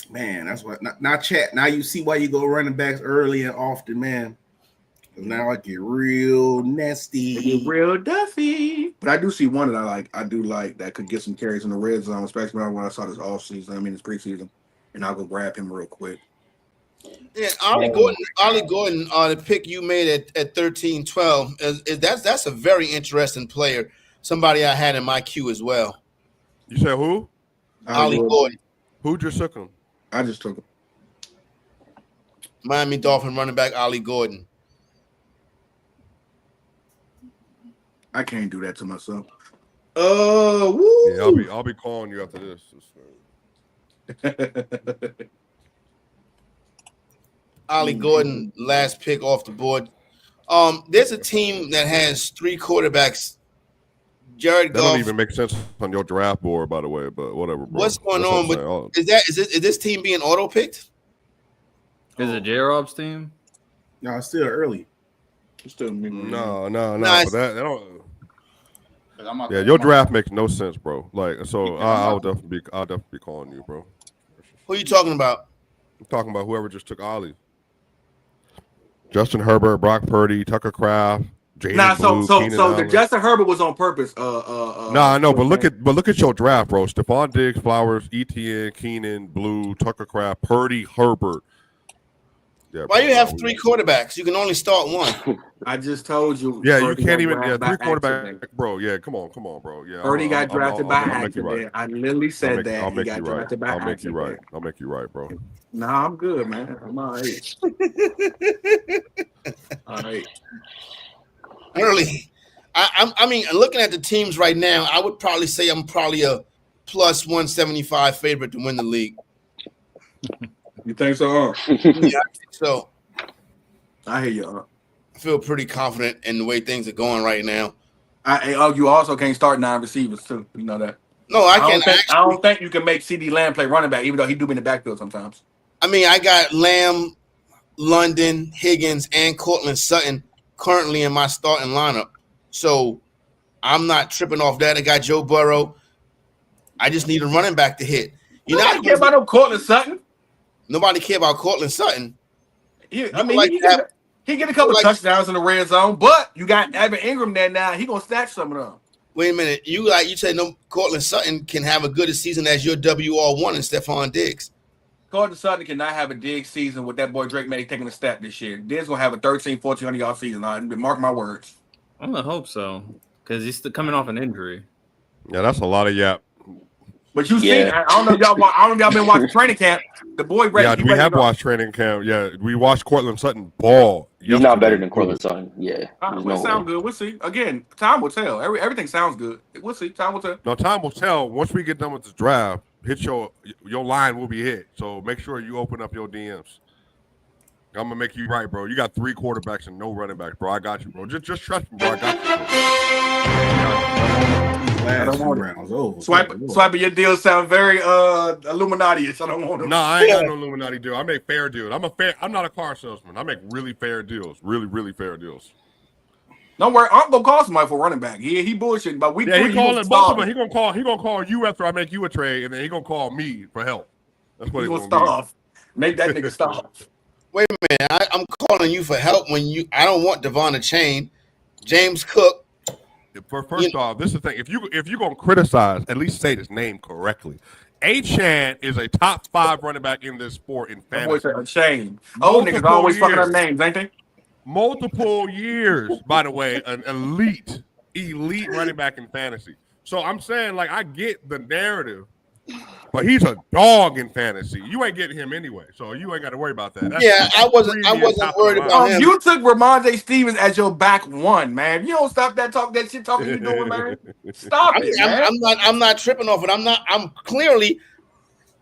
Man, that's what now chat. Now you see why you go running backs early and often, man. Now I get real nasty. Get real Duffy. But I do see one that I like. I do like that could get some carries in the red zone, especially when I saw this offseason. It's preseason. And I'll go grab him real quick. Yeah, Ollie Gordon, the pick you made at 13-12, that's a very interesting player. Somebody I had in my queue as well. You said who? Ollie Gordon. Who just took him? I just took him. Miami Dolphin running back Ollie Gordon. I can't do that to myself. Woo. Yeah, I'll be calling you after this. Ollie Gordon, last pick off the board. There's a team that has three quarterbacks. Jared Goff. That don't even make sense on your draft board, by the way. But whatever, bro. What's going on? Is this team being auto picked? Is it J-Rob's team? No, it's still early. It's still no. But that don't. Yeah, your draft makes no sense, bro. Like, so I'll definitely be calling you, bro. Who are you talking about? I'm talking about whoever just took Ollie. Justin Herbert, Brock Purdy, Tucker Kraft, Jaden Blue, Keenan so the Allen. Justin Herbert was on purpose. I know, but look at your draft, bro. Stephon Diggs, Flowers, ETN, Keenan, Blue, Tucker Kraft, Purdy, Herbert. Yeah, why you have three quarterbacks? You can only start one. I just told you. Yeah, you can't even. Yeah, three quarterbacks, bro. Yeah, come on, bro. Yeah, Purdy got drafted by accident. I literally said that. I'll make you right. I'll make you right. I'll make you right, bro. Nah, I'm good, man. I'm all right. All right. early. I mean, looking at the teams right now, I would probably say I'm probably a plus 175 favorite to win the league. You think so? Yeah, I think so. I hear you. I feel pretty confident in the way things are going right now. You also can't start 9 receivers too. You know that. No, I can't. I don't think you can make CD Lamb play running back, even though he do be in the backfield sometimes. I mean, I got Lamb, London, Higgins, and Cortland Sutton currently in my starting lineup. So I'm not tripping off that. I got Joe Burrow. I just need a running back to hit. You Nobody care about no Cortland Sutton. Nobody care about Cortland Sutton. He get a couple touchdowns in the red zone, but you got Evan Ingram there now. He gonna snatch some of them. Wait a minute. You say no? Cortland Sutton can have a good season as your WR1 and Stephon Diggs. Cortland Sutton cannot have a dig season with that boy Drake May taking a step this year. Diggs gonna have a 1,100 yard season. Mark my words. I'm gonna hope so, because he's still coming off an injury. Yeah, that's a lot of yap. But you see, I don't know if y'all been watching training camp. The boy, we have watched training camp. Yeah, we watched Cortland Sutton ball. He's not better than Cortland Sutton. Yeah, it sound good. We'll see. Again, time will tell. Everything sounds good. We'll see. Time will tell. No, time will tell. Once we get done with this draft, your line will be hit. So make sure you open up your DMs. I'm gonna make you right, bro. You got 3 quarterbacks and no running backs, bro. I got you, bro. Just trust me, bro. I got you. Last 2 rounds over. Swiping your deals sound very Illuminati-ish. I don't want to. No, I ain't got no Illuminati deal. I make fair deals. I'm not a car salesman. I make really fair deals. Really, really fair deals. Don't worry, I'm gonna call somebody for running back. He bullshitting, but we he calling both of them. He gonna call you after I make you a trade, and then he gonna call me for help. That's what he's gonna stop. Make that nigga stop. Wait a minute, I'm calling you for help when I don't want Devon Chain, James Cook. First off, this is the thing. If you're gonna criticize, at least say his name correctly. Achan is a top 5 running back in this sport in fantasy. Shame. Old niggas always fucking up names, ain't they? Multiple years, by the way, an elite running back in fantasy. So I'm saying, like, I get the narrative, but he's a dog in fantasy. You ain't getting him anyway, so you ain't got to worry about that. I wasn't worried about him. You took Ramondre Stevens as your back 1, man. You don't stop that shit talking you doing, man. Stop it, man. I'm not tripping off it. I'm clearly.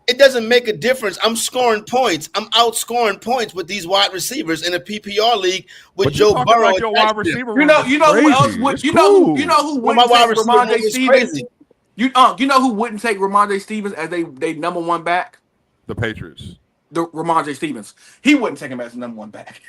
It doesn't make a difference. I'm scoring points. I'm outscoring points with these wide receivers in a PPR league with Joe Burrow. Like your wide receiver you know who else would you know who wouldn't take Ramondre Stevens? You know who wouldn't take Ramondre Stevens as they number 1 back? The Patriots. The Ramondre Stevens. He wouldn't take him as the number 1 back.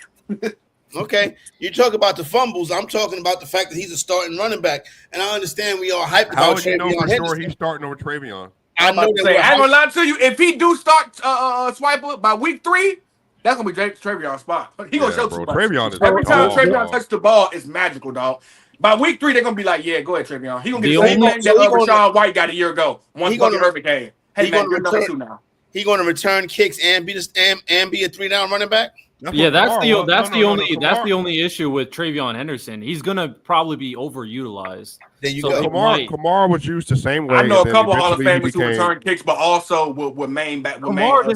Okay, you talk about the fumbles. I'm talking about the fact that he's a starting running back, and I understand we all hyped about. How would you know for sure he's starting over Travion? I ain't gonna lie to you. If he do start Swiper by week 3, that's gonna be Travion's spot. He gonna show you. Travion is every time Travion touches the ball, it's magical, dog. By week 3, they're gonna be like, "Yeah, go ahead, Travion." He gonna get the same thing that Rashad White got a year ago. Once fucking Irving came. Hey man, you're number 2 now. He gonna return kicks and be a 3-down running back. That's the only issue with Travion Henderson. He's gonna probably be overutilized. There you go. Kamara was used the same way. I know a couple Hall of Famers who return kicks, but also with main back. If Travion,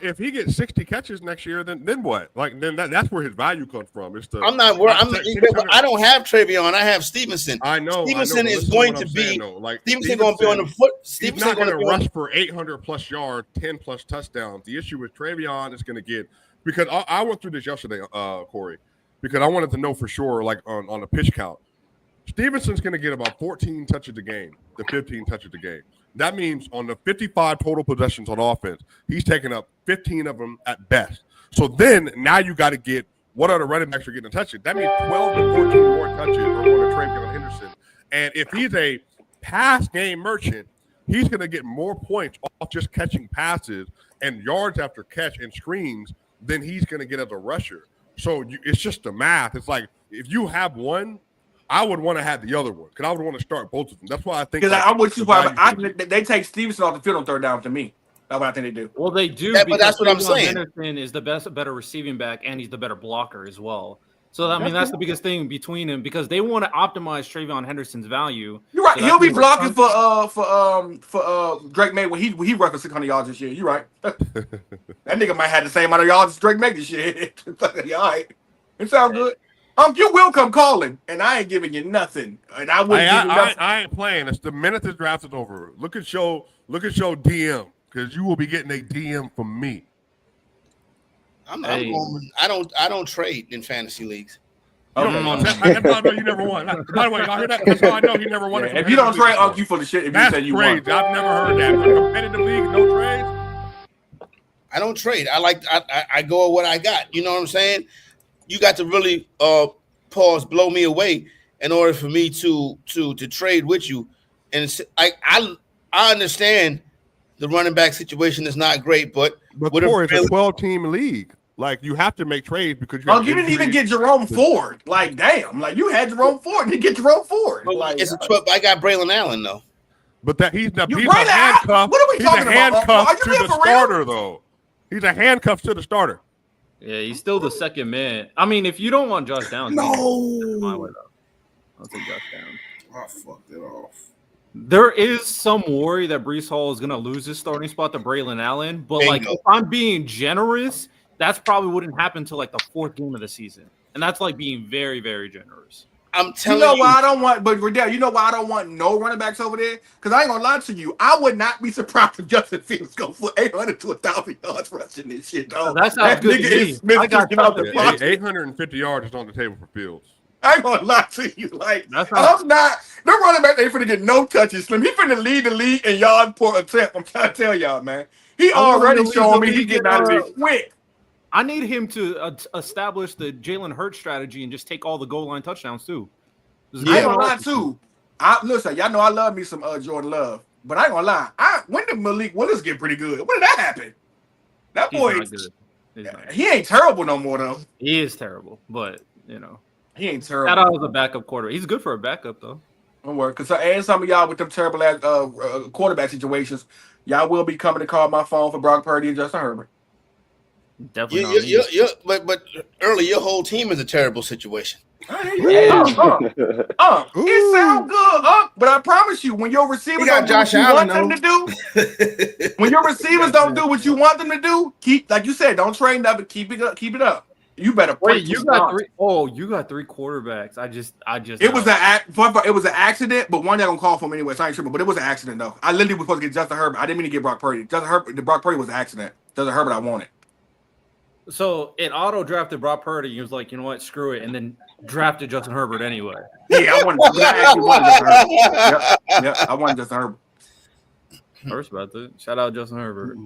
if he gets 60 catches next year, then what? Like then that's where his value comes from. I'm not worried. I don't have Travion. I have Stevenson. I know. Stevenson is going to be. Stevenson going to be on the foot. He's not going to rush for 800 plus yards, 10 plus touchdowns. The issue with Travion is going to get because I went through this yesterday, Corey, because I wanted to know for sure, like on the pitch count. Stevenson's going to get about 14 touches a game to 15 touches a game. That means on the 55 total possessions on offense, he's taking up 15 of them at best. So then now you got to get what other running backs are getting touches. That means 12 to 14 more touches are going to Travion Henderson. And if he's a pass game merchant, he's going to get more points off just catching passes and yards after catch and screens than he's going to get as a rusher. So it's just the math. It's like if you have one, I would want to have the other one because I would want to start both of them. That's why I think. Because I'm with you. They take Stevenson off the field on 3rd down to me. That's what I think they do. Well, they do. Yeah, but that's what I'm saying. Henderson is the better receiving back, and he's the better blocker as well. So I mean, that's the biggest thing between him because they want to optimize Travion Henderson's value. You're right. So he'll be blocking for Drake May when he runs for 600 yards this year. You're right. That nigga might have the same amount of yards as Drake May this year. All right, it sounds good. You will come calling, and I ain't giving you nothing, and I wouldn't give you nothing. I ain't playing. It's the minute this draft is over. Look at your DM because you will be getting a DM from me. I'm going. I don't trade in fantasy leagues. That's how I know you never won. By the way, y'all hear that? That's how I know he never won. If you don't trade, you full of shit. If that's you say you trades. won, I've never heard that. For competitive league, no trades. I don't trade. I go with what I got. You know what I'm saying? You got to really blow me away in order for me to trade with you. And I understand the running back situation is not great, but Corey, it's a 12-team league. Like, you have to make trades because you didn't even get Jerome Ford. Like, damn, like you had Jerome Ford, you get Jerome Ford. Like, it's a 12. I got Braylon Allen though. But he's a handcuff. What are we talking about? Handcuff to the starter though. He's a handcuff to the starter. Yeah, he's still the second man. I mean, if you don't want Josh Downs, No, I'll take Josh Downs. I fucked it off. There is some worry that Breece Hall is going to lose his starting spot to Braylon Allen, but like if I'm being generous, that's probably wouldn't happen until like the fourth game of the season, and that's like being very, very generous. I'm telling you. Why I don't want, but Riddell, you know why I don't want no running backs over there? Because I ain't gonna lie to you, I would not be surprised if Justin Fields go for 800 to 1,000 yards rushing this shit. Though that sounds good to me. I got 850 yards is on the table for Fields. I ain't gonna lie to you, like I'm not. The running back ain't finna get no touches. Slim, he finna lead the league in yards per attempt. I'm trying to tell y'all, man. He already showing me he getting out of there quick. I need him to establish the Jalen Hurts strategy and just take all the goal line touchdowns too. I ain't gonna lie too. Listen, y'all know I love me some Jordan Love, but I ain't gonna lie. When did Malik Willis get pretty good? When did that happen? That boy, he ain't terrible no more though. He is terrible, but you know he ain't terrible. That was a backup quarterback. He's good for a backup though. Don't worry, because and some of y'all with them terrible ass quarterback situations, y'all will be coming to call my phone for Brock Purdy and Justin Herbert. Definitely. But early, your whole team is a terrible situation. It sounds good, but I promise you, when your receivers don't do what you want them to do, when your receivers don't do what you want them to do, keep like you said, don't train up, but keep it up. You better wait. You got three. Oh, you got three quarterbacks. I just. It was an accident, but one that gonna call for him anyway. So I ain't tripping, but it was an accident though. I literally was supposed to get Justin Herbert. I didn't mean to get Brock Purdy. The Brock Purdy was an accident. Justin Herbert, I wanted. So it auto drafted Brock Purdy. He was like, you know what, screw it, and then drafted Justin Herbert anyway. Yeah, I wanted Justin Herbert. Yeah, I wanted Justin Herbert. First about that. Shout out Justin Herbert.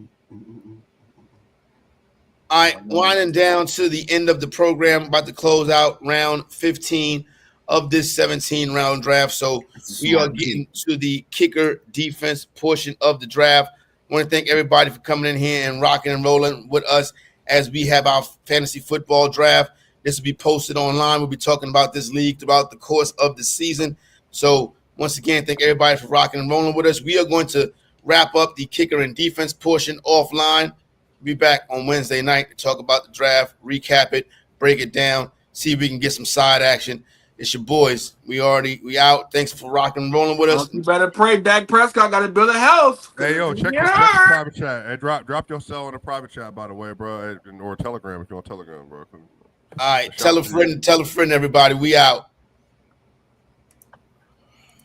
All right, winding down to the end of the program, about to close out round 15 of this 17-round draft. So we are getting to the kicker defense portion of the draft. I want to thank everybody for coming in here and rocking and rolling with us as we have our fantasy football draft. This will be posted online. We'll be talking about this league throughout the course of the season. So once again, thank everybody for rocking and rolling with us. We are going to wrap up the kicker and defense portion offline. Be back on Wednesday night to talk about the draft, recap it, break it down, see if we can get some side action. It's your boys. We out. Thanks for rocking and rolling with us. You better pray Dak Prescott got to build a house. Hey, yo, check the private chat. Hey, drop your cell in the private chat, by the way, bro, or Telegram if you're on Telegram, bro. All right, tell a friend, everybody. We out.